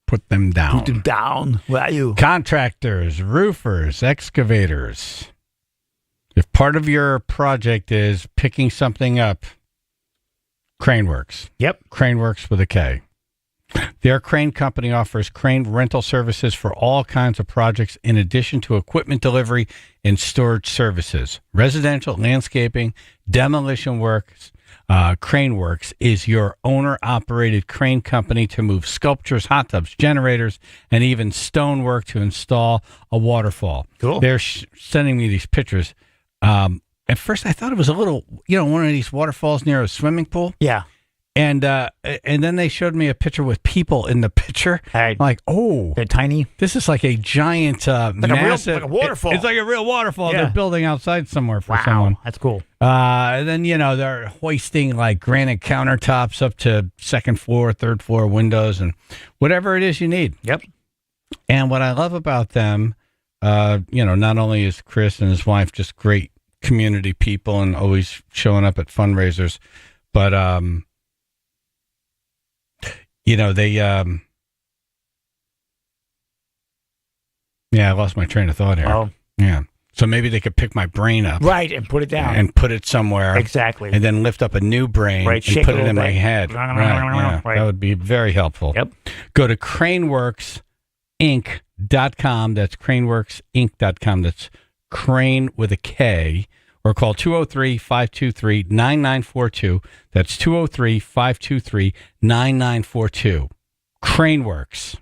put them down. Put them down. Where are you? Contractors, roofers, excavators. If part of your project is picking something up, Craneworks. Yep. Craneworks with a K. Their crane company offers crane rental services for all kinds of projects in addition to equipment delivery and storage services. Residential, landscaping, demolition works. Craneworks is your owner-operated crane company to move sculptures, hot tubs, generators, and even stonework to install a waterfall. Cool. They're sending me these pictures. At first, I thought it was a little, one of these waterfalls near a swimming pool. Yeah. And then they showed me a picture with people in the picture. I'm like, oh, they're tiny. This is like a giant, massive, like a waterfall. It's like a real waterfall. Yeah. They're building outside somewhere for Wow, someone. that's cool. And then they're hoisting like granite countertops up to second floor, third floor windows, and whatever it is you need. Yep. And what I love about them, not only is Chris and his wife just great community people and always showing up at fundraisers, but they I lost my train of thought here. Oh. Yeah. So maybe they could pick my brain up. Right, and put it down. And put it somewhere. Exactly. And then lift up a new brain Right, and shake put it a it in little my bit. head. Right. That would be very helpful. Yep. Go to craneworksinc.com. That's craneworksinc.com. That's crane with a K. Or call 203-523-9942. That's 203-523-9942. Craneworks.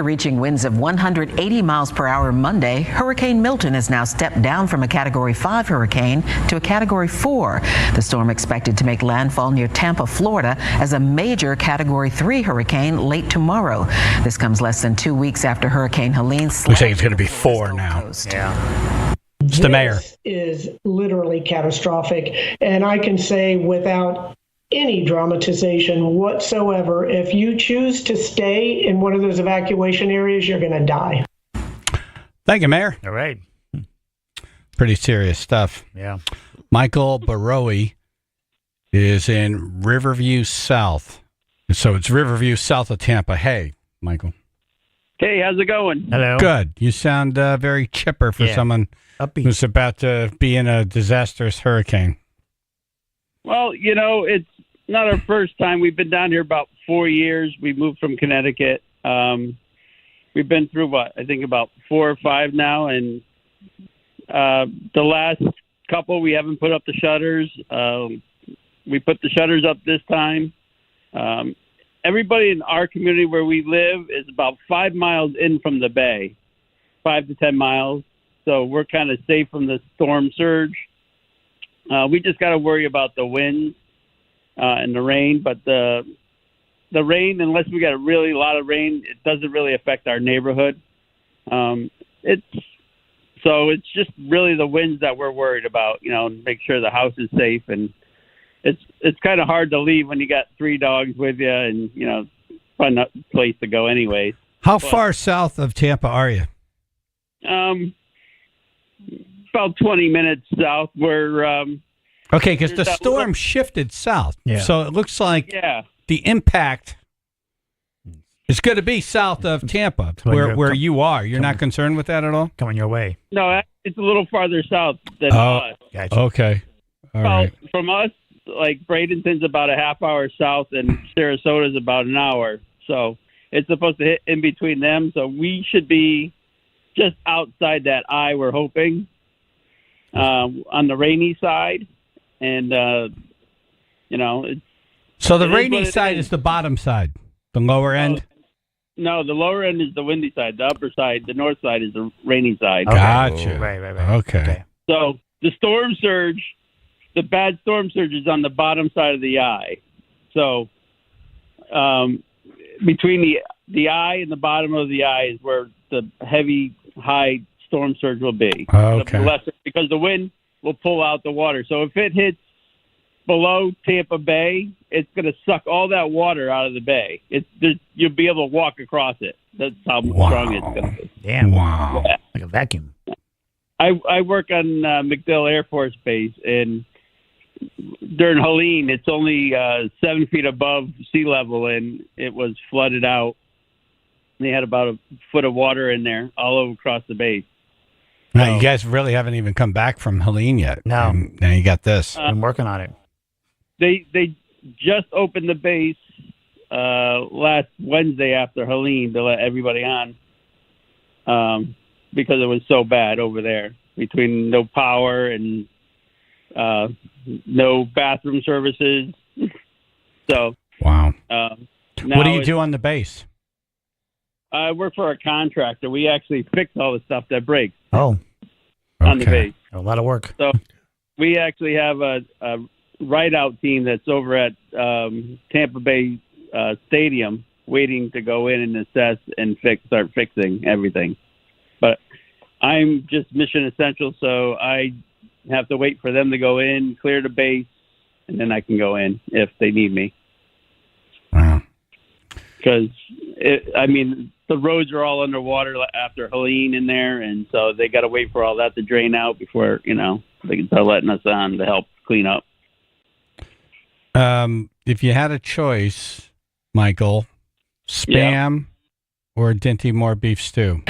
After reaching winds of 180 miles per hour Monday, Hurricane Milton has now stepped down from a Category 5 hurricane to a Category 4. The storm expected to make landfall near Tampa, Florida, as a major Category 3 hurricane late tomorrow. This comes less than 2 weeks after Hurricane Helene Looks like it's going to be 4 now. Yeah. It's the mayor. This is literally catastrophic. And I can say without any dramatization whatsoever, if you choose to stay in one of those evacuation areas, you're going to die. Thank you, Mayor. All right. Pretty serious stuff. Yeah. Michael Barowie is in Riverview South. So it's Riverview south of Tampa. Hey, Michael. Hey, how's it going? Hello. Good. You sound very chipper for someone upbeat who's about to be in a disastrous hurricane. Well, you know, it's not our first time. We've been down here about 4 years. We moved from Connecticut. We've been through, I think about 4 or 5 now. And the last couple, we haven't put up the shutters. We put the shutters up this time. Everybody in our community where we live is about 5 miles in from the bay, 5 to 10 miles. So we're kind of safe from the storm surge. We just got to worry about the winds and the rain. But the rain, unless we got a really lot of rain, it doesn't really affect our neighborhood. It's just really the winds that we're worried about. You know, make sure the house is safe, and it's kind of hard to leave when you got 3 dogs with you, and you know, fun place to go anyways. How far south of Tampa are you? About 20 minutes south. We're okay, because the storm shifted south, so it looks like the impact is going to be south of Tampa, where you are. You're not concerned with that at all? Coming your way. No, it's a little farther south than us. Gotcha. Okay. All right. From us, like Bradenton's about a half hour south, and Sarasota's about an hour. So it's supposed to hit in between them. So we should be just outside that eye, we're hoping, on the rainy side. And, you know. So the rainy side is the bottom side, the lower end? No, the lower end is the windy side. The upper side, the north side, is the rainy side. Okay. Gotcha. Right. Okay. So the storm surge, the bad storm surge is on the bottom side of the eye. So between the eye and the bottom of the eye is where the heavy, high storm surge will be. Okay. Because the wind will pull out the water. So if it hits below Tampa Bay, it's going to suck all that water out of the bay. You'll be able to walk across it. That's how strong it's going to be. Damn. Wow. Yeah. Like a vacuum. I work on MacDill Air Force Base, and during Helene, it's only 7 feet above sea level, and it was flooded out. They had about a foot of water in there all over across the base. Now, you guys really haven't even come back from Helene yet. No. And now you got this. I'm working on it. They just opened the base last Wednesday after Helene to let everybody on because it was so bad over there, between no power and no bathroom services. So wow. What do you it's- do on the base? I work for a contractor. We actually fix all the stuff that breaks Oh, on the base. a lot of work. So we actually have a ride-out team that's over at Tampa Bay Stadium waiting to go in and assess and start fixing everything. But I'm just mission essential, so I have to wait for them to go in, clear the base, and then I can go in if they need me. Wow. Because, the roads are all underwater after Helene in there, and so they got to wait for all that to drain out before, they can start letting us on to help clean up. If you had a choice, Michael, Spam or Dinty Moore beef stew?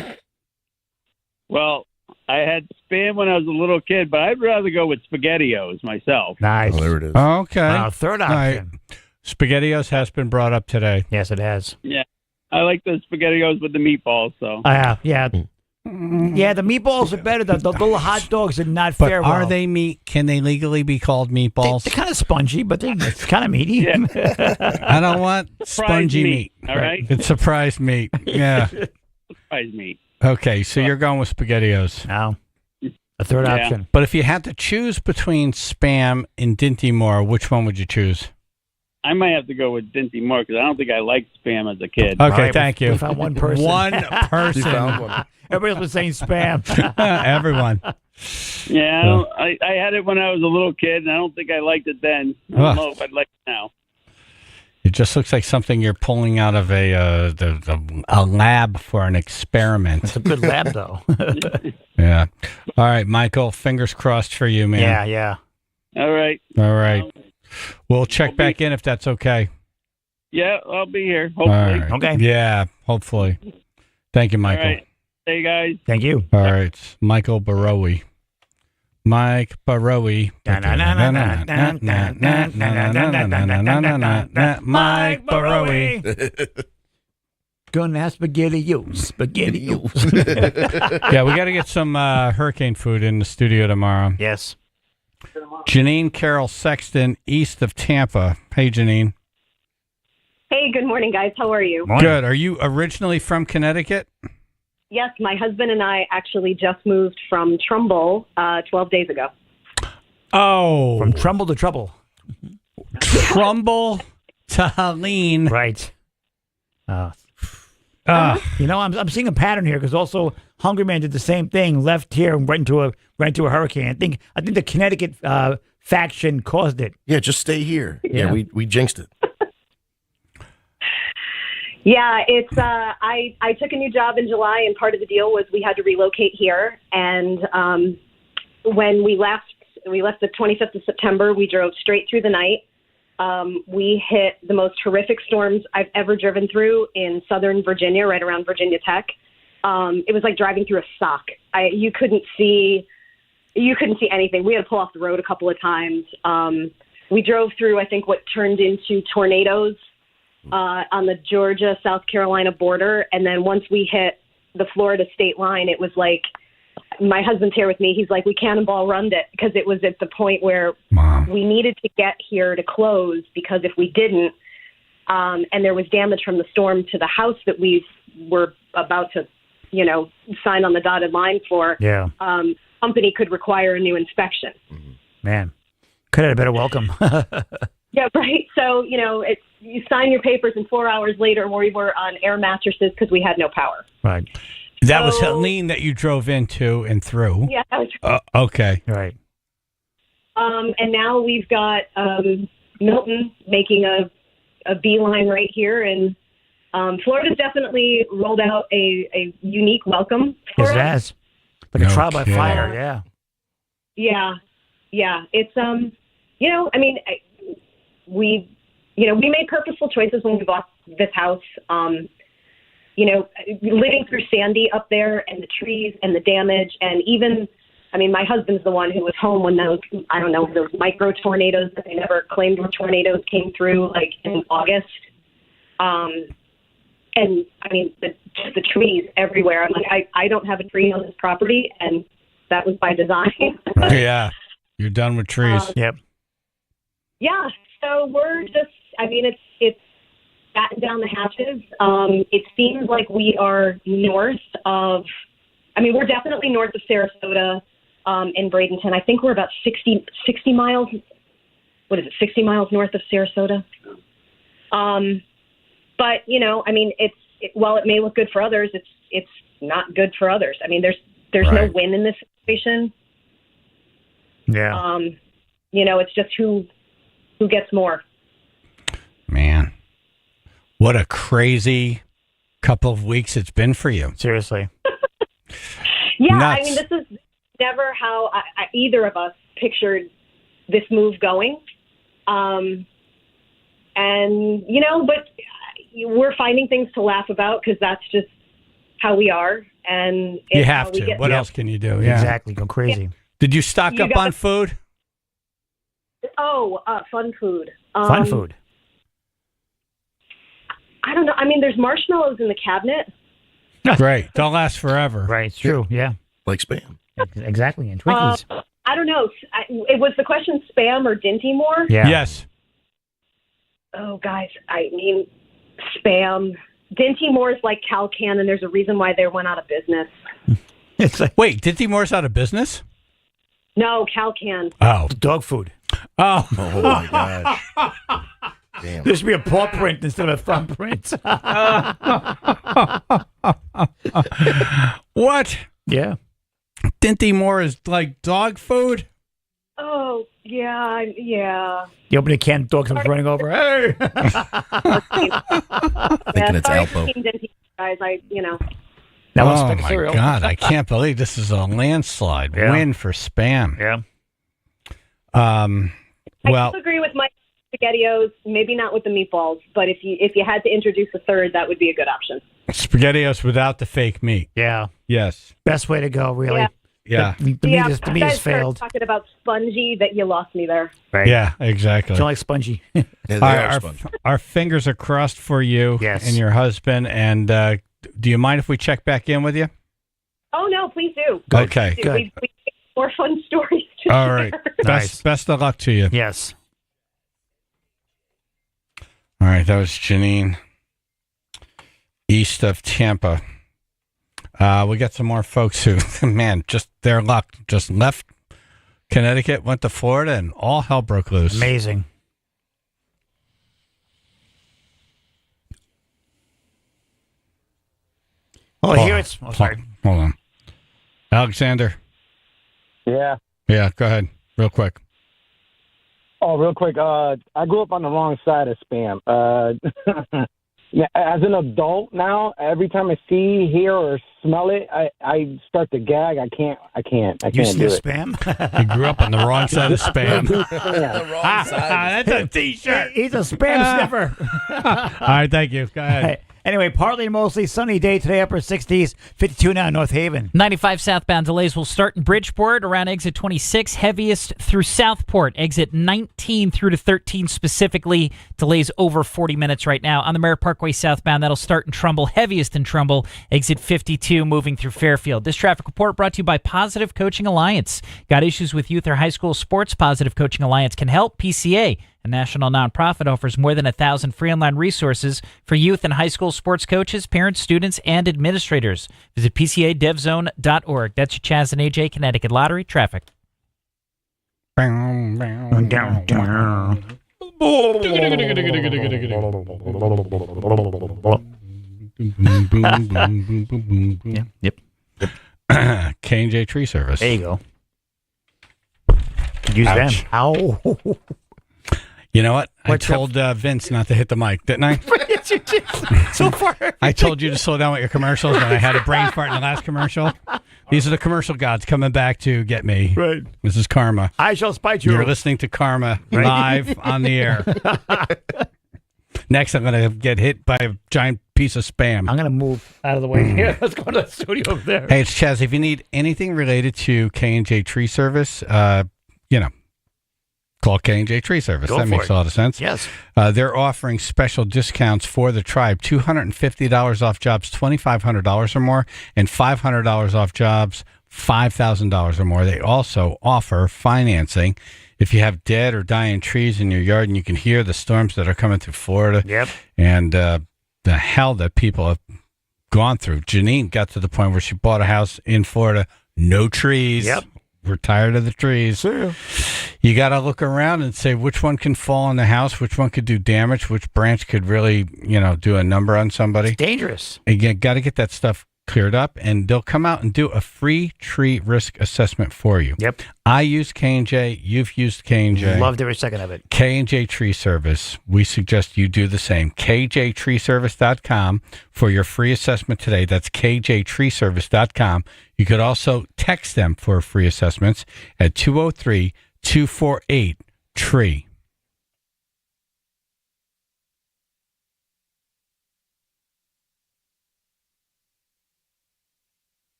Well, I had Spam when I was a little kid, but I'd rather go with SpaghettiOs myself. Nice. Oh, there it is. Okay. Third All right. option. SpaghettiOs has been brought up today. Yes, it has. Yeah. I like the SpaghettiOs with the meatballs, so. Yeah. Yeah, the meatballs are better. The little hot dogs are not But fair. are they meat? Can they legally be called meatballs? They're kind of spongy, but they're kind of meaty. Yeah. I don't want spongy meat. All right. It's surprise meat. Yeah. fries meat. Okay, so you're going with SpaghettiOs. No. A third Yeah. option. But if you had to choose between Spam and Dinty Moore, which one would you choose? I might have to go with Dinty Moore because I don't think I liked Spam as a kid. Okay, Right, thank we you. found one person. One You person. found one. Everybody was saying spam. Everyone. Yeah, I had it when I was a little kid, and I don't think I liked it then. I don't know if I'd like it now. It just looks like something you're pulling out of a lab for an experiment. It's a good lab, though. Yeah. All right, Michael. Fingers crossed for you, man. Yeah. All right. All right. We'll check back in if that's okay. Yeah, I'll be here, All hopefully. right. Okay. Yeah, hopefully. Thank you, Michael. All right. Hey, guys. Thank you. All right. It's Michael Barowie. Mike Barowie. Mike Barowie. Gonna have spaghetti-os. Yeah, we got to get some hurricane food in the studio tomorrow. Yes. Janine Carroll Sexton, east of Tampa. Hey, Janine. Hey, good morning, guys. How are you? Good. Are you originally from Connecticut? Yes, my husband and I actually just moved from Trumbull 12 days ago. Oh. From Trumbull to Trouble. Trumbull to Helene. Right. You know, I'm seeing a pattern here because also Hungry Man did the same thing, left here and went into a hurricane. I think the Connecticut faction caused it. Yeah, just stay here. Yeah, we jinxed it. Yeah, it's I took a new job in July, and part of the deal was we had to relocate here. And when we left the 25th of September. We drove straight through the night. We hit the most horrific storms I've ever driven through in Southern Virginia, right around Virginia Tech. It was like driving through a sock. You couldn't see anything. We had to pull off the road a couple of times. We drove through, I think, what turned into tornadoes on the Georgia-South Carolina border. And then once we hit the Florida state line, it was like, my husband's here with me. He's like, we cannonball runned it because it was at the point where we needed to get here to close because if we didn't, and there was damage from the storm to the house that we were about to, sign on the dotted line for, company could require a new inspection. Man, could have had a better welcome. Yeah, right. So, you sign your papers and 4 hours later we were on air mattresses because we had no power. Right. That was Helene that you drove into and through. Yeah. That was okay. Right. And now we've got Milton making a beeline right here. And Florida's definitely rolled out a unique welcome for us. Yes, it has. Like a trial by fire, yeah. Yeah. Yeah. It's, we made purposeful choices when we bought this house. Living through Sandy up there and the trees and the damage and even, my husband's the one who was home when those micro tornadoes that they never claimed were tornadoes came through like in August. And the trees everywhere. I'm like, I don't have a tree on this property and that was by design. Yeah. You're done with trees. Yep. Yeah. So we're just, it's batten down the hatches. It seems like we are north of, we're definitely north of Sarasota and Bradenton. I think we're about 60 miles. What is it? 60 miles north of Sarasota. But while it may look good for others, it's not good for others. There's no win in this situation. Yeah. It's just who gets more. Man, what a crazy couple of weeks it's been for you. Seriously. Yeah, Nuts. this is never how either of us pictured this move going. But we're finding things to laugh about because that's just how we are. And it's You have how we to. get What through. else can you do? Yeah. Exactly. Go crazy. Did you stock You up got- on food? Oh, fun food. Fun food. I don't know. There's marshmallows in the cabinet. Great. Don't last forever. Right. It's true. Yeah. Like Spam. Exactly. And Twinkies. I don't know. It was the question Spam or Dinty Moore? Yeah. Yes. Oh, guys. Spam, Dinty Moore's like Calcan, and there's a reason why they went out of business. It's like, wait, Dinty Moore's out of business? No, Calcan. Oh, dog food. Oh, oh my gosh! Damn. There should be a paw print instead of a thumbprint. What? Yeah. Dinty Moore is like dog food? Oh, yeah, yeah. You open a can, the dog comes running over. Hey! Thinking it's sorry, Alpo. Team Dinty, guys. That one's Oh spec my cereal. God! I can't believe this is a landslide win for Spam. Yeah. Well, I do agree with Mike. SpaghettiOs, maybe not with the meatballs, but if you had to introduce a third, that would be a good option. SpaghettiOs without the fake meat. Yeah. Yes. Best way to go, really. Yeah. Yeah. The meat Yeah, is, the you meat guys has started failed. talking about spongy, that you lost me there. Right. Yeah, exactly. Don't like spongy. Yeah, they All right, are our, spongy. our fingers are crossed for you Yes. and your husband. And do you mind if we check back in with you? Oh, no, please do. Okay. Please do. We have more fun stories to All share. right. Nice. Best of luck to you. Yes. All right. That was Janine, east of Tampa. We got some more folks who, man, just their luck, just left Connecticut, went to Florida, and all hell broke loose. Amazing. Oh, here it's. Oh, sorry. Hold on. Alexander. Yeah. Yeah, go ahead. Real quick. Oh, real quick. I grew up on the wrong side of Spam. Yeah, as an adult now, every time I see, hear, or smell it, I start to gag. I can't You do sniff it. Spam? You grew up on the wrong side of Spam. The wrong side. That's a T-shirt. He's a Spam sniffer. All right, thank you. Go ahead. Anyway, partly and mostly sunny day today, upper 60s, 52 now in North Haven. 95 southbound delays will start in Bridgeport around exit 26, heaviest through Southport, exit 19 through to 13 specifically. Delays over 40 minutes right now. On the Merritt Parkway southbound, that'll start in Trumbull, heaviest in Trumbull, exit 52 moving through Fairfield. This traffic report brought to you by Positive Coaching Alliance. Got issues with youth or high school sports? Positive Coaching Alliance can help. PCA, a national nonprofit, offers more than 1,000 free online resources for youth and high school sports coaches, parents, students, and administrators. Visit PCADevZone.org. That's your Chaz and AJ Connecticut Lottery traffic. Yeah. Yep. K&J Tree Service. There you go. Could use Ouch. them. Ow. You know what? What's I told Vince not to hit the mic, didn't I? So far. I told you to slow down with your commercials, and I had a brain fart in the last commercial. These are the commercial gods coming back to get me. Right. This is Karma. I shall spite you. You're listening to Karma live on the air. Next, I'm going to get hit by a giant piece of Spam. I'm going to move out of the way here. Let's go to the studio over there. Hey, it's Chaz. If you need anything related to K&J Tree Service, call K&J Tree Service. Go That for makes it. a lot of sense. Yes. They're offering special discounts for the tribe, $250 off jobs $2,500 or more, and $500 off jobs $5,000 or more. They also offer financing. If you have dead or dying trees in your yard and you can hear the storms that are coming through Florida Yep. and the hell that people have gone through. Janine got to the point where she bought a house in Florida, no trees. Yep. We're tired of the trees. Sure. You got to look around and say which one can fall on the house, which one could do damage, which branch could really, do a number on somebody. Dangerous. And you got to get that stuff cleared up, and they'll come out and do a free tree risk assessment for you. Yep. I use K&J. You've used K&J. Loved every second of it. K&J Tree Service. We suggest you do the same. KJTreeService.com for your free assessment today. That's KJTreeService.com. You could also text them for free assessments at 203-248-TREE.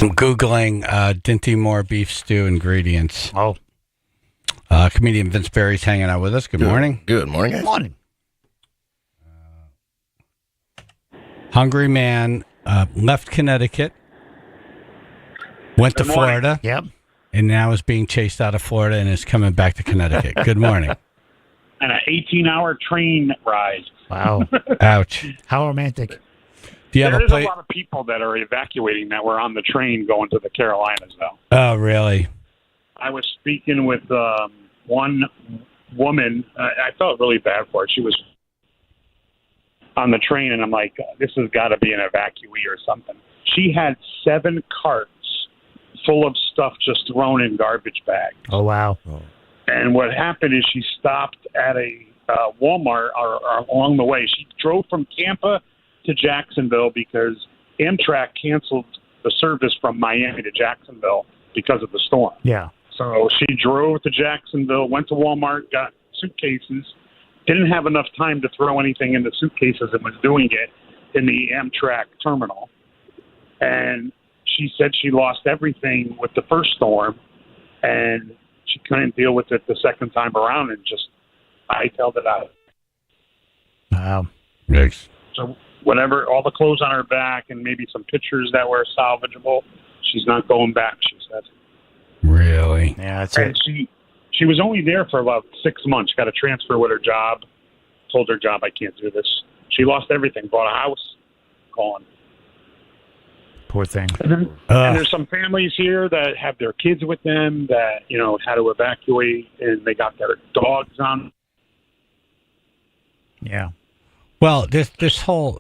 I'm Googling Dinty Moore beef stew ingredients. Oh. Comedian Vince Barry's hanging out with us. Good morning. Good morning, guys. Morning. Hungry man left Connecticut, went to Florida. Yep. And now is being chased out of Florida and is coming back to Connecticut. Good morning. And an 18-hour train ride. Wow. Ouch. How romantic. Do you have There's a a lot of people that are evacuating that were on the train going to the Carolinas, though. Oh, really? I was speaking with one woman. I felt really bad for her. She was on the train, and I'm like, this has got to be an evacuee or something. She had 7 carts full of stuff just thrown in garbage bags. Oh, wow. And what happened is she stopped at a Walmart or along the way. She drove from Tampa to Jacksonville because Amtrak canceled the service from Miami to Jacksonville because of the storm. Yeah. So she drove to Jacksonville, went to Walmart, got suitcases, didn't have enough time to throw anything in the suitcases and was doing it in the Amtrak terminal. And she said she lost everything with the first storm, and she couldn't deal with it the second time around and just hightailed it out. Wow. Yikes. So whatever, all the clothes on her back and maybe some pictures that were salvageable, she's not going back, she said. Really? Yeah, that's And it. she was only there for about 6 months, got a transfer with her job, told her job, I can't do this. She lost everything, bought a house, gone. Poor thing. And there's some families here that have their kids with them that, had to evacuate, and they got their dogs on. Yeah. Well, this whole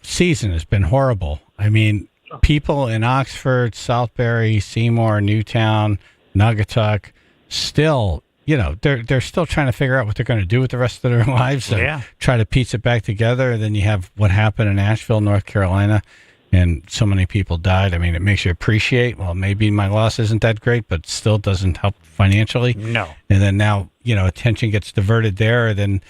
season has been horrible. I mean, people in Oxford, Southbury, Seymour, Newtown, Naugatuck, still, they're still trying to figure out what they're going to do with the rest of their lives and try to piece it back together. And then you have what happened in Asheville, North Carolina, and so many people died. I mean, it makes you appreciate, well, maybe my loss isn't that great, but still doesn't help financially. No. And then now, attention gets diverted there, then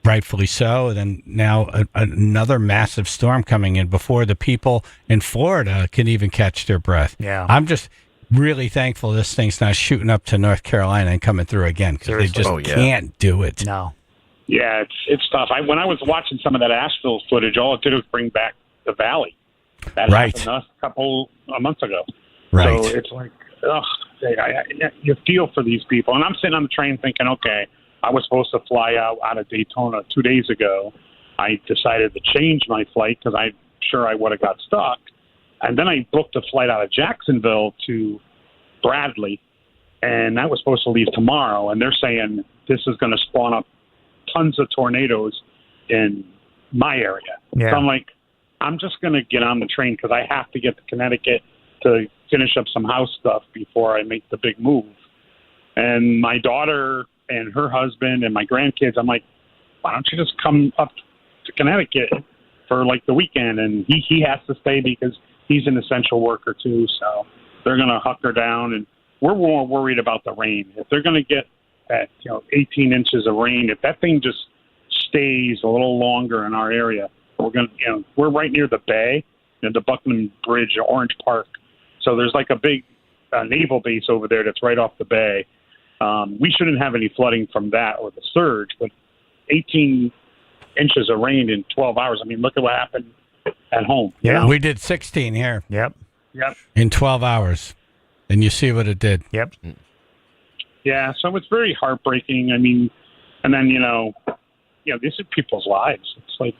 rightfully so. And then now another massive storm coming in before the people in Florida can even catch their breath. Yeah. I'm just really thankful this thing's not shooting up to North Carolina and coming through again because they just can't do it. No. Yeah, it's tough. When I was watching some of that Asheville footage, all it did was bring back the valley. That happened a month ago. Right. So it's like, you feel for these people. And I'm sitting on the train thinking, okay, I was supposed to fly out of Daytona 2 days ago. I decided to change my flight because I'm sure I would have got stuck. And then I booked a flight out of Jacksonville to Bradley, and that was supposed to leave tomorrow. And they're saying this is going to spawn up tons of tornadoes in my area. Yeah. So I'm like, I'm just going to get on the train because I have to get to Connecticut to finish up some house stuff before I make the big move. And my daughter and her husband and my grandkids, I'm like, why don't you just come up to Connecticut for like the weekend? And he has to stay because he's an essential worker too. So they're going to hunker down, and we're more worried about the rain. If they're going to get that, 18 inches of rain, if that thing just stays a little longer in our area, we're going to, we're right near the bay, the Buckingham Bridge, Orange Park. So there's like a big naval base over there that's right off the bay. We shouldn't have any flooding from that or the surge, but 18 inches of rain in 12 hours. I mean, look at what happened at home. Yeah, we did 16 here. Yep. In 12 hours, and you see what it did. Yep. Yeah, so it's very heartbreaking. I mean, and then these are people's lives. It's like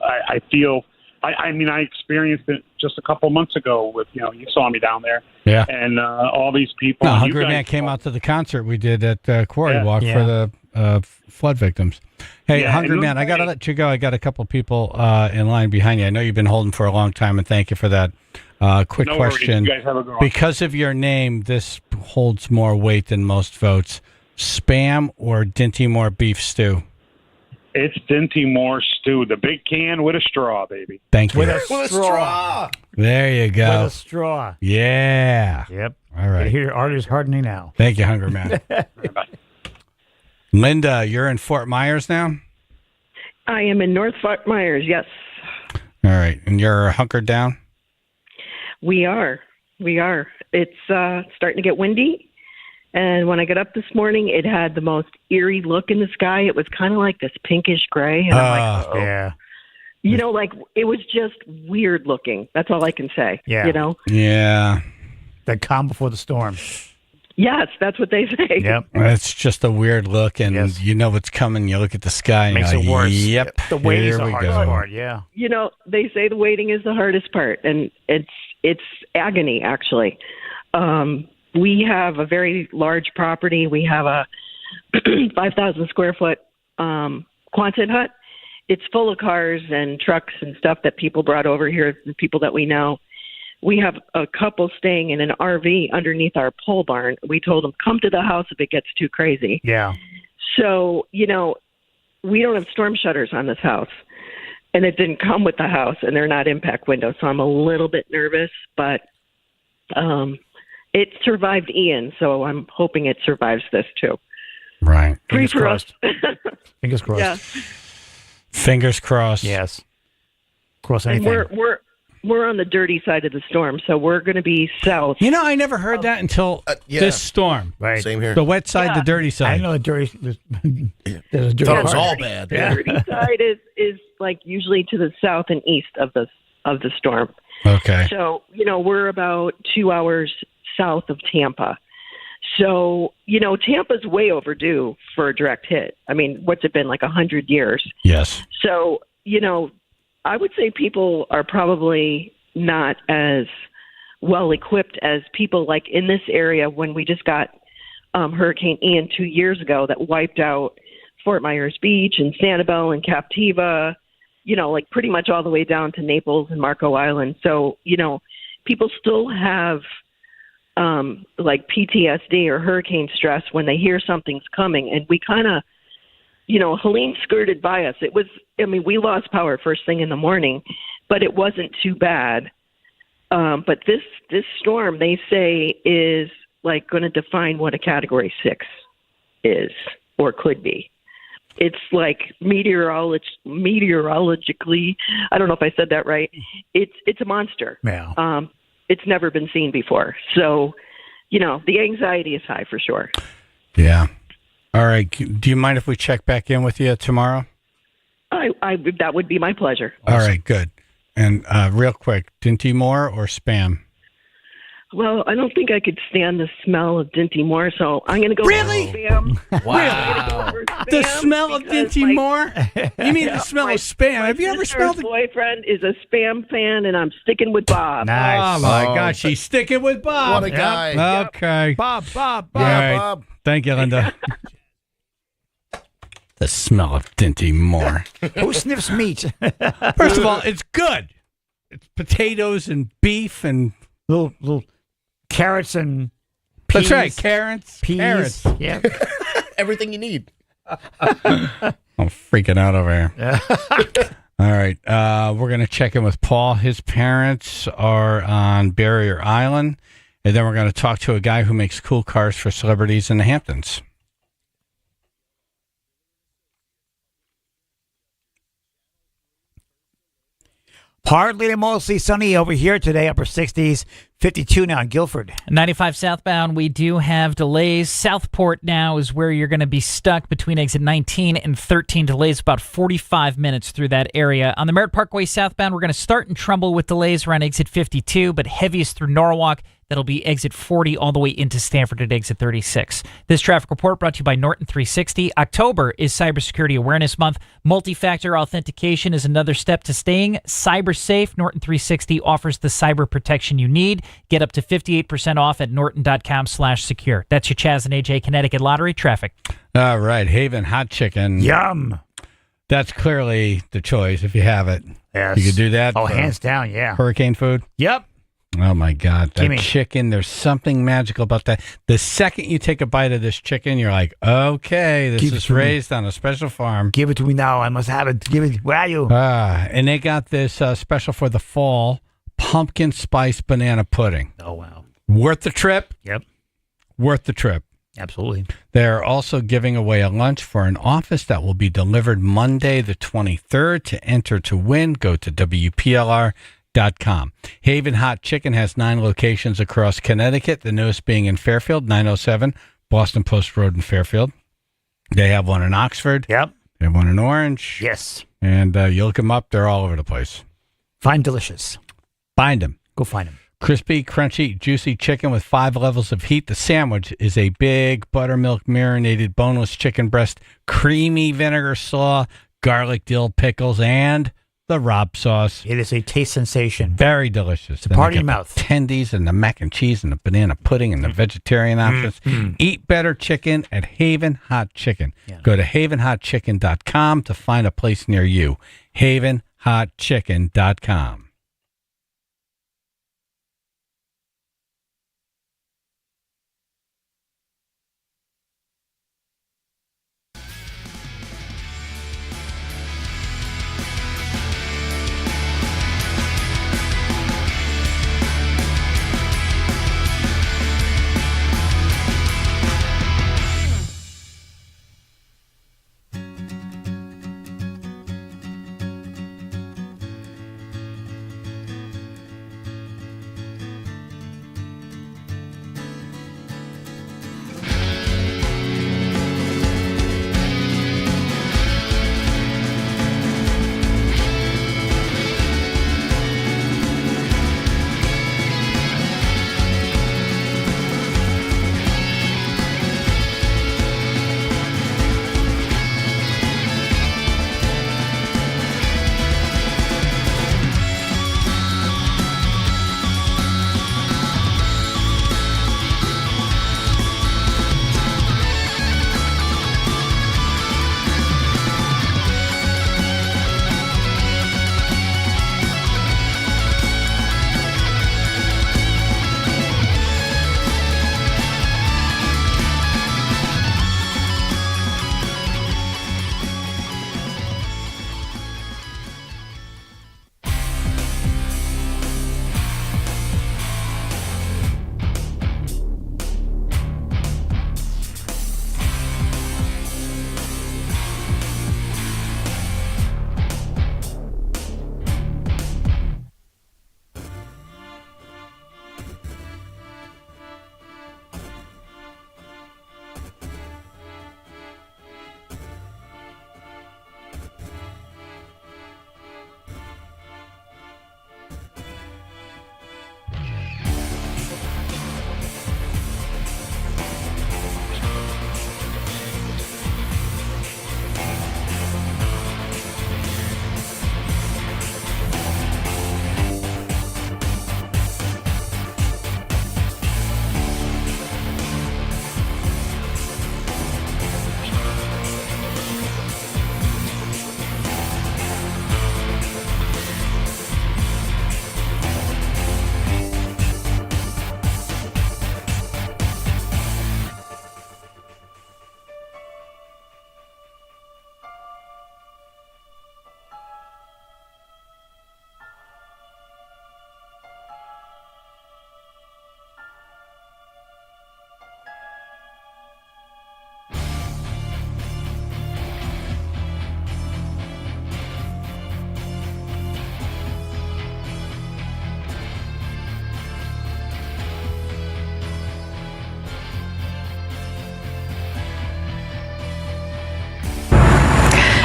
I feel. I mean, I experienced it just a couple months ago with, you saw me down there. Yeah. And all these people. No, Hungry Man came out to the concert we did at Quarry Walk for the flood victims. Hey, Hungry Man, I got to let you go. I got a couple people in line behind you. I know you've been holding for a long time, and thank you for that. Quick No question. worries. You guys have a good one. Because of your name, this holds more weight than most votes. Spam or Dinty Moore beef stew? It's Dinty Moore stew, the big can with a straw, baby. Thank you. With a straw. There you go. With a straw. Yeah. Yep. All right. Your artist hardening now. Thank you, Hungry Man. Linda, you're in Fort Myers now? I am in North Fort Myers, yes. All right. And you're hunkered down? We are. It's starting to get windy. And when I got up this morning, it had the most eerie look in the sky. It was kind of like this pinkish gray. And I'm like, oh. Yeah. You know, like it was just weird looking. That's all I can say. Yeah. You know? Yeah. The calm before the storm. Yes, that's what they say. Yep. It's just a weird look, and you know what's coming. You look at the sky, and Makes you're it like, worse. Yep. The waiting is here the we hardest go. part, yeah. You know, they say the waiting is the hardest part, and it's agony, actually. We have a very large property. We have a 5,000 square foot Quonset hut. It's full of cars and trucks and stuff that people brought over here, the people that we know. We have a couple staying in an RV underneath our pole barn. We told them, come to the house if it gets too crazy. Yeah. So, you know, we don't have storm shutters on this house. And it didn't come with the house, and they're not impact windows. So I'm a little bit nervous, but it survived Ian, so I'm hoping it survives this too. Right. Pray for us. Fingers crossed. Yeah. Fingers crossed. Yes. Cross And anything. we're on the dirty side of the storm, so we're going to be south. You know, I never heard that until this storm. Right. Same here. The wet side, the dirty I side. know the dirty. There's a dirty Thought it was part. all bad. The dirty side is like usually to the south and east of the storm. Okay. So, you know, we're about 2 hours south of Tampa. So, you know, Tampa's way overdue for a direct hit. I mean, what's it been, like 100 years? Yes. So, you know, I would say people are probably not as well equipped as people like in this area when we just got Hurricane Ian 2 years ago that wiped out Fort Myers Beach and Sanibel and Captiva, you know, like pretty much all the way down to Naples and Marco Island. So, you know, people still have like PTSD or hurricane stress when they hear something's coming. And we kind of, you know, Helene skirted by us. It was, I mean, we lost power first thing in the morning, but it wasn't too bad. But this storm, they say, is like going to define what a Category 6 is or could be. It's like meteorologically, I don't know if I said that right. It's a monster. Yeah. It's never been seen before. So, you know, the anxiety is high for sure. Yeah. All right. Do you mind if we check back in with you tomorrow? That would be my pleasure. All right. Good. And real quick, Dinty Moore or Spam? Well, I don't think I could stand the smell of Dinty Moore, so I'm going to go Really? for Spam. Wow. The smell of Dinty Moore? You mean the smell of Spam? Have you ever Sister's smelled it? boyfriend is a Spam fan, and I'm sticking with Bob. Oh, my God. She's sticking with Bob. What a guy. Okay. Bob. All right. Bob. Thank you, Linda. The smell of Dinty Moore. Who sniffs meat? First of all, it's good. It's potatoes and beef and little carrots and peas. That's right, carrots. Peas. Carrots. Yeah. Everything you need. I'm freaking out over here. All right. We're going to check in with Paul. His parents are on Barrier Island. And then we're going to talk to a guy who makes cool cars for celebrities in the Hamptons. Partly to mostly sunny over here today, upper 60s, 52 now in Guilford. 95 southbound, we do have delays. Southport now is where you're going to be stuck between exit 19 and 13. Delays about 45 minutes through that area. On the Merritt Parkway southbound, we're going to start in Trumbull with delays around exit 52, but heaviest through Norwalk. That'll be exit 40 all the way into Stanford at exit 36. This traffic report brought to you by Norton 360. October is Cybersecurity Awareness Month. Multi-factor authentication is another step to staying cyber safe. Norton 360 offers the cyber protection you need. Get up to 58% off at norton.com/secure. That's your Chaz and AJ Connecticut Lottery traffic. All right. Haven Hot Chicken. Yum. That's clearly the choice if you have it. Yes. You could do that. Oh, for hands down, yeah. Hurricane food. Yep. Oh, my God. That Gimme. chicken, there's something magical about that. The second you take a bite of this chicken, you're like, okay, this Give it is to me. raised on a special farm. Give it to me now. I must have it. Give it. Where are you? And they got this special for the fall, pumpkin spice banana pudding. Oh, wow. Worth the trip? Yep. Worth the trip. Absolutely. They're also giving away a lunch for an office that will be delivered Monday the 23rd. To enter to win, go to WPLR.com HavenHotChicken.com. Haven Hot Chicken has 9 locations across Connecticut, the newest being in Fairfield, 907 Boston Post Road in Fairfield. They have one in Oxford. Yep. They have one in Orange. Yes. And you look them up, they're all over the place. Find delicious. Find them. Go find them. Crispy, crunchy, juicy chicken with 5 levels of heat. The sandwich is a big buttermilk marinated boneless chicken breast, creamy vinegar slaw, garlic dill pickles, and the Rob sauce. It is a taste sensation. Very delicious. It's a party in your mouth. The tendies and the mac and cheese and the banana pudding and the vegetarian options. Eat better chicken at Haven Hot Chicken. Yeah. Go to havenhotchicken.com to find a place near you. havenhotchicken.com.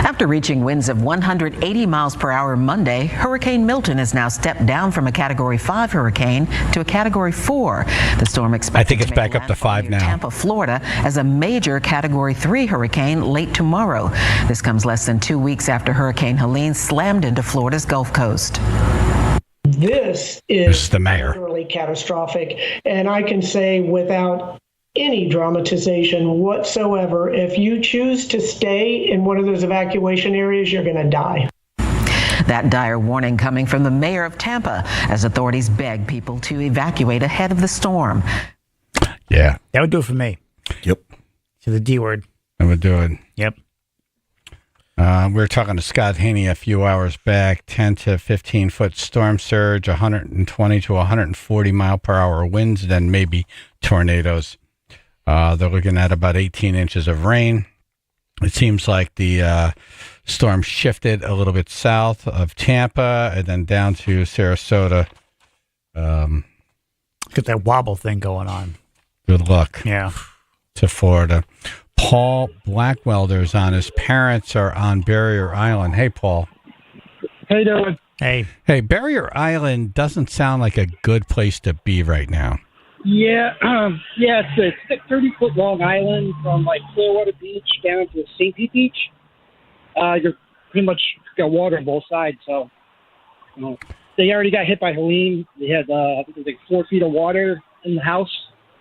After reaching winds of 180 miles per hour Monday, Hurricane Milton has now stepped down from a Category 5 hurricane to a Category 4. The storm expected I think it's to back make up to 5 landfall near now. Tampa, Florida, as a major Category 3 hurricane late tomorrow. This comes less than 2 weeks after Hurricane Helene slammed into Florida's Gulf Coast. This is the mayor. literally catastrophic. And I can say without any dramatization whatsoever, if you choose to stay in one of those evacuation areas, you're going to die. That dire warning coming from the mayor of Tampa as authorities beg people to evacuate ahead of the storm. Yeah. That would do it for me. Yep. To the D word. That would do it. Yep. We were talking to Scott Haney a few hours back, 10 to 15-foot storm surge, 120 to 140 mile per hour winds, then maybe tornadoes. They're looking at about 18 inches of rain. It seems like the storm shifted a little bit south of Tampa and then down to Sarasota. Got that wobble thing going on. Good luck. Yeah. To Florida. Paul Blackwelder's on. His parents are on Barrier Island. Hey, Paul. How you doing? Hey. Hey, Barrier Island doesn't sound like a good place to be right now. Yeah, it's a 30-foot long island from like Clearwater Beach down to St. Pete Beach. You're pretty much got water on both sides, so they already got hit by Helene. They had I think it was like 4 feet of water in the house.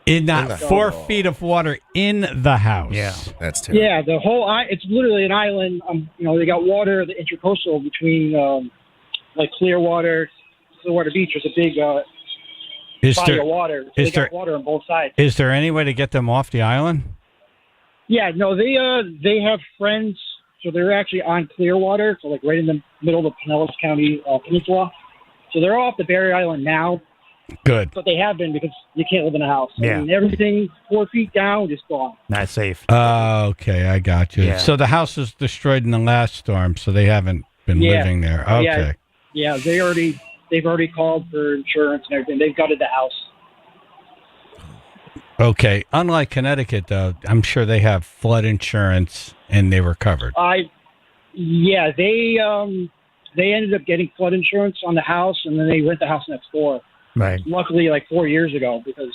In that 4 feet of water in the house. Yeah, that's terrible. Yeah, the whole it's literally an island. They got water, the intercoastal between like Clearwater Beach. There's a big body of water. So they got water on both sides. Is there any way to get them off the island? Yeah, no, they have friends, so they're actually on Clearwater, so like right in the middle of the Pinellas County Peninsula. So they're off the Barrier Island now. Good. But they have been because you can't live in a house. Yeah. I mean, everything 4 feet down, just gone. Not safe. Okay, I got you. Yeah. So the house was destroyed in the last storm, so they haven't been living there. Okay. Yeah, they've already called for insurance and everything. They've gutted the house. Okay. Unlike Connecticut, though, I'm sure they have flood insurance and they were covered. They ended up getting flood insurance on the house, and then they rent the house next door. Right. Luckily, like 4 years ago, because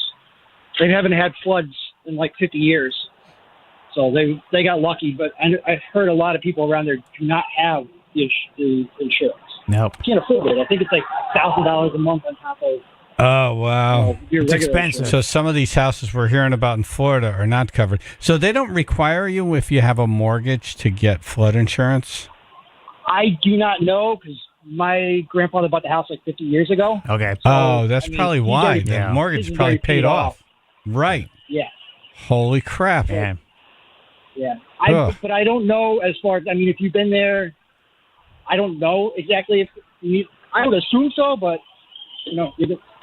they haven't had floods in like 50 years. So they got lucky, but I've heard a lot of people around there do not have the insurance. Nope. Can't afford it. I think it's like $1,000 a month on top of. Oh, wow. It's expensive. So some of these houses we're hearing about in Florida are not covered. So they don't require you, if you have a mortgage, to get flood insurance? I do not know, because my grandfather bought the house like 50 years ago. Okay. That's probably why. The mortgage is probably paid off. Right. Yeah. Holy crap. Yeah. But I don't know as far as, if you've been there, I don't know exactly if I would assume so, but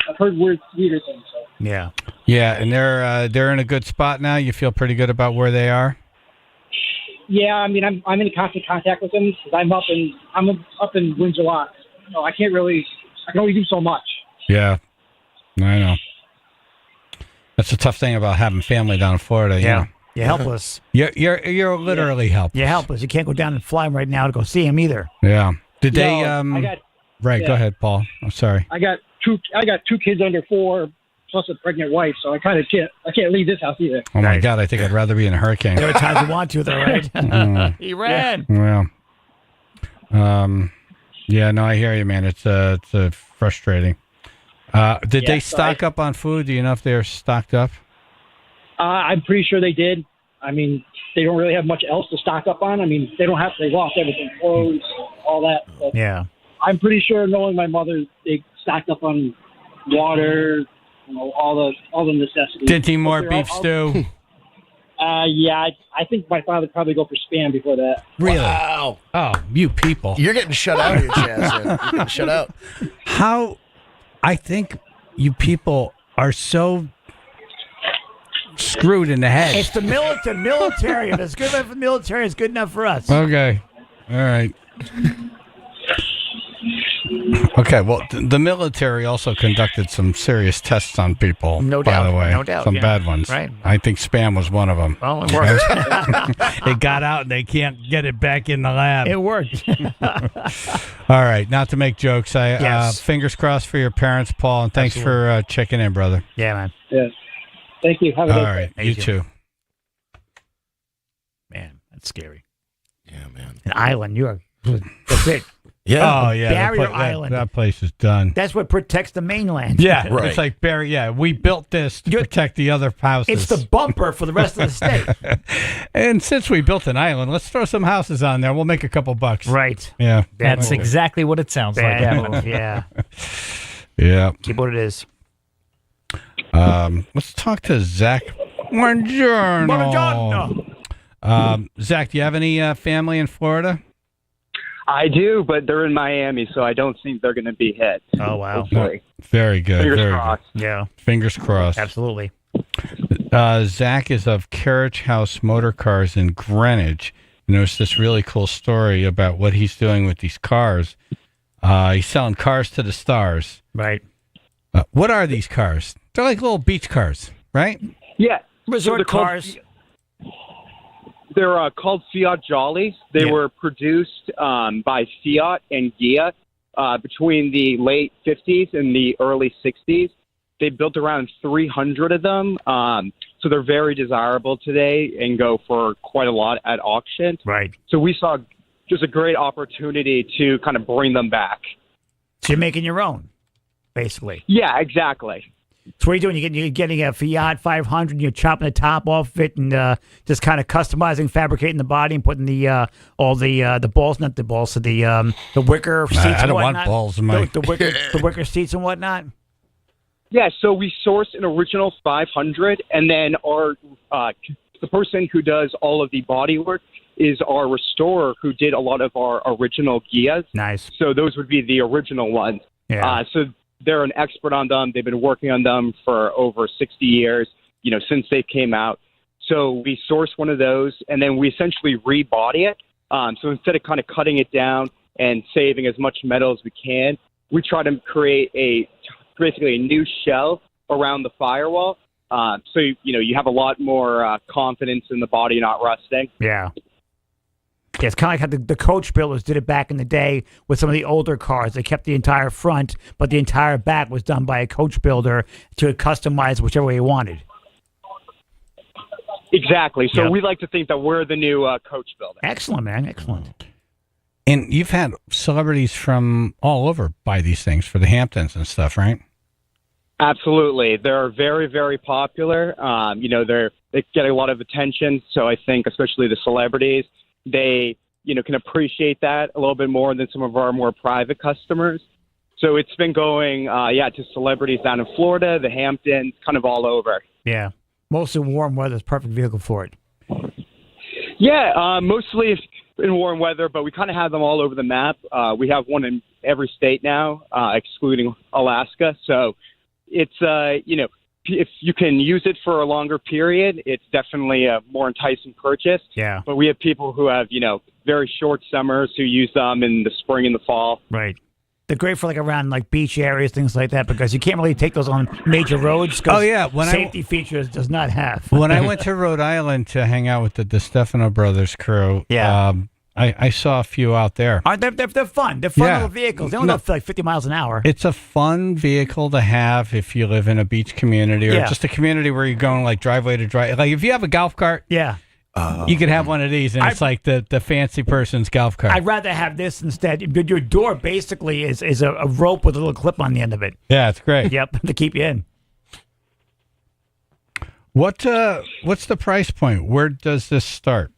I've heard weirder things. So. Yeah. Yeah, and they're in a good spot now. You feel pretty good about where they are? Yeah, I'm in constant contact with them because I'm up in Windsor Lock. So I can only do so much. Yeah, I know. That's the tough thing about having family down in Florida. Yeah. You're helpless. You're literally helpless. You're helpless. You can't go down and fly right now to go see him either. Yeah. Did they? Right. Go ahead, Paul. I'm sorry. I got two kids under 4 plus a pregnant wife, so I can't leave this house either. Oh my God! I think I'd rather be in a hurricane. There are times you want to, though, right? He ran. Well. Yeah. No, I hear you, man. It's frustrating. Did they stock up on food? Do you know if they're stocked up? I'm pretty sure they did. They don't really have much else to stock up on. They lost everything, clothes, all that. But yeah. I'm pretty sure, knowing my mother, they stocked up on water, all the necessities. Did he more beef stew? Yeah, I think my father would probably go for Spam before that. Really? Wow. Oh, you people. You're getting shut out here, Chaz. You're getting shut out. I think you people are so screwed in the head. It's the military. If it's good enough for the military, it's good enough for us. Okay. All right. Okay, well, the military also conducted some serious tests on people, no by doubt, the way. no doubt, Some yeah. bad ones. Right. I think Spam was one of them. Well, it worked. It got out, and they can't get it back in the lab. It worked. All right, not to make jokes. Yes. Fingers crossed for your parents, Paul, and thanks for checking in, brother. Yeah, man. Yeah. Thank you. Have a All good right, day. you too. Man, that's scary. Yeah, man. An island. That's it. Yeah. Oh, yeah. Barrier Island. That place is done. That's what protects the mainland. Yeah, right. It's like Barry. Yeah, we built this to protect the other houses. It's the bumper for the rest of the state. And since we built an island, let's throw some houses on there. We'll make a couple bucks. Right. Yeah. That's exactly what it sounds like. Move, yeah. Yeah. Keep what it is. Let's talk to Zach. Buongiorno. Zach, do you have any family in Florida? I do, but they're in Miami, so I don't think they're going to be hit. Oh, wow. Hopefully. Very good. Fingers very crossed. good. Yeah. Fingers crossed. Absolutely. Zach is of Carriage House Motor Cars in Greenwich. And there was this really cool story about what he's doing with these cars. He's selling cars to the stars. Right. What are these cars? They're like little beach cars, right? Yeah. Resort they're cars. They're called Fiat Jollies. They were produced by Fiat and Ghia between the late 50s and the early 60s. They built around 300 of them. So they're very desirable today and go for quite a lot at auction. Right. So we saw just a great opportunity to kind of bring them back. So you're making your own, basically. Yeah, exactly. So what are you doing? You're getting a Fiat 500, and you're chopping the top off it and just kind of customizing, fabricating the body and putting all the balls, not the balls, so the wicker seats I don't and want whatnot. balls in my... The wicker seats and whatnot. Yeah, so we sourced an original 500, and then the person who does all of the body work is our restorer who did a lot of our original Ghias. Nice. So those would be the original ones. Yeah. So they're an expert on them. They've been working on them for over 60 years, since they came out. So we sourced one of those, and then we essentially rebody it. So instead of kind of cutting it down and saving as much metal as we can, we try to create basically a new shell around the firewall. So, you have a lot more confidence in the body not rusting. Yeah. Yeah, it's kind of like how the coach builders did it back in the day with some of the older cars. They kept the entire front, but the entire back was done by a coach builder to customize whichever way you wanted. Exactly. So we like to think that we're the new coach builder. Excellent, man. Excellent. And you've had celebrities from all over buy these things for the Hamptons and stuff, right? Absolutely. They're very, very popular. They get a lot of attention. So I think especially the celebrities, they, can appreciate that a little bit more than some of our more private customers. So it's been going, to celebrities down in Florida, the Hamptons, kind of all over. Yeah. Mostly warm weather is perfect vehicle for it. Yeah, mostly in warm weather, but we kind of have them all over the map. We have one in every state now, excluding Alaska. So it's, if you can use it for a longer period, it's definitely a more enticing purchase. Yeah. But we have people who have, very short summers who use them in the spring and the fall. Right. They're great for around beach areas, things like that, because you can't really take those on major roads. Oh, yeah. Safety features does not have. When I went to Rhode Island to hang out with the Stefano Brothers crew, I saw a few out there. They're fun. They're fun little vehicles. They only go 50 miles an hour. It's a fun vehicle to have if you live in a beach community or just a community where you're going driveway to drive. Like if you have a golf cart, you could have one of these, and it's like the fancy person's golf cart. I'd rather have this instead. Your door basically is a rope with a little clip on the end of it. Yeah, it's great. Yep, to keep you in. What's the price point? Where does this start?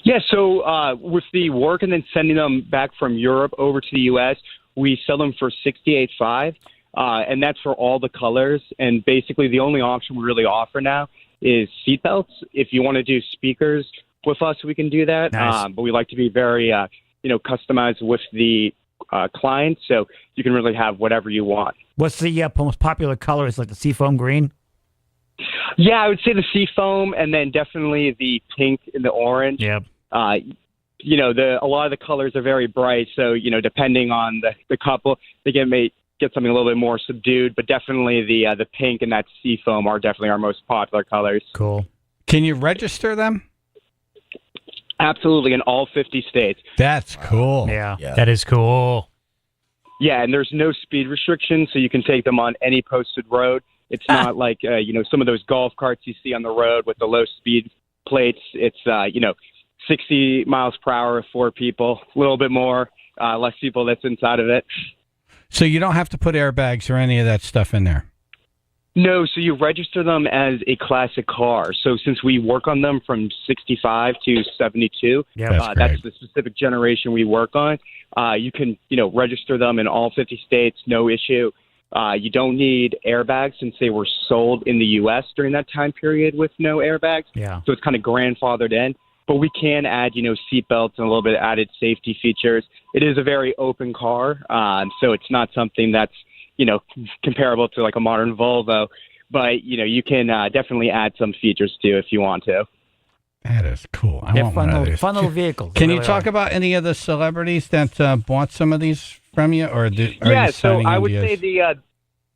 Yeah, so with the work and then sending them back from Europe over to the U.S., we sell them for $68.5, and that's for all the colors. And basically the only option we really offer now is seatbelts. If you want to do speakers with us, we can do that. Nice. But we like to be very, customized with the client, so you can really have whatever you want. What's the most popular color? Is like the seafoam green? Yeah, I would say the seafoam, and then definitely the pink and the orange. Yep. A lot of the colors are very bright, so depending on the couple, they may get something a little bit more subdued. But definitely the pink and that seafoam are definitely our most popular colors. Cool. Can you register them? Absolutely, in all 50 states. That's cool. Yeah, that is cool. Yeah, and there's no speed restrictions, so you can take them on any posted road. It's not like, some of those golf carts you see on the road with the low speed plates. It's, 60 miles per hour, 4 people, a little bit more, less people that's inside of it. So you don't have to put airbags or any of that stuff in there? No, so you register them as a classic car. So since we work on them from 65 to 72, that's the specific generation we work on. You can, register them in all 50 states, no issue. You don't need airbags since they were sold in the U.S. during that time period with no airbags. Yeah. So it's kind of grandfathered in. But we can add, seatbelts and a little bit of added safety features. It is a very open car, so it's not something that's, comparable to like a modern Volvo. But, you can definitely add some features too if you want to. That is cool. I They're want fun one of little, these. fun little vehicles. Can They you really talk are. about any of the celebrities that bought some of these from you, or are Yeah, you so signing I would NDAs? say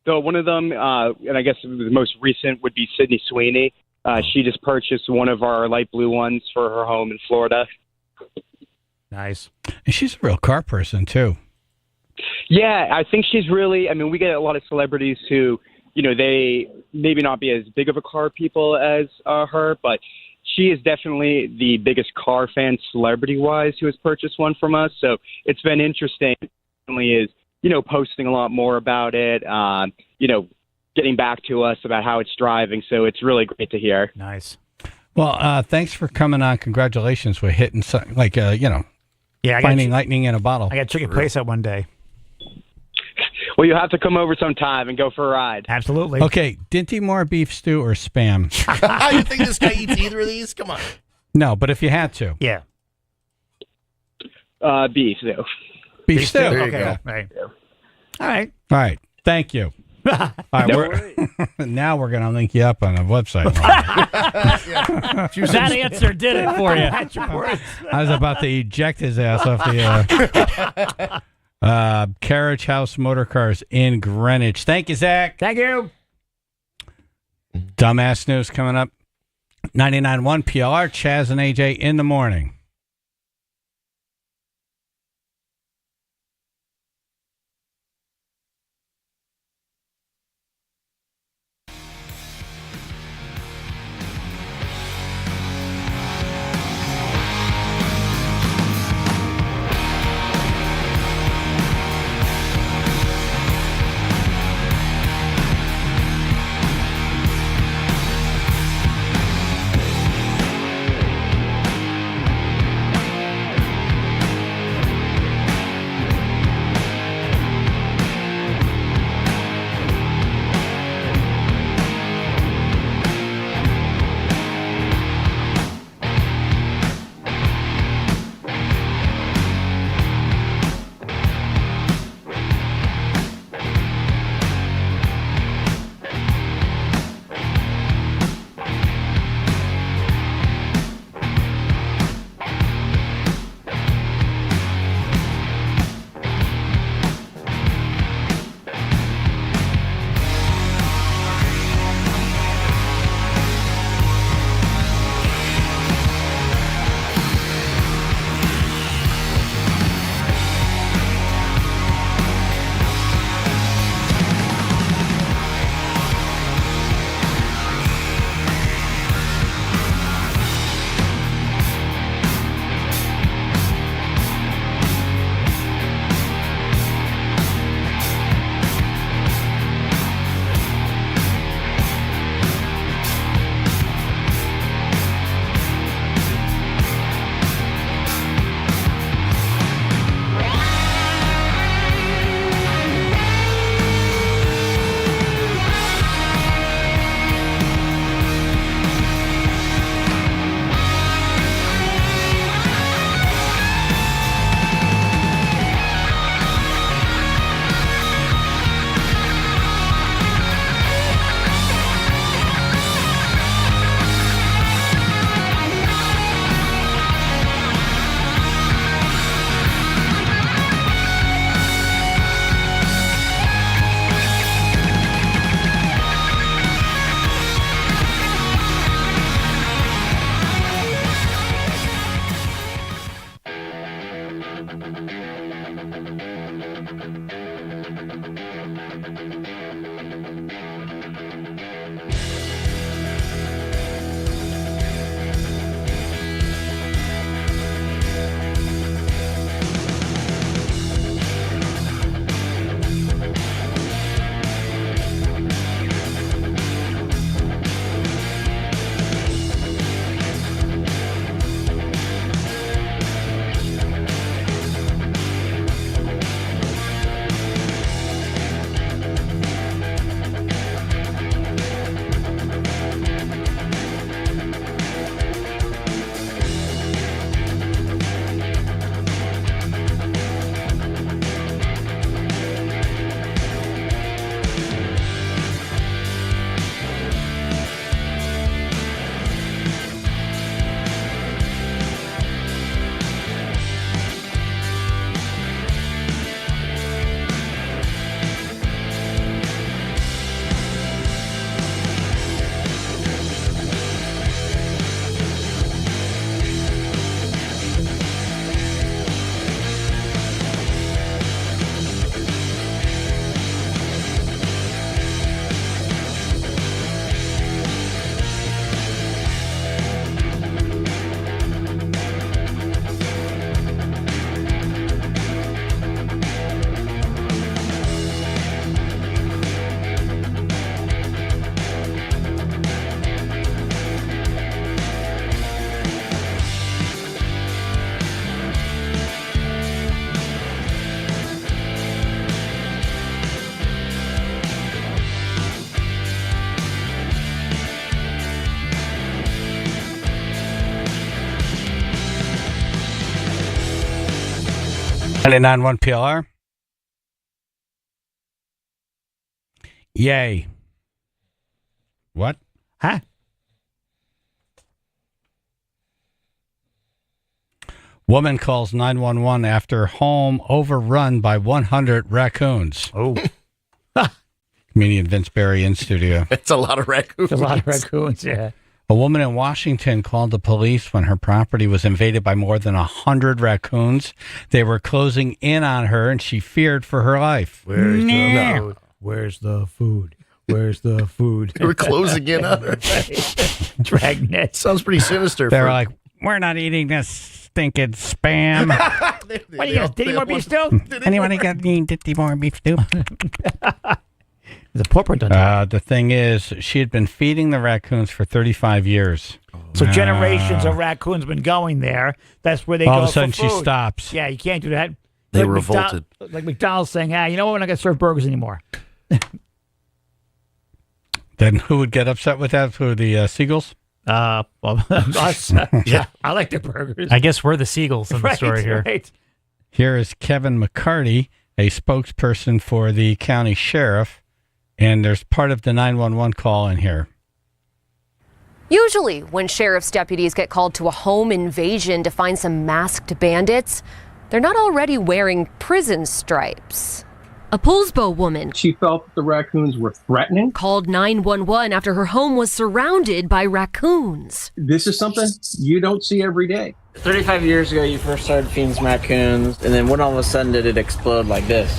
the one of them, and I guess the most recent would be Sydney Sweeney. She just purchased one of our light blue ones for her home in Florida. Nice. And she's a real car person too. Yeah, I think she's really. I mean, we get a lot of celebrities who, they maybe not be as big of a car people as her, but she is definitely the biggest car fan celebrity-wise who has purchased one from us. So it's been interesting. Definitely is, posting a lot more about it. Getting back to us about how it's driving. So it's really great to hear. Nice. Well, thanks for coming on. Congratulations for hitting something like Yeah, finding lightning in a bottle. I got to check your place out one day. Well, you have to come over sometime and go for a ride. Absolutely. Okay, Dinty Moore beef stew or Spam? You think this guy eats either of these? Come on. No, but if you had to. Yeah. Beef, though. Beef stew. There you Okay. go. Right. All right. All right. Thank you. All right, now we're going to link you up on a website. That answer did it for you. I was about to eject his ass off the Carriage House Motor Cars in Greenwich. Thank you, Zach. Thank you. Dumbass news coming up. 99.1 PLR, Chaz and AJ in the morning. 99.1 PLR. Yay. What? Huh? Woman calls 911 after home overrun by 100 raccoons. Oh. Comedian Vince Berry in studio. It's a lot of raccoons. A lot of raccoons, yeah. A woman in Washington called the police when her property was invaded by more than 100 raccoons. They were closing in on her, and she feared for her life. Where's the food? Where's the food? Where's the food? They were closing in on her. Dragnet. Sounds pretty sinister. They were like, we're not eating this stinking spam. What do you got? Diddy more beef stew? Anyone got any Diddy more beef stew? The porpoise done. The thing is, she had been feeding the raccoons for 35 years. So generations of raccoons been going there. That's where they go. All of a sudden, for food. she stops. Yeah, you can't do that. They Like revolted. like McDonald's saying, you know what? We're not going to serve burgers anymore. Then who would get upset with that? Who, the seagulls? Well, us. Yeah. I like the burgers. I guess we're the seagulls in the story here. Right. Here is Kevin McCarty, a spokesperson for the county sheriff, and there's part of the 911 call in here. Usually, when sheriff's deputies get called to a home invasion to find some masked bandits, they're not already wearing prison stripes. A Poulsbo woman She felt that the raccoons were threatening. called 911 after her home was surrounded by raccoons. This is something you don't see every day. 35 years ago, you first started feeding some raccoons, and then when all of a sudden did it explode like this?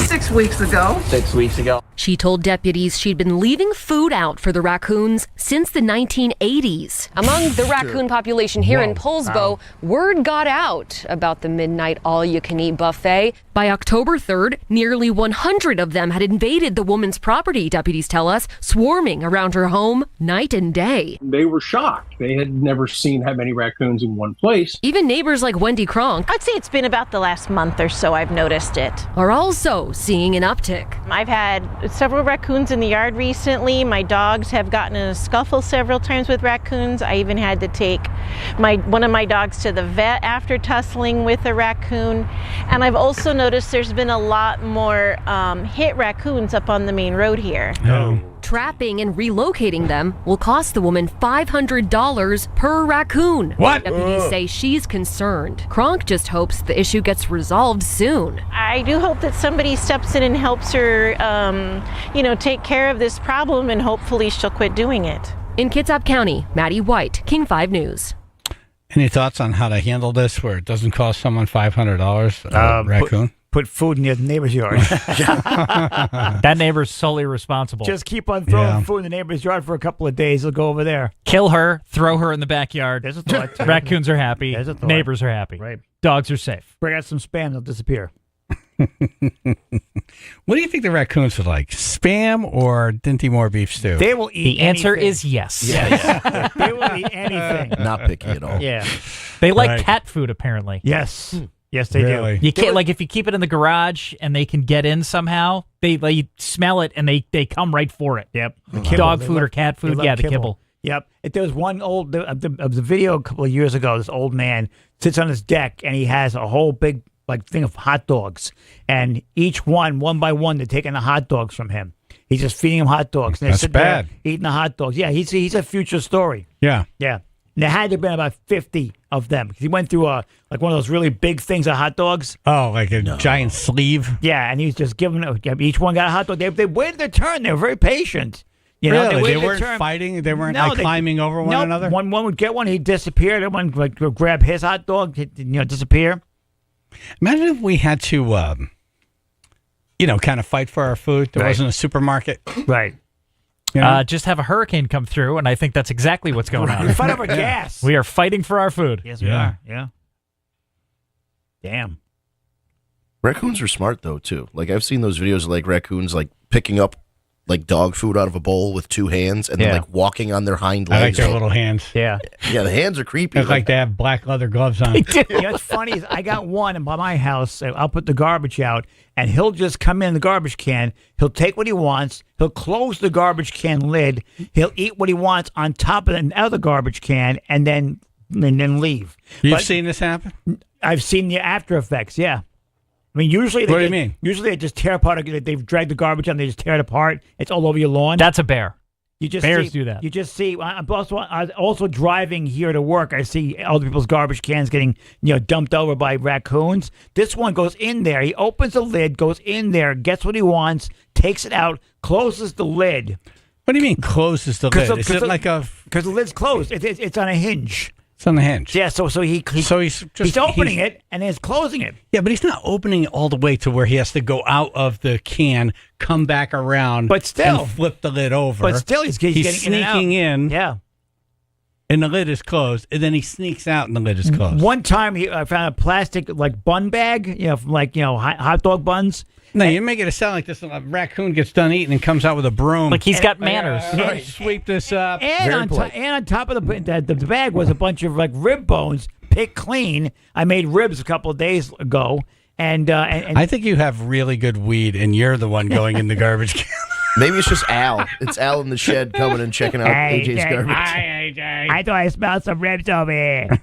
6 weeks ago. 6 weeks ago. She told deputies she'd been leaving food out for the raccoons since the 1980s. Among the raccoon population here in Poulsbo, word got out about the midnight all-you-can-eat buffet. By October 3rd, nearly 100 of them had invaded the woman's property, deputies tell us, swarming around her home night and day. They were shocked. They had never seen that many raccoons in one place. Even neighbors like Wendy Kronk I'd say it's been about the last month or so I've noticed it. are also seeing an uptick. I've had several raccoons in the yard recently. My dogs have gotten in a scuffle several times with raccoons. I even had to take one of my dogs to the vet after tussling with a raccoon. And I've also noticed there's been a lot more hit raccoons up on the main road here. Trapping and relocating them will cost the woman $500 per raccoon. What? Deputies say she's concerned. Kronk just hopes the issue gets resolved soon. I do hope that somebody steps in and helps her, take care of this problem, and hopefully she'll quit doing it. In Kitsap County, Maddie White, King 5 News. Any thoughts on how to handle this where it doesn't cost someone $500 a raccoon? Put food in the neighbor's yard. That neighbor's solely responsible. Just keep on throwing food in the neighbor's yard for a couple of days. They'll go over there. Kill her, throw her in the backyard. There's a thought. Raccoons are happy. There's a thought. Neighbors are happy. Right. Dogs are safe. Bring out some spam, they'll disappear. What do you think the raccoons would like? Spam or Dinty Moore beef stew? They will eat The answer anything. is yes. Yes. They will eat anything. Not picky at all. Yeah. They like Right. cat food, apparently. Yes. Yes, they Really? do. You can't, like, if you keep it in the garage and they can get in somehow, they smell it and they come right for it. Yep. The Dog They food love- or cat they food. love Yeah, the kibble. Yep. There was one of the video a couple of years ago. This old man sits on his deck and he has a whole big thing of hot dogs, and each one by one, they're taking the hot dogs from him. He's just feeding him hot dogs. And they're That's sitting bad. there eating the hot dogs. Yeah, he's a future story. Yeah. Yeah. And there had to have been about 50 of them because he went through one of those really big things of hot dogs. Oh, like a giant sleeve? Yeah, and he's just giving each one got a hot dog. They waited their turn. They were very patient. You know, Really? They waited their weren't turn. fighting? They weren't No, climbing over one another? One would get one, he'd disappear. Then one would grab his hot dog, disappear. Imagine if we had to, kind of fight for our food. There Right. wasn't a supermarket. Right. You know? Just have a hurricane come through, and I think that's exactly what's going on. We fight over gas. We are fighting for our food. Yes, we are. Yeah. Damn. Raccoons are smart though too. Like I've seen those videos of like raccoons like picking up like dog food out of a bowl with two hands and then like walking on their hind I like legs. their little hands. Yeah. Yeah, the hands are creepy. It's like they have black leather gloves on. You know what's funny is I got one by my house. I'll put the garbage out, and he'll just come in the garbage can. He'll take what he wants. He'll close the garbage can lid. He'll eat what he wants on top of the other garbage can, and then and then leave. You've seen this happen? I've seen the after effects. Yeah. I mean, usually. What do you mean? Usually they just tear apart. They've dragged the garbage and they just tear it apart. It's all over your lawn. That's a bear. You just Bears see, do that. You just see. I was also driving here to work. I see other people's garbage cans getting dumped over by raccoons. This one goes in there. He opens the lid, goes in there, gets what he wants, takes it out, closes the lid. What do you mean closes the lid? Is it like a? Because the lid's closed. It's on a hinge. It's on the hinge. Yeah. So he's opening it and then he's closing it. Yeah, but he's not opening it all the way to where he has to go out of the can, come back around, but still and flip the lid over. But still, he's getting sneaking in. Yeah. And the lid is closed, and then he sneaks out, and the lid is closed. One time, I found a plastic bun bag, from hot dog buns. No, you're making it sound like this raccoon gets done eating and comes out with a broom. Like he's got manners. Sweep this up. And on top of the bag was a bunch of rib bones, picked clean. I made ribs a couple of days ago, and I think you have really good weed, and you're the one going in the garbage can. Maybe it's just Al. It's Al in the shed coming and checking out AJ's garbage. Hi, AJ. I thought I smelled some ribs over here.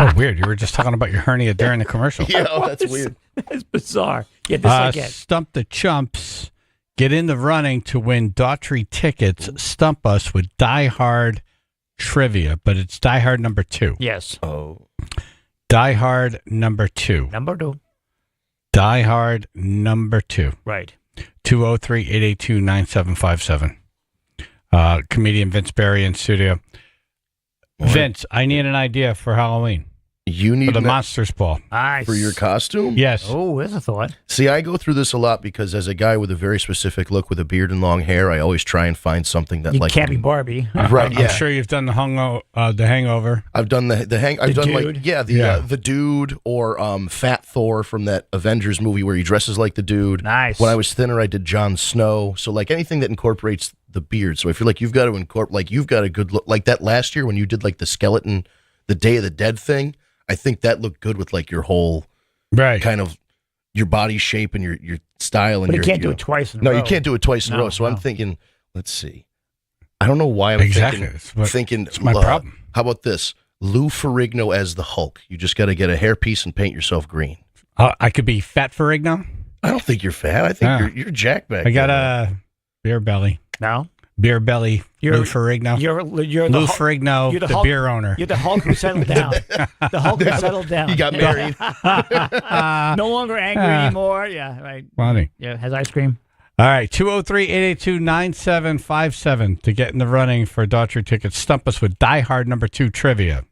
So weird. You were just talking about your hernia during the commercial. Yeah, that's weird. That's bizarre. Yeah, this I get. Stump the Chumps. Get in the running to win Daughtry tickets. Stump us with Die Hard trivia, but it's Die Hard number 2. Yes. Oh. Die Hard number 2. Number 2. Die Hard number 2. Right. 203-882-9757. Comedian Vince Barry in studio. What? Vince, I need an idea for Halloween. You need for the Monsters Ball. Nice. For your costume? Yes. Oh, there's a thought. See, I go through this a lot because as a guy with a very specific look with a beard and long hair, I always try and find something that You can't be Barbie. Right, yeah. I'm sure you've done the Hangover. I've done the dude. The dude or Fat Thor from that Avengers movie where he dresses like the dude. Nice. When I was thinner, I did Jon Snow. So like anything that incorporates the beard. So I feel like you've got to incorporate, like you've got a good look, like that last year when you did like the skeleton, the Day of the Dead thing. I think that looked good with like your whole kind of your body shape and your style. And But you can't do it twice in a row. No, you can't do it twice in a row. So I'm thinking, let's see. I don't know why I'm thinking. It's my problem. How about this? Lou Ferrigno as the Hulk. You just got to get a hairpiece and paint yourself green. I could be Fat Ferrigno. I don't think you're fat. I think you're jacked back. I got a beer belly. No. Beer belly. Lou Ferrigno. You're Lou Ferrigno, you're the Hulk, beer owner. You're the Hulk who settled down. The Hulk who settled down. He got married. No longer angry anymore. Yeah, right. Funny. Yeah, has ice cream. All right, 203-882-9757 to get in the running for Daughtry tickets. Stump us with Die Hard number 2 trivia.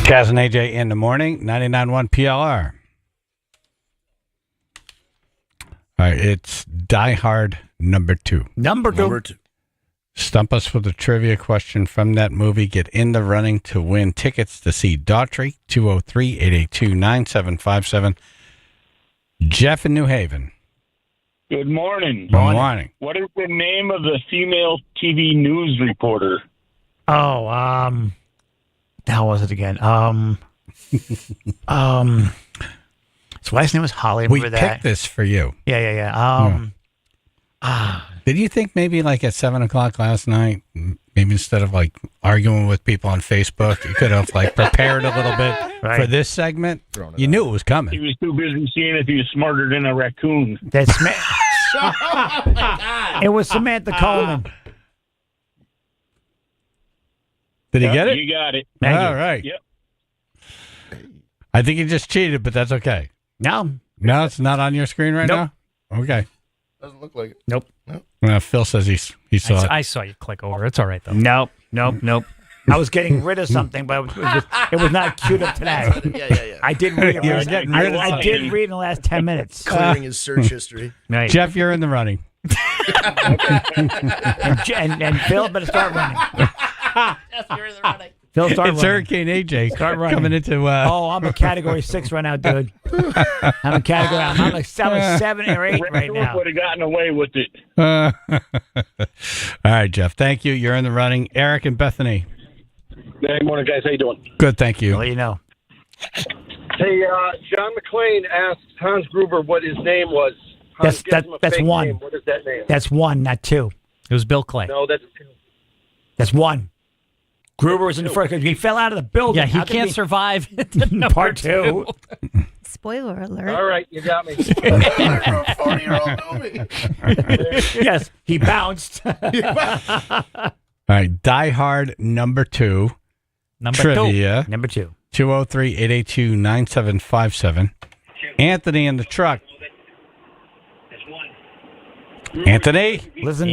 Chaz and AJ in the morning, 99.1 PLR. All right, it's Die Hard number 2. Number two. Stump us with a trivia question from that movie. Get in the running to win tickets to see Daughtry, 203-882-9757. Jeff in New Haven. Good morning. Good morning. What is the name of the female TV news reporter? Oh, how was it again? His wife's name was Holly. We Remember that? picked this for you. Yeah. Did you think maybe like at 7 o'clock last night, maybe instead of like arguing with people on Facebook, you could have like prepared a little bit for this segment? You knew it was He coming. was too busy seeing if he was smarter than a raccoon. That's It was Samantha Coleman. Did he get it? You got it. All right. Yep. I think he just cheated, but that's okay. No, it's not on your screen right now? Okay. Doesn't look like it. Nope. Phil says he saw it. I saw you click over. It's all right, though. Nope. I was getting rid of something, but it was not queued up to that. Yeah. I did read it. You were getting rid of I did read in the last 10 minutes. Clearing his search history. Right. Jeff, you're in the running. and Phil better start running. Phil, start It's running. Hurricane AJ Start running. coming into. I'm a category 6 right now, dude. I'm a 7 or 8 right now. Would have gotten away with it. All right, Jeff. Thank you. You're in the running. Eric and Bethany. Hey, morning, guys. How you doing? Good, thank you. I'll let you know. Hey, John McClane asked Hans Gruber what his name was. Hans gives him a That's fake one. name. What is that name? That's 1, not 2. It was Bill Clay. No, that's 2. That's 1. Gruber was in the first because he fell out of the building. Yeah, he How could can't survive Part 2. Spoiler alert. All right, you got me. 40-year-old movie. Yes, he bounced. All right, Die Hard number 2. Trivia. Number 2. 203-882-9757. Anthony in the truck. Anthony? Listen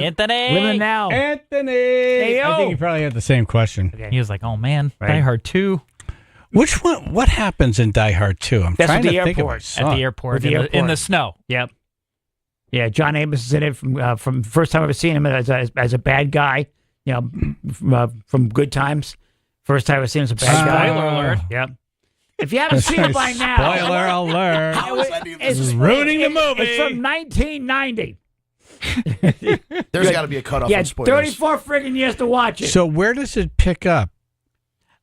now. Anthony! Hey, I think he probably had the same question. Okay. He was like, oh, man, Die Hard 2. Which one? What happens in Die Hard 2? I'm That's trying at to the think of airport. my son. At the airport, At the airport. in the snow. Yep. Yeah, John Amos is in it from first time I've ever seen him as a bad guy. From Good Times. First time I've seen him as a bad guy. Spoiler alert. Yep. If you haven't seen it by now, Spoiler alert. it's ruining the movie. It's from 1990. There's got to be a cutoff Yeah, on spoilers. 34 friggin' years to watch it. So where does it pick up?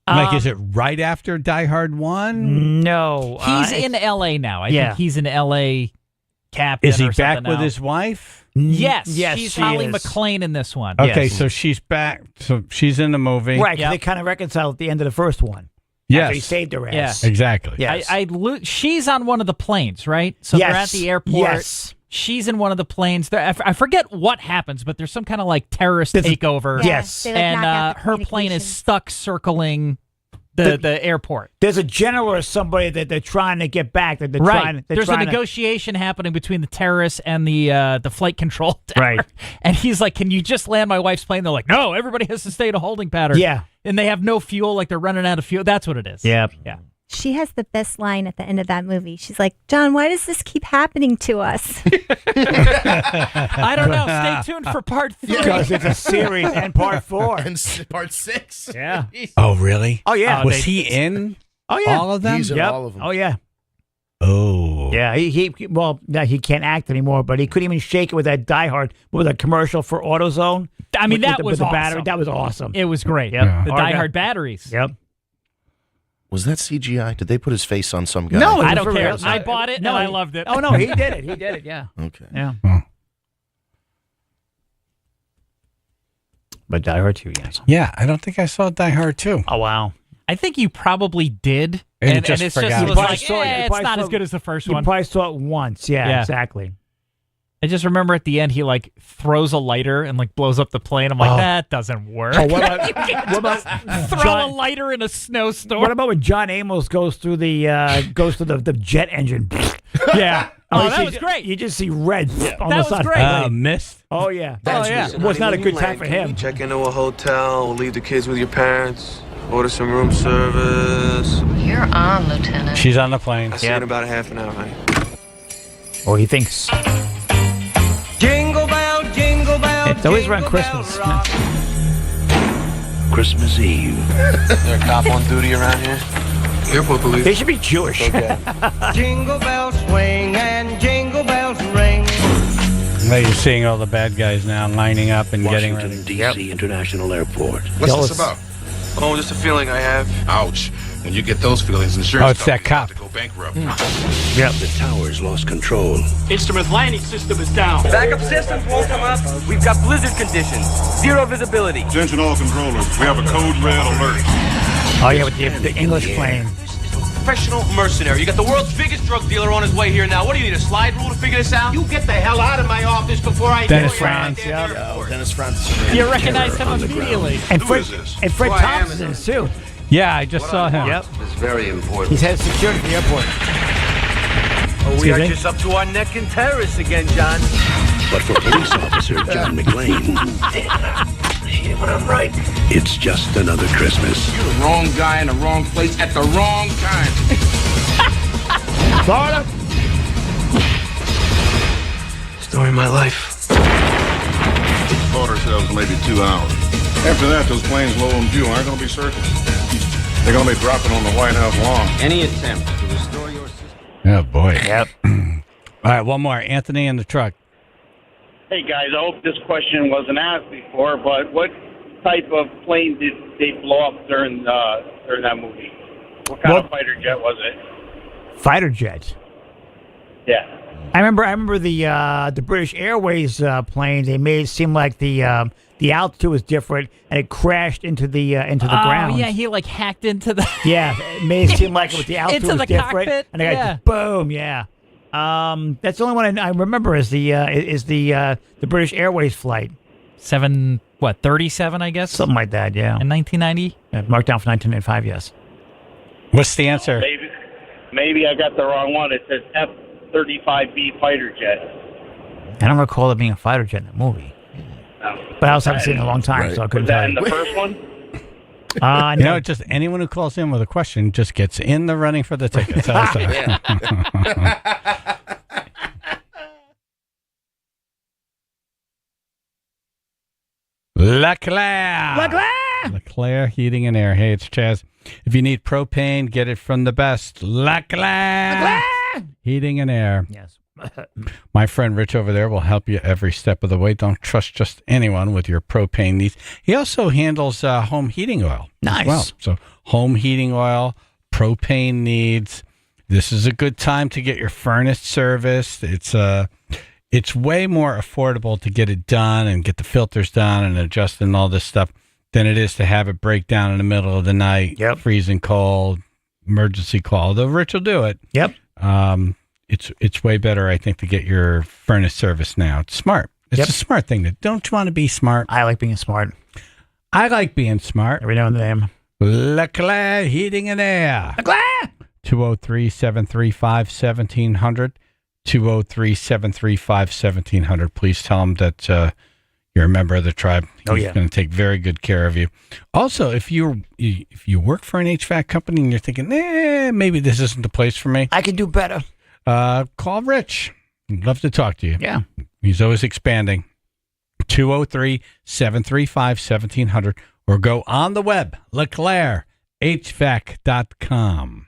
Like, is it right after Die Hard 1? No. He's in L.A. now. I think he's an L.A. captain. Is he or back something with now. his wife? Yes. Yes, She's she Holly is. McClane in this one. Okay, Yes. so she's back. So she's in the movie. Right, 'cause Yep. they kind of reconciled at the end of the first one. Yes. After he saved her ass. Yeah. Exactly. Yes. She's on one of the planes, right? So they're at the airport. Yes. She's in one of the planes. I forget what happens, but there's some kind of like terrorist takeover. Yes. They, like, knock out And the her plane is communications. stuck circling the airport. There's a general or somebody that they're trying to get back. That they're Right. trying. They're There's a trying to- negotiation happening between the terrorists and the flight control tower. Right. And he's like, "Can you just land my wife's plane?" They're like, "No, everybody has to stay in a holding pattern." Yeah. And they have no fuel, like they're running out of fuel. That's what it is. Yeah. Yeah. She has the best line at the end of that movie. She's like, John, why does this keep happening to us? I don't know. Stay tuned for part 3. Because it's a series and part 4. And part 6. Yeah. Oh, really? Oh, yeah. Was he in Oh, yeah. all of them? He's in Yep. all of them. Oh, yeah. Oh. Yeah. Well, no, he can't act anymore, but he couldn't even shake it with that Die Hard, with a commercial for AutoZone. I mean, that with was the awesome. battery. That was awesome. It was great. Yep. Yeah. The Die Hard batteries. Yep. Was that CGI? Did they put his face on some guy? No, I it was don't for care. real. I bought it and I loved it. Oh, no, he did it. He did it, yeah. Okay. Yeah. Oh. But Die Hard 2, yes. Yeah, I don't think I saw Die Hard 2. Oh, wow. I think you probably did. And And, just it's forgot. just You was probably like, saw it. You it's probably not saw- as good as the first You one. probably saw it once. Yeah, Yeah. exactly. I just remember at the end he like throws a lighter and like blows up the plane. I'm like, Oh. that doesn't work. Oh, what about, You can't what about just throw John- a lighter in a snowstorm? What about when John Amos goes through the jet engine? Yeah. Oh, you that see- was great. You just see red on That the was side. great. Mist? Oh yeah. Oh, yeah. It was not a good time for him. Check into a hotel, we'll leave the kids with your parents, order some room service. You're on, Lieutenant. She's on the plane. I'll see you in about a half an hour, honey. Or he thinks. It's always around Christmas. Christmas Eve. Is there a cop on duty around here? Airport police. They should be Jewish. Okay. Jingle bells swing and jingle bells ring. Now you're seeing all the bad guys now lining up and getting ready. Washington, D.C. International Airport. What's this about? Oh, just a feeling I have. Ouch. When you get those feelings, insurance Oh, it's that cop. to go bankrupt. Yep. The tower's lost control. Instrument landing system is down. Backup systems won't come up. We've got blizzard conditions. Zero visibility. Attention all controllers. We have a code red alert. Oh, yeah, with the English plane. Professional mercenary. You got the world's biggest drug dealer on his way here now. What do you need, a slide rule to figure this out? You get the hell out of my office before I Dennis get Franz. Dennis Franz. You recognize him immediately. And Fred Thompson is too. Yeah, I just saw him. Yep. It's very important. He's head of security at the airport. Oh, we Excuse are me? just up to our neck in terrorists again, John. But for police officer John McClane, when I'm right, it's just another Christmas. You're the wrong guy in the wrong place at the wrong time. Florida. Story of my life. Slaughter cells for maybe 2 hours. After that, those planes low on fuel aren't going to be circling. They're going to be dropping on the White House lawn. Any attempt to restore your system. Oh, boy. Yep. All right, one more. Anthony in the truck. Hey guys, I hope this question wasn't asked before, but what type of plane did they blow up during that movie? What kind of fighter jet was it? Fighter jet. Yeah. I remember the British Airways plane. They made it seem like the altitude was different, and it crashed into the ground. Oh yeah, he like hacked into the. Yeah, it made it seem like the altitude Into was the different, cockpit? and I got boom. Yeah. That's the only one I remember is the British Airways flight. 37, I guess? Something like that, yeah. In 1990? Yeah, marked down for 1995, yes. What's the answer? Maybe I got the wrong one. It says F-35B fighter jet. I don't recall it being a fighter jet in the movie. No. But I also haven't seen it in a long time, Right. so I couldn't Was that tell in you. the first one? You know, just anyone who calls in with a question just gets in the running for the tickets. Also. Leclerc Heating and Air. Hey, it's Chaz. If you need propane, get it from the best. Leclerc Heating and Air. Yes. My friend Rich over there will help you every step of the way. Don't trust just anyone with your propane needs. He also handles home heating oil. Nice. As well. So home heating oil, propane needs. This is a good time to get your furnace serviced. It's way more affordable to get it done and get the filters done and adjust and all this stuff than it is to have it break down in the middle of the night. Yep. Freezing cold, emergency call. Though Rich will do it. Yep. It's way better, I think, to get your furnace serviced now. It's smart. It's a smart thing. Don't you want to be smart? I like being smart. I like being smart. Every now and then. Leclerc Heating and Air. Leclerc! 203-735-1700. 203-735-1700. Please tell them that you're a member of the tribe. He's going to take very good care of you. Also, if you work for an HVAC company and you're thinking, maybe this isn't the place for me, I can do better. Call Rich. I'd love to talk to you. Yeah. He's always expanding. 203-735-1700 or go on the web, LeclercHVAC.com.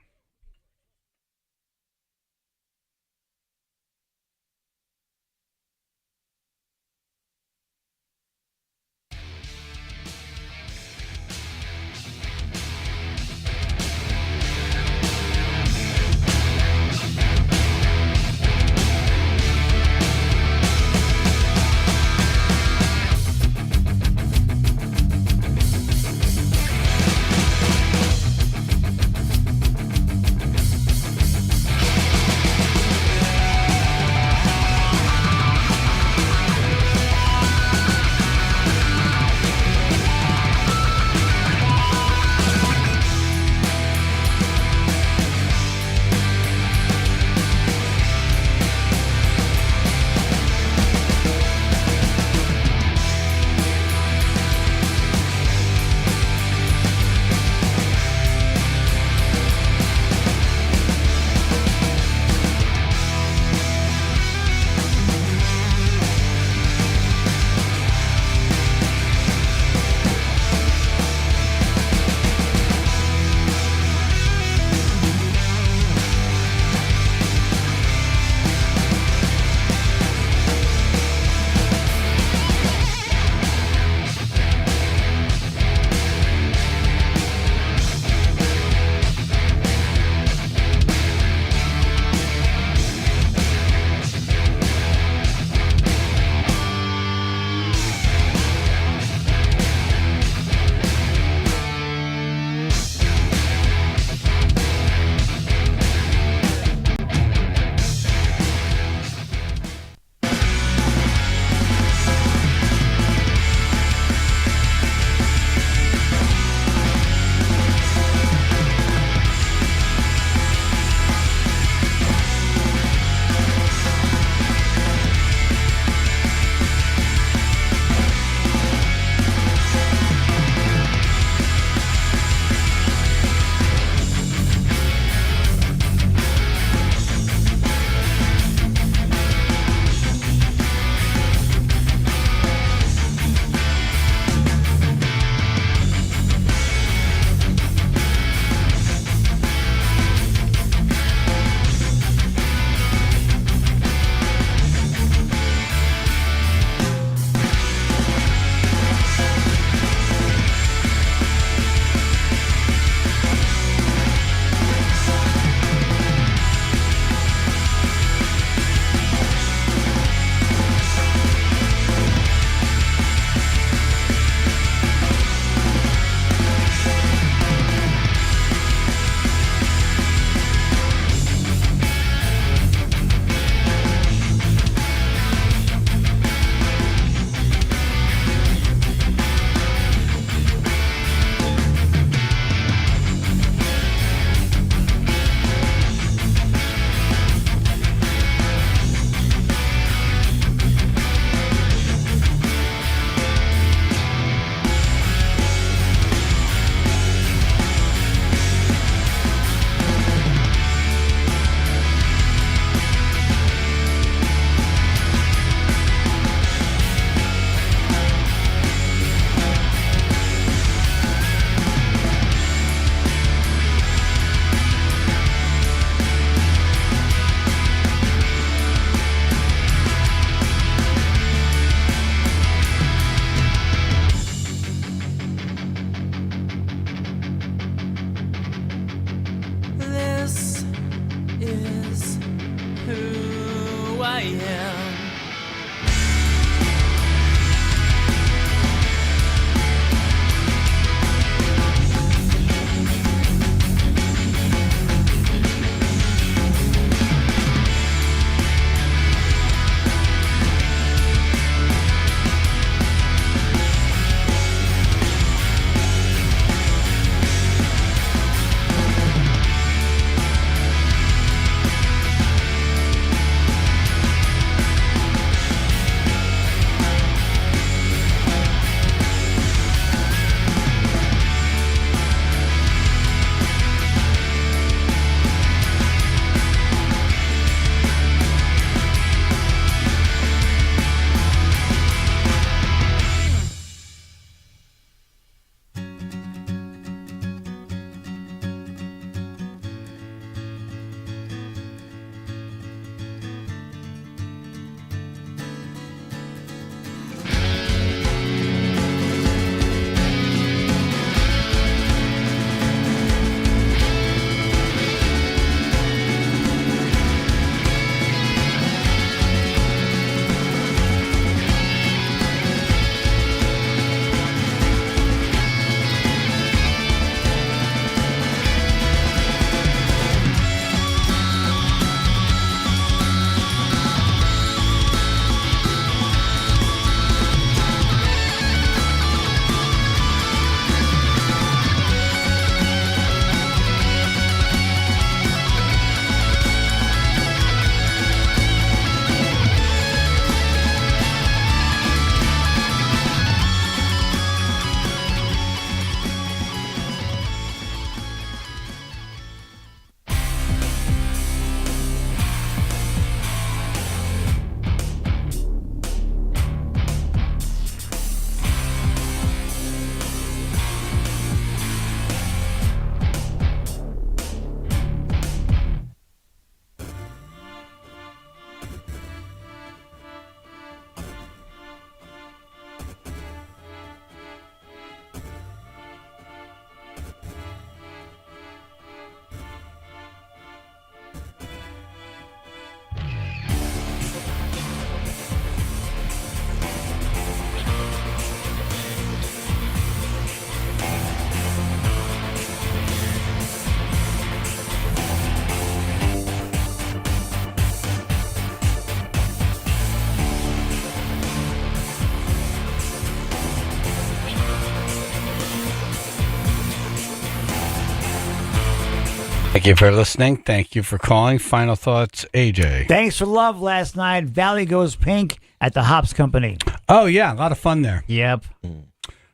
Thank you for listening. Thank you for calling. Final thoughts, AJ. Thanks for love last night. Valley Goes Pink at the Hops Company. Oh, yeah. A lot of fun there. Yep.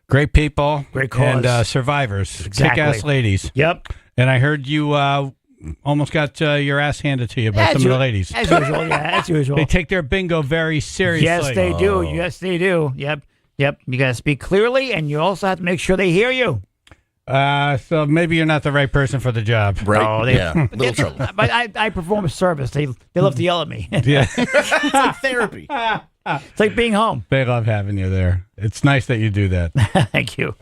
Great people. Great cause. And survivors. Exactly. Kick-ass ladies. Yep. And I heard you almost got your ass handed to you by some of the ladies. As usual, yeah, as usual. They take their bingo very seriously. Yes, they do. Yes, they do. Yep. You got to speak clearly, and you also have to make sure they hear you. So maybe you're not the right person for the job. Right. Oh, Yeah. Little trouble. But I perform a service. They love to yell at me. Yeah. It's like therapy. It's like being home. They love having you there. It's nice that you do that. Thank you.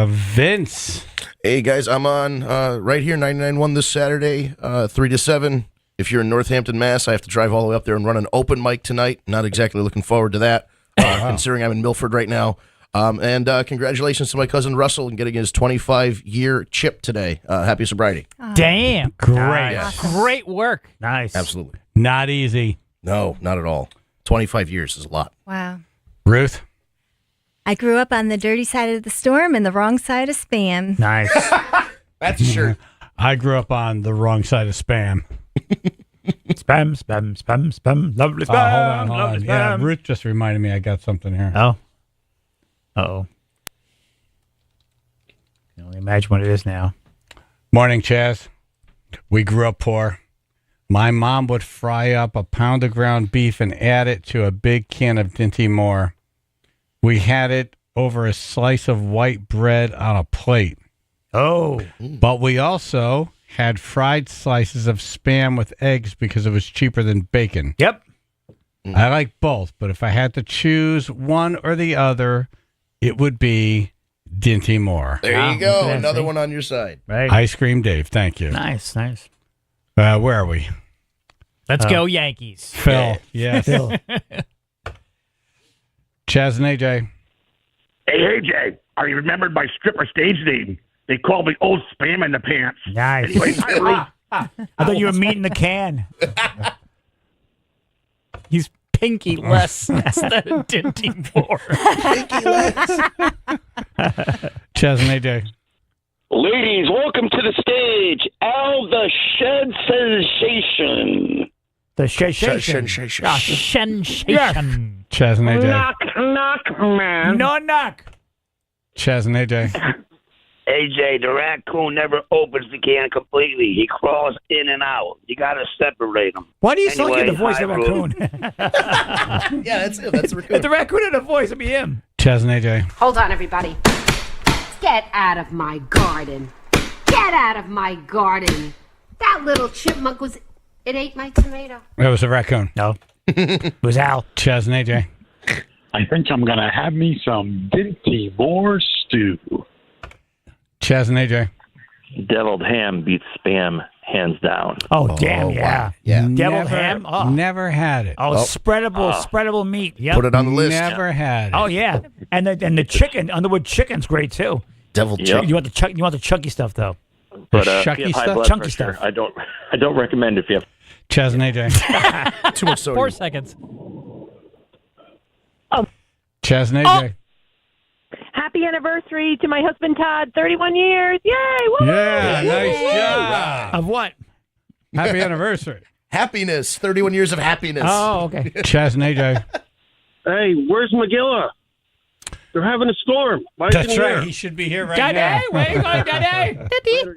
Vince. Hey, guys, I'm on right here, 99.1 this Saturday, 3 to 7. If you're in Northampton, Mass., I have to drive all the way up there and run an open mic tonight. Not exactly looking forward to that, considering I'm in Milford right now. And congratulations to my cousin Russell and getting his 25-year chip today. Happy sobriety. Damn. Great. Nice. Great work. Nice. Absolutely. Not easy. No, not at all. 25 years is a lot. Wow. Ruth. I grew up on the dirty side of the storm and the wrong side of spam. Nice. That's sure. I grew up on the wrong side of spam. Spam. Lovely spam. Hold on. Lovely Yeah, spam. Ruth just reminded me I got something here. Oh. Uh-oh. Can only imagine what it is now. Morning, Chaz. We grew up poor. My mom would fry up a pound of ground beef and add it to a big can of Dinty Moore. We had it over a slice of white bread on a plate. Oh. But we also had fried slices of Spam with eggs because it was cheaper than bacon. Yep. I like both, but if I had to choose one or the other, it would be Dinty Moore. There you go. Okay, Another see? one on your side. Right. Ice Cream Dave, thank you. Nice. Where are we? Let's go, Yankees. Phil. Yes. Phil. Chaz and AJ. Hey, AJ, I remembered my stripper stage name. They called me Old Spam in the Pants. Nice. Anyway, hi, Ruth. I thought you were meeting the can. He's Pinky less instead of Dinty more. Pinky less. Chaz and AJ. Ladies, welcome to the stage, Al the Shed Sensation. The sensation. Sensation. Chaz and AJ. Knock, man. No knock. Chaz and AJ. AJ, the raccoon never opens the can completely. He crawls in and out. You got to separate them. Why do you sound like Anyway, the voice of a hi, raccoon? Yeah, that's him. That's the raccoon. If the raccoon had a voice, it'd be him. Chaz and AJ. Hold on, everybody. Get out of my garden. Get out of my garden. That little chipmunk was... It ate my tomato. It was a raccoon. No. It was Al. Chaz and AJ. I think I'm going to have me some Dinty Moore stew. Chaz and AJ. Deviled ham beats Spam hands down. Oh, damn, yeah. Wow. Yeah. Deviled ham? Oh. Never had it. Oh, spreadable meat. Yep. Put it on the list. Never had it. Oh, yeah. And the chicken, Underwood chicken's great, too. Deviled Yep. chicken. You want the chunky stuff, though. But The if you shucky have high stuff? blood Chunky pressure, stuff. I don't recommend if you have. Chaz and AJ. Too much soda. 4 seconds. Chaz and AJ. Happy anniversary to my husband Todd, 31 years. Yay! Woo! Yeah, nice job. Of what? Happy anniversary. Happiness. 31 years of happiness. Oh, okay. Chaz and AJ. Hey, where's McGilla? They're having a storm. Why isn't That's he right. here? He should be here right Daddy, now. where you going, Daddy? Daddy.